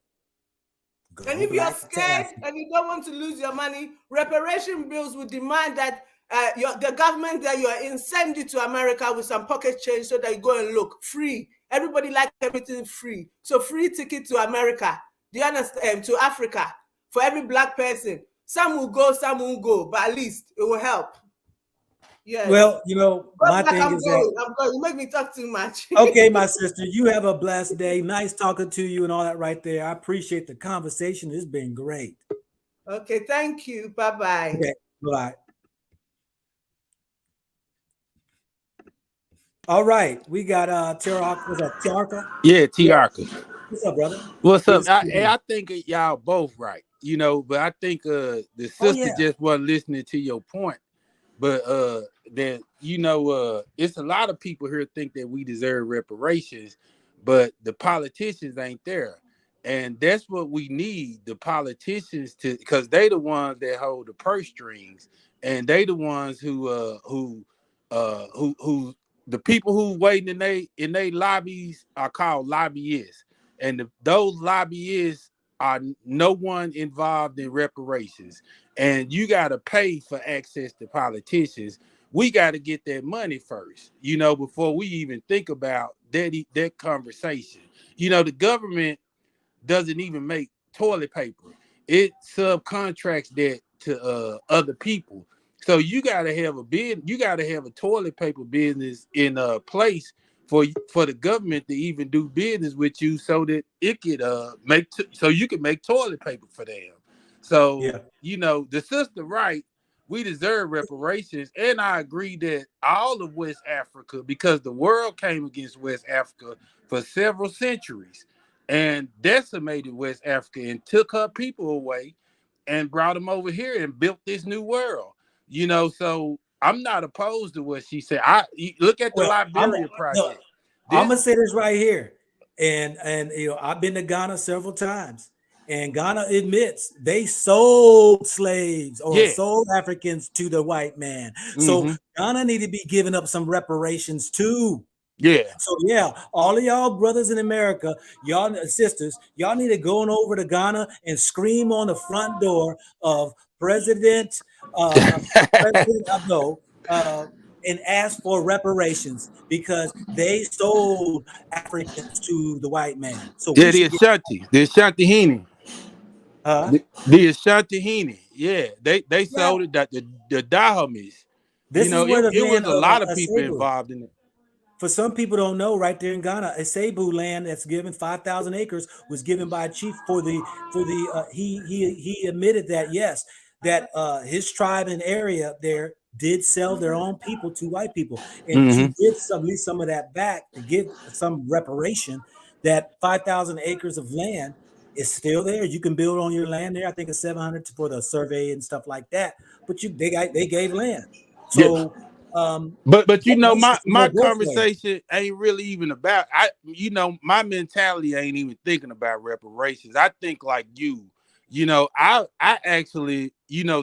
And Go if you're black to scared Africa. and you don't want to lose your money, reparation bills will demand that the government that you're in send you to America with some pocket change so that you go and look free. Everybody likes everything free. So free ticket to America. Do you understand? To Africa for every black person. Some will go, some won't go, but at least it will help. Yes. Well, you know, Go my back, thing I'm is that going. I'm going. You make me talk too much. okay, my sister, you have a blessed day. Nice talking to you and all that right there. I appreciate the conversation. It's been great. Okay, thank you. Bye-bye. Okay, bye. All right, we got Tiarka. Was that Tiarka? Yeah, Yeah. Tiarka. What's up, brother? What's Good up? to see you. I think y'all both right, but I think the Oh sister yeah. just wasn't listening to your point. But that it's a lot of people here think that we deserve reparations, but the politicians ain't there. And that's what we need, the politicians to, because they the ones that hold the purse strings, and they the ones who the people who waiting in they lobbies are called lobbyists, and those lobbyists are no one involved in reparations, and you got to pay for access to politicians. We got to get that money first, before we even think about that conversation. The government doesn't even make toilet paper. It subcontracts that to other people. So you gotta have a toilet paper business in a place for the government to even do business with you, so that it could so you can make toilet paper for them. So Yeah. the sister right, we deserve reparations, and I agree that all of West Africa, because the world came against West Africa for several centuries and decimated West Africa and took her people away and brought them over here and built this new world. So I'm not opposed to what she said. Look at the Well, Liberia no, project. I'm This, gonna say this right here, and I've been to Ghana several times, and Ghana admits they sold slaves or yeah, sold Africans to the white man. So mm-hmm, Ghana need to be giving up some reparations too. yeah, So yeah, all of y'all brothers in America, y'all sisters, y'all need to go on over to Ghana and scream on the front door of President President Abdo and ask for reparations because they sold Africans to the white man. So we yeah. should get The Ashanti Hene, huh? the Ashanti Hene. Yeah, they Yeah. sold it that the Dahamis. This is where the It land was a lot of of people Asebu. involved in it. For some people don't know, right there in Ghana, a Cebu land that's given 5,000 acres was given by a chief for the he admitted that yes, that his tribe and area there did sell their own people to white people, and to Mm-hmm. get some at least some of that back to give some reparation. That 5,000 acres of land is still there. You can build on your land there. I think it's 700 for the survey and stuff like that. But they gave land. Yeah, So But you know, Reparations is my your birthday. conversation ain't really even about my mentality ain't even thinking about reparations. I think like I actually,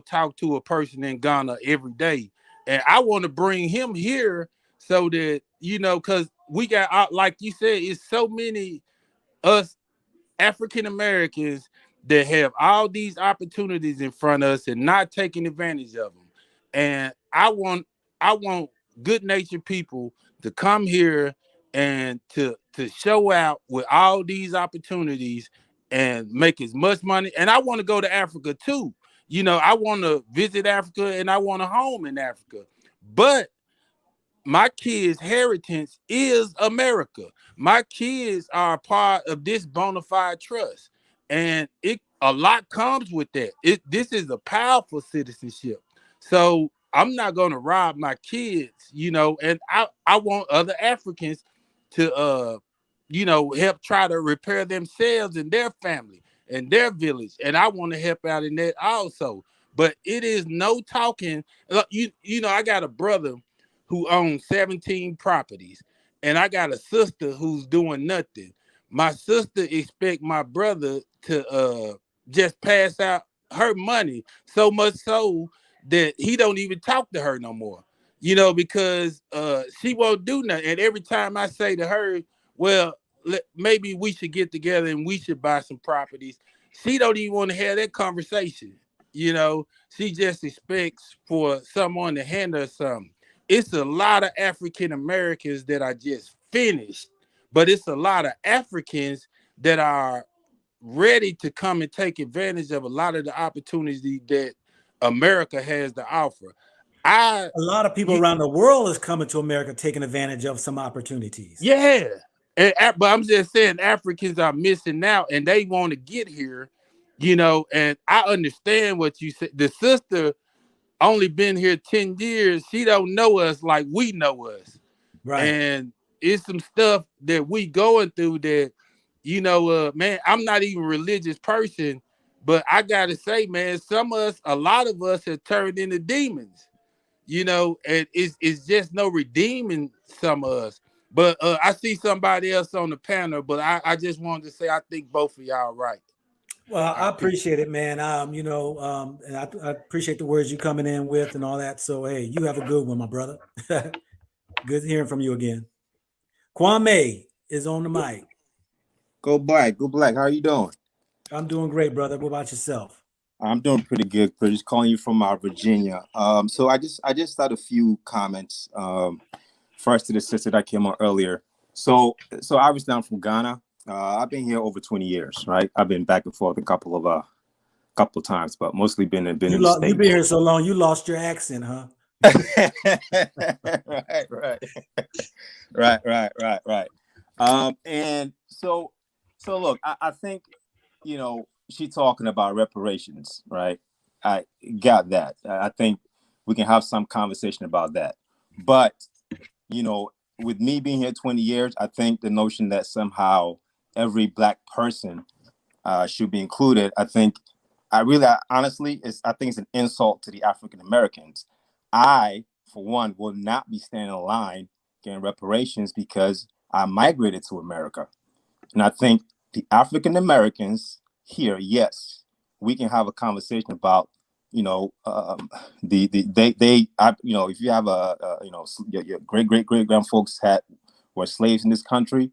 talk to a person in Ghana every day, and I want to bring him here so that, because we got like you said, it's so many us African Americans that have all these opportunities in front of us and not taking advantage of them. And I want good natured people to come here and to show out with all these opportunities and make as much money. And I want to go to Africa too. I want to visit Africa and I want a home in Africa. But my kids' heritage is America. My kids are a part of this bona fide trust, and a lot comes with that. This is a powerful citizenship. So I'm not going to rob my kids, and I want other Africans to help try to repair themselves and their family and their village, and I want to help out in that also. But it is no talking. I got a brother who owns 17 properties, and I got a sister who's doing nothing. My sister expect my brother to just pass out her money, so much so that he don't even talk to her no more. Because she won't do nothing. And every time I say to her, well, maybe we should get together and we should buy some properties, she don't even want to have that conversation. She just expects for someone to hand her something. It's a lot of African Americans that are just finished, but it's a lot of Africans that are ready to come and take advantage of a lot of the opportunity that America has to offer. A lot of people around the world is coming to America, taking advantage of some opportunities. Yeah. But I'm just saying Africans are missing out and they want to get here, and I understand what you said. The sister only been here 10 years. She don't know us like we know us. Right. And it's some stuff that we going through that, man, I'm not even a religious person, but I gotta say, man, a lot of us have turned into demons, and it's just no redeeming some of us. But I see somebody else on the panel, but I just wanted to say I think both of y'all right. Well, I Peace. appreciate it, man. And I appreciate the words you coming in with and all that. So, hey, you have a good one, my brother. Good hearing from you again. Kwame is on the mic. Go Black. Go Black. How are you doing? I'm doing great, brother. What about yourself? I'm doing pretty good. Just calling you from Virginia. So I just had a few comments. First to the sister that came on earlier. So obviously I'm from Ghana. I've been here over 20 years, right? I've been back and forth a couple of times, but mostly been in the States. You've been here so long, you lost your accent, huh? Right. And so look, I think, she's talking about reparations, right? I got that. I think we can have some conversation about that. But, with me being here 20 years, I think the notion that somehow every Black person should be included, I think honestly, I think it's an insult to the African Americans. I, for one, will not be standing in line getting reparations because I migrated to America. And I think the African Americans here, yes, we can have a conversation about, if you have your great grand folks were slaves in this country,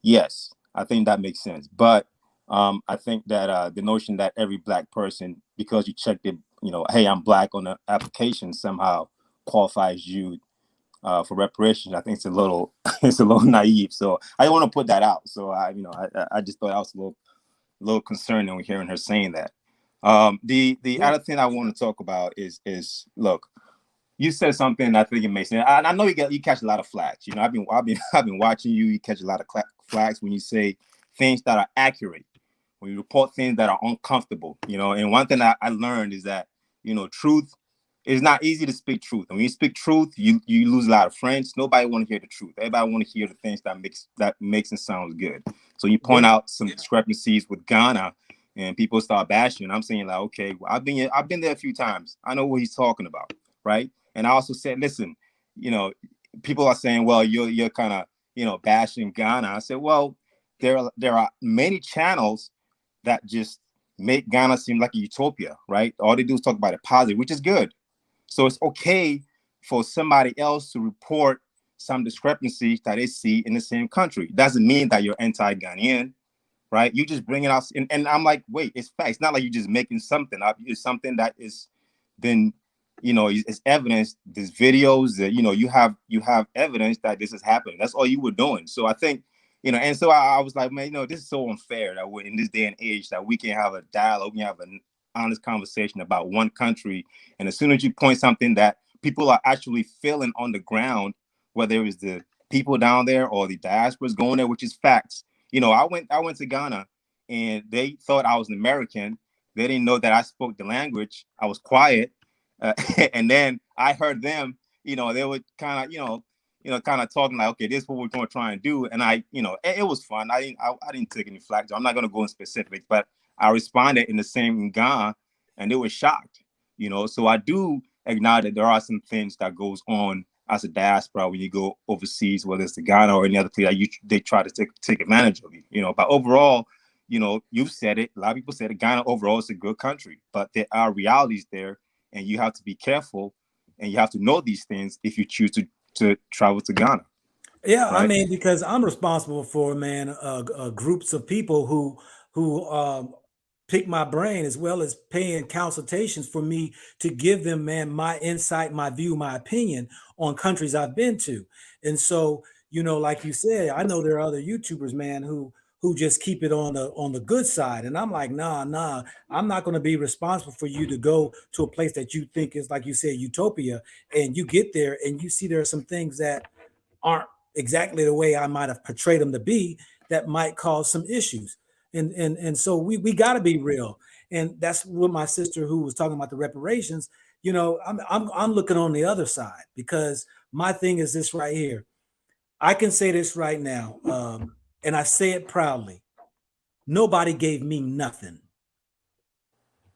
yes, I think that makes sense. But I think that the notion that every Black person, because you checked it, hey, I'm Black on the application somehow qualifies you for reparations, I think it's a little naive. So I don't want to put that out. So I just thought I was a little concerned when hearing her saying that. The other thing I want to talk about is look, you said something I think it makes sense. I know you catch a lot of flags. I've been watching you. You catch a lot of flags when you say things that are accurate, when you report things that are uncomfortable. And one thing I learned is that truth. It's not easy to speak truth. And when you speak truth, you lose a lot of friends. Nobody want to hear the truth. Everybody want to hear the things that makes it sound good. So you point out some discrepancies with Ghana, and people start bashing. I'm saying like, okay, well, I've been there a few times. I know what he's talking about, right? And I also said, listen, you know, people are saying, well, you're kind of, bashing Ghana. I said, well, there are many channels that just make Ghana seem like a utopia, right? All they do is talk about it positive, which is good. So it's okay for somebody else to report some discrepancies that they see in the same country. Doesn't mean that you're anti-Ghanaian, right? You just bring it out, and I'm like, wait, it's facts. It's not like you're just making something up. It's something that is been, it's evidence. There's videos that you have evidence that this is happening. That's all you were doing. So I think, and so I was like, man, this is so unfair that we're in this day and age that we can have a dialogue, we can have an honest conversation about one country, and as soon as you point something that people are actually feeling on the ground, whether it's the people down there or the diasporas going there, which is facts. I went to Ghana and they thought I was an American. They didn't know that I spoke the language. I was quiet. And then I heard them, they were kind of, kind of talking like, okay, this is what we're going to try and do. And it was fun. I didn't take any flack. So I'm not going to go in specifics, but I responded in the same Ghana and they were shocked, So I do acknowledge that there are some things that goes on as a diaspora when you go overseas, whether it's to Ghana or any other place, they try to take advantage of you. But overall, you've said it. A lot of people said it. Ghana overall is a good country, but there are realities there, and you have to be careful, and you have to know these things if you choose to travel to Ghana. Yeah, I Right? mean, because I'm responsible for, man, groups of people who pick my brain, as well as paying consultations for me to give them, man, my insight, my view, my opinion on countries I've been to. And so, like you said, I know there are other YouTubers, man, who just keep it on the good side. And I'm like, nah, I'm not going to be responsible for you to go to a place that you think is, like you said, utopia, and you get there and you see there are some things that aren't exactly the way I might have portrayed them to be, that might cause some issues. And so we got to be real. And that's what my sister, who was talking about the reparations, I'm looking on the other side, because my thing is this right here. I can say this right now, and I say it proudly. Nobody gave me nothing.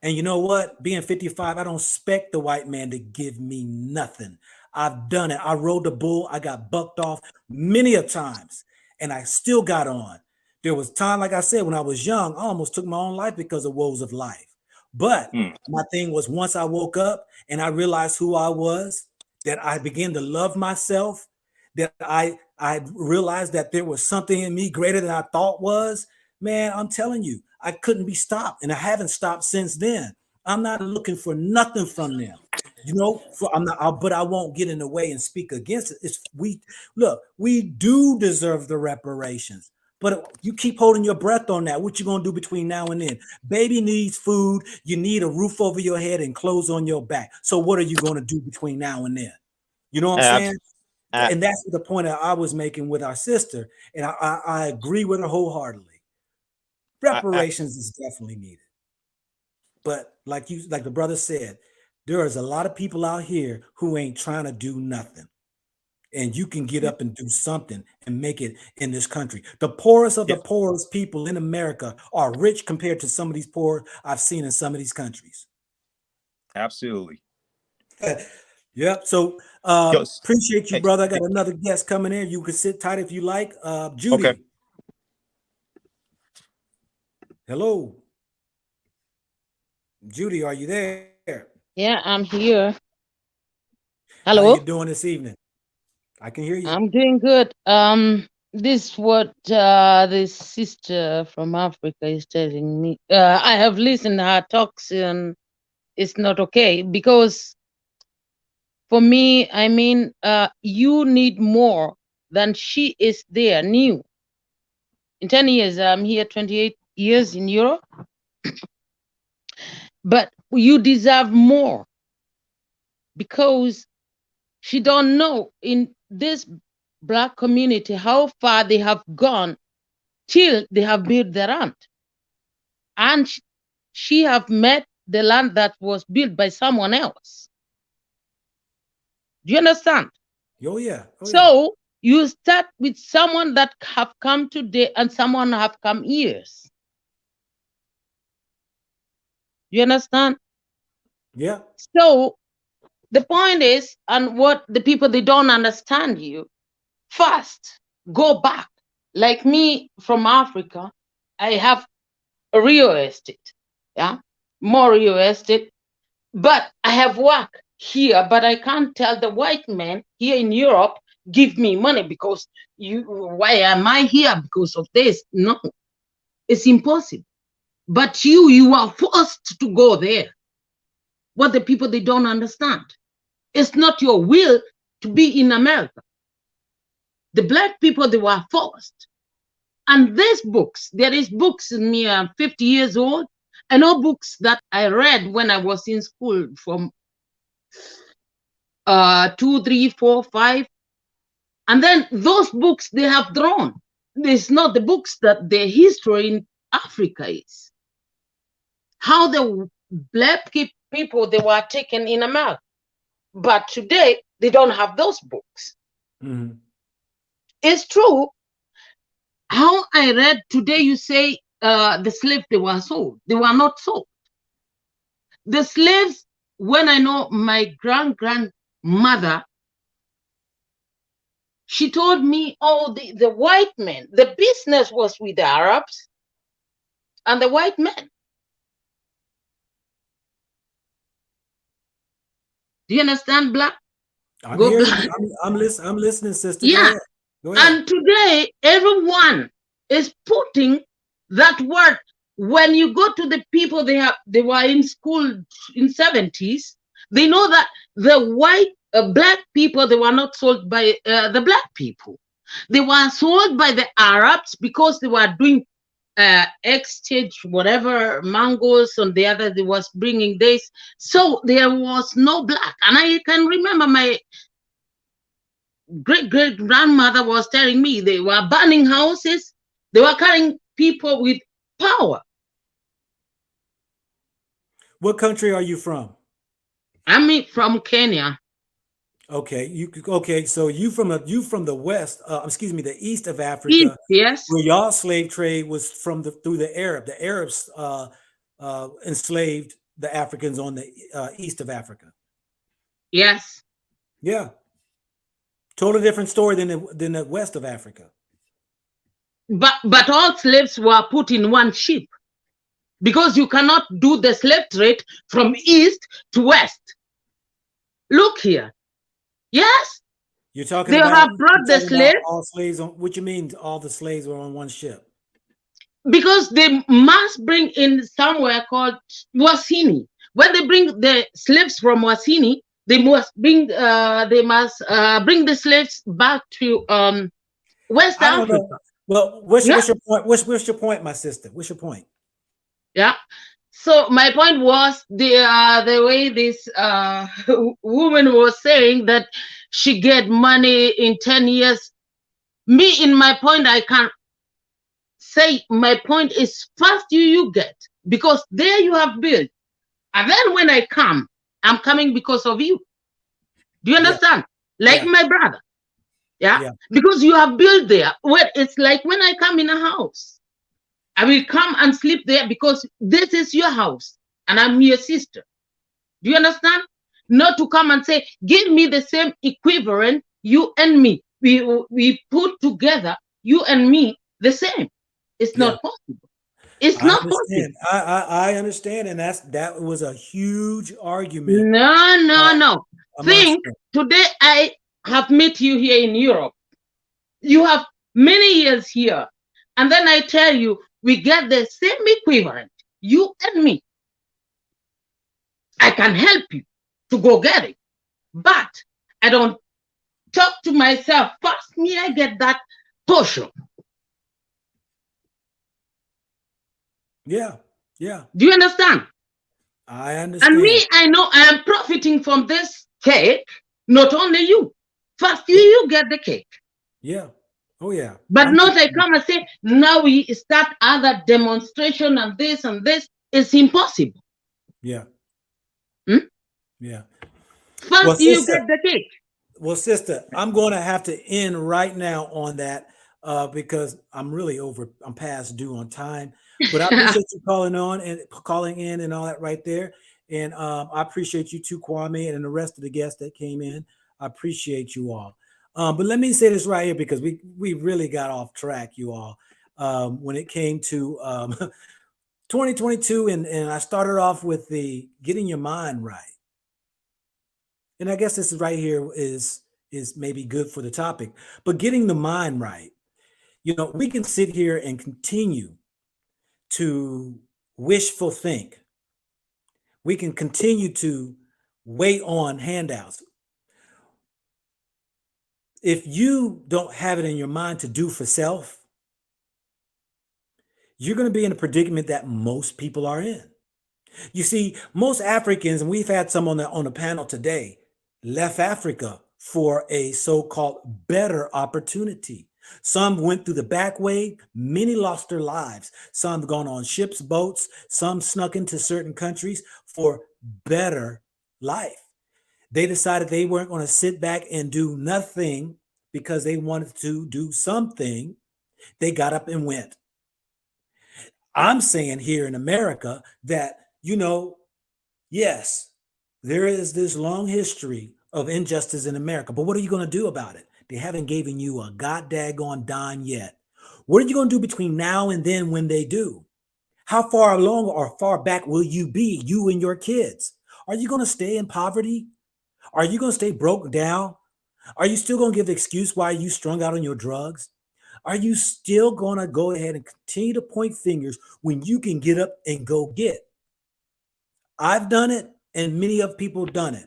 And you know what? Being 55, I don't expect the white man to give me nothing. I've done it. I rode the bull. I got bucked off many a times, and I still got on. There was time, like I said, when I was young, I almost took my own life because of woes of life. But my thing was, once I woke up and I realized who I was, that I began to love myself, that I realized that there was something in me greater than I thought was, man, I'm telling you, I couldn't be stopped, and I haven't stopped since then. I'm not looking for nothing from them, I'm not, but I won't get in the way and speak against it. We do deserve the reparations, but you keep holding your breath on that. What you gonna do between now and then? Baby needs food. You need a roof over your head and clothes on your back. So what are you gonna do between now and then? You know what I'm saying? Uh, And that's the point that I was making with our sister, and I agree with her wholeheartedly. Reparations is definitely needed. But like the brother said, there is a lot of people out here who ain't trying to do nothing. And you can get up and do something and make it in this country. The poorest of the poorest people in America are rich compared to some of these poor I've seen in some of these countries. Absolutely. Yep. So appreciate you, Hey, brother. I got another guest coming in. You can sit tight if you like. Judy. okay. Hello. Judy, are you there? Yeah, I'm here. How you Hello? doing this evening? I can hear you. I'm doing good. This is what this sister from Africa is telling me. I have listened to her talks, and it's not okay, because for me, I mean, you need more than she is there new. In 10 years, I'm here 28 years in Europe, but you deserve more, because she don't know in this Black community how far they have gone till they have built their land. And she have met the land that was built by someone else. Do you understand? Oh yeah. So you start with someone that have come today and someone have come years. You understand? Yeah. So The point is, and what the people, they don't understand you. First, go back. Like me from Africa, I have a real estate, yeah, more real estate. But I have work here, but I can't tell the white man here in Europe, give me money because why am I here? Because of this. No, it's impossible. But you are forced to go there. What the people, they don't understand. It's not your will to be in America. The black people, they were forced. And these books, there is books in me, I'm 50 years old, and all books that I read when I was in school from 2, 3, 4, 5. And then those books, they have drawn. It's not the books that the history in Africa is. How the black people, they were taken in America. But today, they don't have those books. Mm-hmm. It's true. How I read today, you say the slaves, they were sold. They were not sold. The slaves, when I know my grandmother, she told me, oh, the white men, the business was with the Arabs and the white men. Do you understand, Black? I'm Go hearing Black. you. I'm listening, sister. Yeah. Go ahead. Go ahead. And today, everyone is putting that word. When you go to the people, they were in school in 70s, they know that the white, black people, they were not sold by the black people. They were sold by the Arabs because they were doing exchange, whatever, mangoes, and the other, they was bringing this. So there was no black. And I can remember my great-great-grandmother was telling me they were burning houses. They were carrying people with power. What country are you from? I'm from Kenya. Okay, okay. So you from the west, excuse me, the east of Africa, Yes. where y'all slave trade was through the Arab. The Arabs enslaved the Africans on the east of Africa. Yes. Yeah, totally different story than the west of Africa. But all slaves were put in one ship, because you cannot do the slave trade from east to west. Look here. Yes. You're talking They about have brought the slaves. all slaves on. What you mean? All the slaves were on one ship? Because they must bring in somewhere called Wasini. When they bring the slaves from Wasini, they must bring the slaves back to West I don't Africa. know. Well, what's your point? What's your point, my sister? What's your point? Yeah. So my point was the way this woman was saying that she get money in 10 years. Me, in my point, I can say my point is first you get, because there you have built. And then when I come, I'm coming because of you. Do you understand? Like my brother. Yeah? Because you have built there. Well, it's like when I come in a house, I will come and sleep there because this is your house and I'm your sister. Do you understand? Not to come and say, give me the same equivalent, you and me. We put together, you and me, the same. It's not possible. It's not possible. I understand, and that was a huge argument. No. Think today I have met you here in Europe. You have many years here. And then I tell you, we get the same equivalent, you and me. I can help you to go get it. But I don't talk to myself. First, me, I get that portion. Yeah. Do you understand? I understand. And me, I know I am profiting from this cake, not only you. First, you get the cake. Yeah. Oh, yeah. But not I come and say, now we start other demonstration and this and this. It's impossible. Yeah. Yeah. First, you get the cake. Well, sister, I'm going to have to end right now on that because I'm past due on time. But I appreciate you calling in and all that right there. And I appreciate you too, Kwame, and the rest of the guests that came in. I appreciate you all. But let me say this right here because we really got off track, you all, when it came to 2022, and I started off with the getting your mind right. And I guess this is right here is maybe good for the topic, but getting the mind right. You know, we can sit here and continue to wishful think. We can continue to wait on handouts. If you don't have it in your mind to do for self, you're going to be in a predicament that most people are in. You see, most Africans, and we've had some on the panel today, left Africa for a so-called better opportunity. Some went through the back way. Many lost their lives. Some gone on ships, boats. Some snuck into certain countries for better life. They decided they weren't going to sit back and do nothing because they wanted to do something. They got up and went. I'm saying here in America that, you know, yes, there is this long history of injustice in America, but what are you going to do about it? They haven't given you a goddaggone dime yet. What are you going to do between now and then when they do? How far along or far back will you be, you and your kids? Are you going to stay in poverty? Are you going to stay broke down? Are you still going to give the excuse why you strung out on your drugs? Are you still going to go ahead and continue to point fingers when you can get up and go get? I've done it, and many of people done it.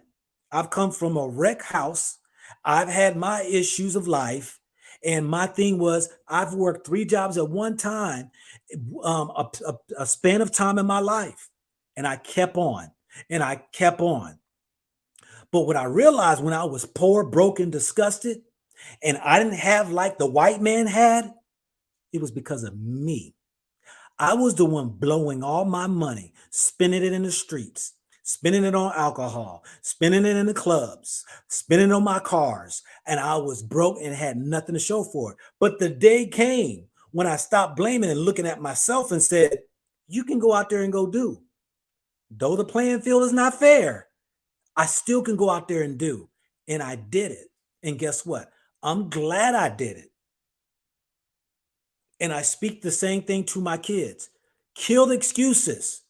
I've come from a wreck house. I've had my issues of life, and my thing was I've worked 3 jobs at one time, a span of time in my life, and I kept on, and I kept on. But what I realized when I was poor, broken, disgusted, and I didn't have like the white man had, it was because of me. I was the one blowing all my money, spending it in the streets, spending it on alcohol, spending it in the clubs, spending it on my cars, and I was broke and had nothing to show for it. But the day came when I stopped blaming and looking at myself and said, you can go out there and go do. Though the playing field is not fair, I still can go out there and do. And I did it. And guess what? I'm glad I did it. And I speak the same thing to my kids. Kill the excuses.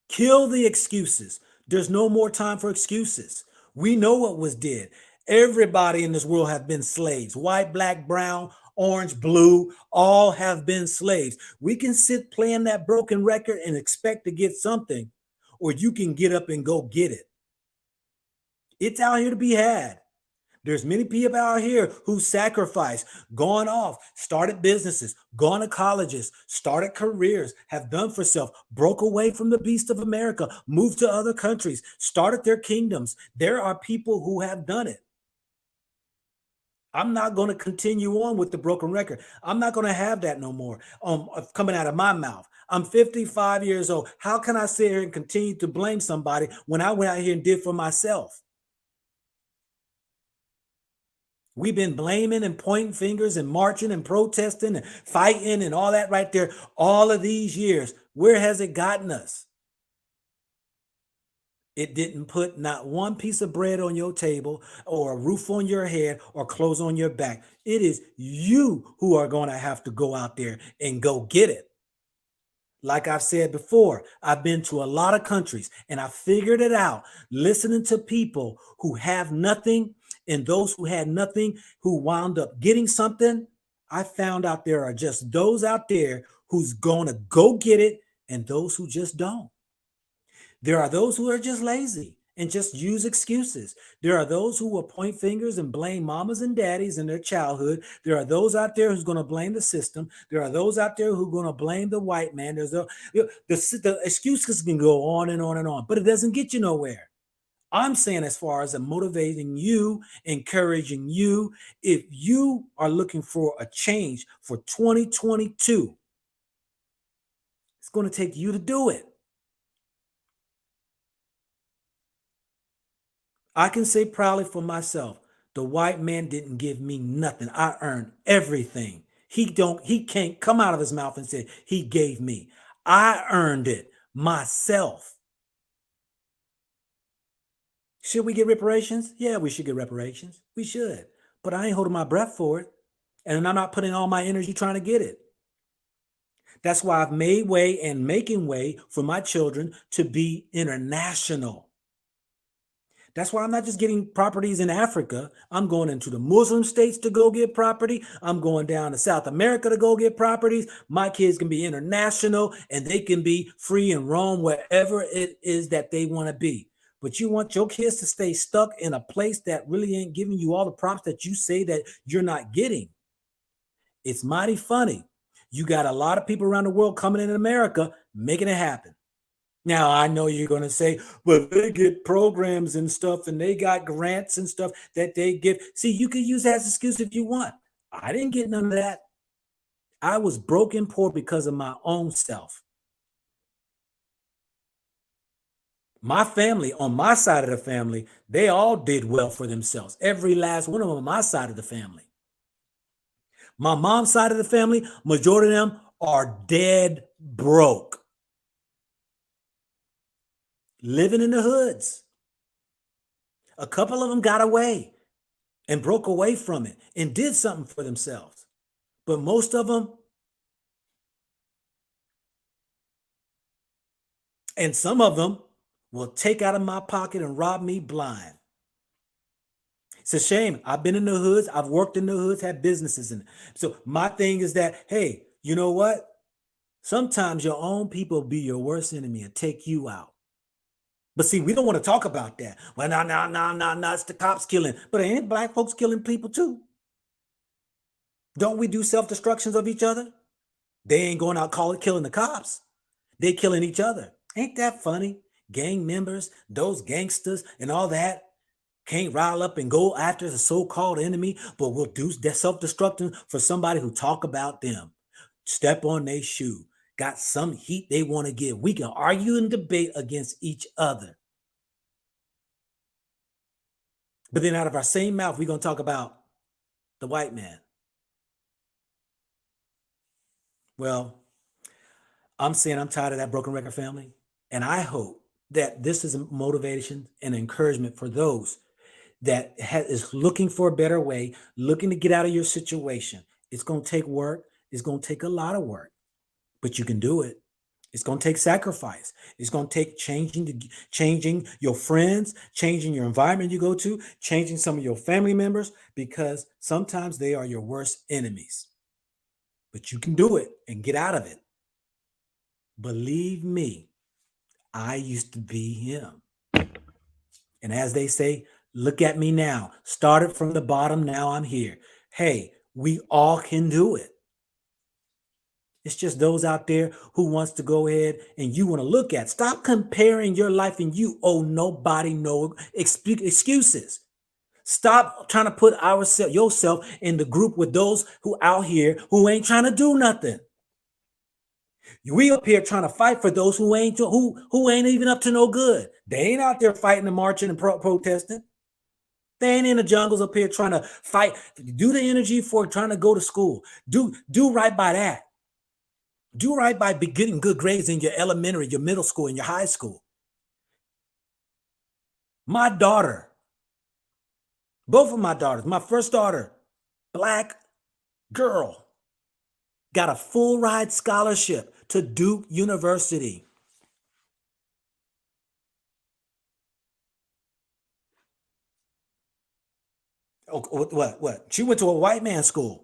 Kill the excuses. There's no more time for excuses. We know what was did. Everybody in this world have been slaves. White, black, brown, orange, blue, all have been slaves. We can sit playing that broken record and expect to get something, or you can get up and go get it. It's out here to be had. There's many people out here who sacrificed, gone off, started businesses, gone to colleges, started careers, have done for self, broke away from the beast of America, moved to other countries, started their kingdoms. There are people who have done it. I'm not going to continue on with the broken record. I'm not going to have that no more coming out of my mouth. I'm 55 years old. How can I sit here and continue to blame somebody when I went out here and did for myself? We've been blaming and pointing fingers and marching and protesting and fighting and all that right there all of these years. Where has it gotten us? It didn't put not one piece of bread on your table or a roof on your head or clothes on your back. It is you who are going to have to go out there and go get it. Like I've said before, I've been to a lot of countries and I figured it out listening to people who have nothing and those who had nothing who wound up getting something. I found out there are just those out there who's going to go get it and those who just don't. There are those who are just lazy and just use excuses. There are those who will point fingers and blame mamas and daddies in their childhood. There are those out there who's going to blame the system. There are those out there who are going to blame the white man. The excuses can go on and on and on, but it doesn't get you nowhere. I'm saying as far as motivating you, encouraging you, if you are looking for a change for 2022, it's going to take you to do it. I can say proudly for myself, the white man didn't give me nothing. I earned everything. He can't come out of his mouth and say he gave me. I earned it myself. Should we get reparations? Yeah, we should get reparations. We should. But I ain't holding my breath for it. And I'm not putting all my energy trying to get it. That's why I've made way and making way for my children to be international. That's why I'm not just getting properties in Africa. I'm going into the Muslim states to go get property. I'm going down to South America to go get properties. My kids can be international and they can be free and roam wherever it is that they want to be. But you want your kids to stay stuck in a place that really ain't giving you all the props that you say that you're not getting. It's mighty funny. You got a lot of people around the world coming in America, making it happen. Now, I know you're going to say, well, they get programs and stuff and they got grants and stuff that they give. See, you can use that as an excuse if you want. I didn't get none of that. I was broke and poor because of my own self. My family, on my side of the family, they all did well for themselves. Every last one of them on my side of the family. My mom's side of the family, majority of them are dead broke. Living in the hoods. A couple of them got away and broke away from it and did something for themselves. But most of them, and some of them, will take out of my pocket and rob me blind. It's a shame. I've been in the hoods. I've worked in the hoods, had businesses in it. So my thing is that, hey, you know what? Sometimes your own people be your worst enemy and take you out. But see, we don't want to talk about that. Well, no, it's the cops killing. But ain't black folks killing people too? Don't we do self-destructions of each other? They ain't going out killing the cops. They killing each other. Ain't that funny? Gang members, those gangsters and all that can't rile up and go after the so-called enemy, but will do self-destruction for somebody who talk about them. Step on their shoe. Got some heat they want to give. We can argue and debate against each other. But then out of our same mouth, we're going to talk about the white man. Well, I'm saying I'm tired of that broken record family. And I hope that this is a motivation and encouragement for those that is looking for a better way, looking to get out of your situation. It's going to take work. It's going to take a lot of work, but you can do it. It's going to take sacrifice. It's going to take changing your friends, changing your environment you go to, changing some of your family members, because sometimes they are your worst enemies. But you can do it and get out of it. Believe me, I used to be him. And as they say, look at me now. Started from the bottom, now I'm here. Hey, we all can do it. It's just those out there who wants to go ahead and you want to look at. Stop comparing your life and you owe nobody no excuses. Stop trying to put yourself in the group with those who out here who ain't trying to do nothing. We up here trying to fight for those who ain't even up to no good. They ain't out there fighting and marching and protesting. They ain't in the jungles up here trying to fight. Do the energy for trying to go to school. Do right by that. Do right by getting good grades in your elementary, your middle school, and your high school. My daughter, both of my daughters, my first daughter, black girl, got a full ride scholarship to Duke University. What? She went to a white man's school.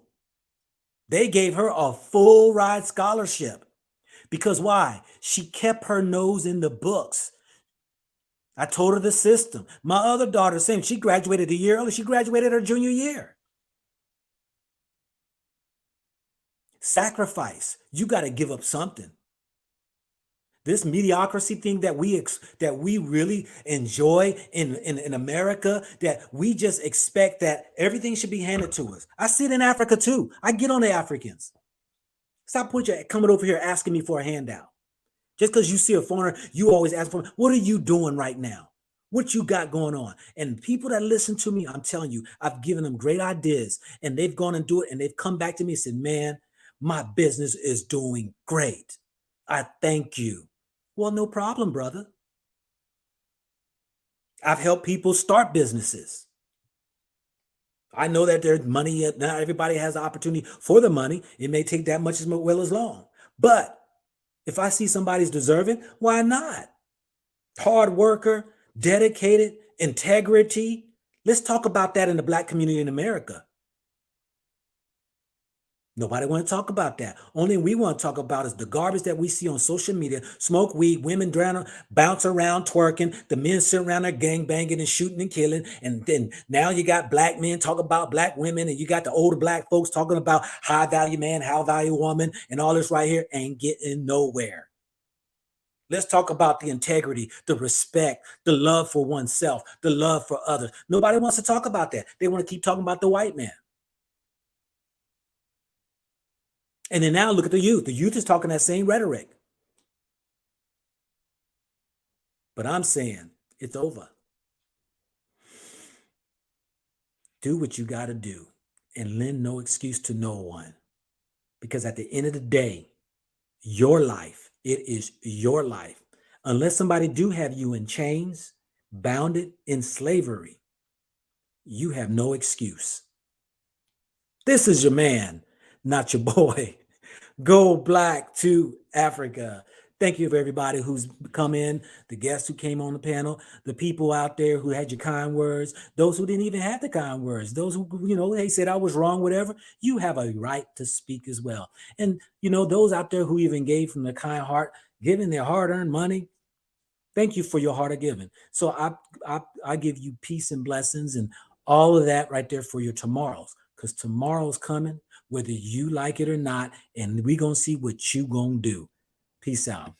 They gave her a full ride scholarship. Because why? She kept her nose in the books. I told her the system. My other daughter, same. She graduated a year early. She graduated her junior year. Sacrifice. You got to give up something. This mediocrity thing that we really enjoy in America, that we just expect that everything should be handed to us. I see it in Africa too. I get on the Africans. Stop coming over here asking me for a handout. Just because you see a foreigner, you always ask for, what are you doing right now? What you got going on? And people that listen to me, I'm telling you, I've given them great ideas and they've gone and do it. And they've come back to me and said, man, my business is doing great. I thank you. Well, no problem, brother. I've helped people start businesses. I know that there's money. Not everybody has the opportunity for the money. It may take that much as well as long. But if I see somebody's deserving, why not? Hard worker, dedicated, integrity. Let's talk about that in the Black community in America. Nobody want to talk about that. Only we want to talk about is the garbage that we see on social media. Smoke weed, women drown, bounce around twerking, the men sit around there gang banging and shooting and killing. And then now you got black men talk about black women, and you got the older black folks talking about high value man, high value woman, and all this right here ain't getting nowhere. Let's talk about the integrity, the respect, the love for oneself, the love for others. Nobody wants to talk about that. They want to keep talking about the white man. And then now look at the youth. The youth is talking that same rhetoric. But I'm saying it's over. Do what you got to do and lend no excuse to no one. Because at the end of the day, your life, it is your life. Unless somebody do have you in chains, bounded in slavery, you have no excuse. This is your man, not your boy. Go Black to Africa. Thank you for everybody who's come in, the guests who came on the panel, the people out there who had your kind words, those who didn't even have the kind words, those who, they said I was wrong, whatever. You have a right to speak as well. And, those out there who even gave from their kind heart, giving their hard-earned money, thank you for your heart of giving. So I give you peace and blessings and all of that right there for your tomorrows, because tomorrow's coming, whether you like it or not, and we're going to see what you going to do. Peace out.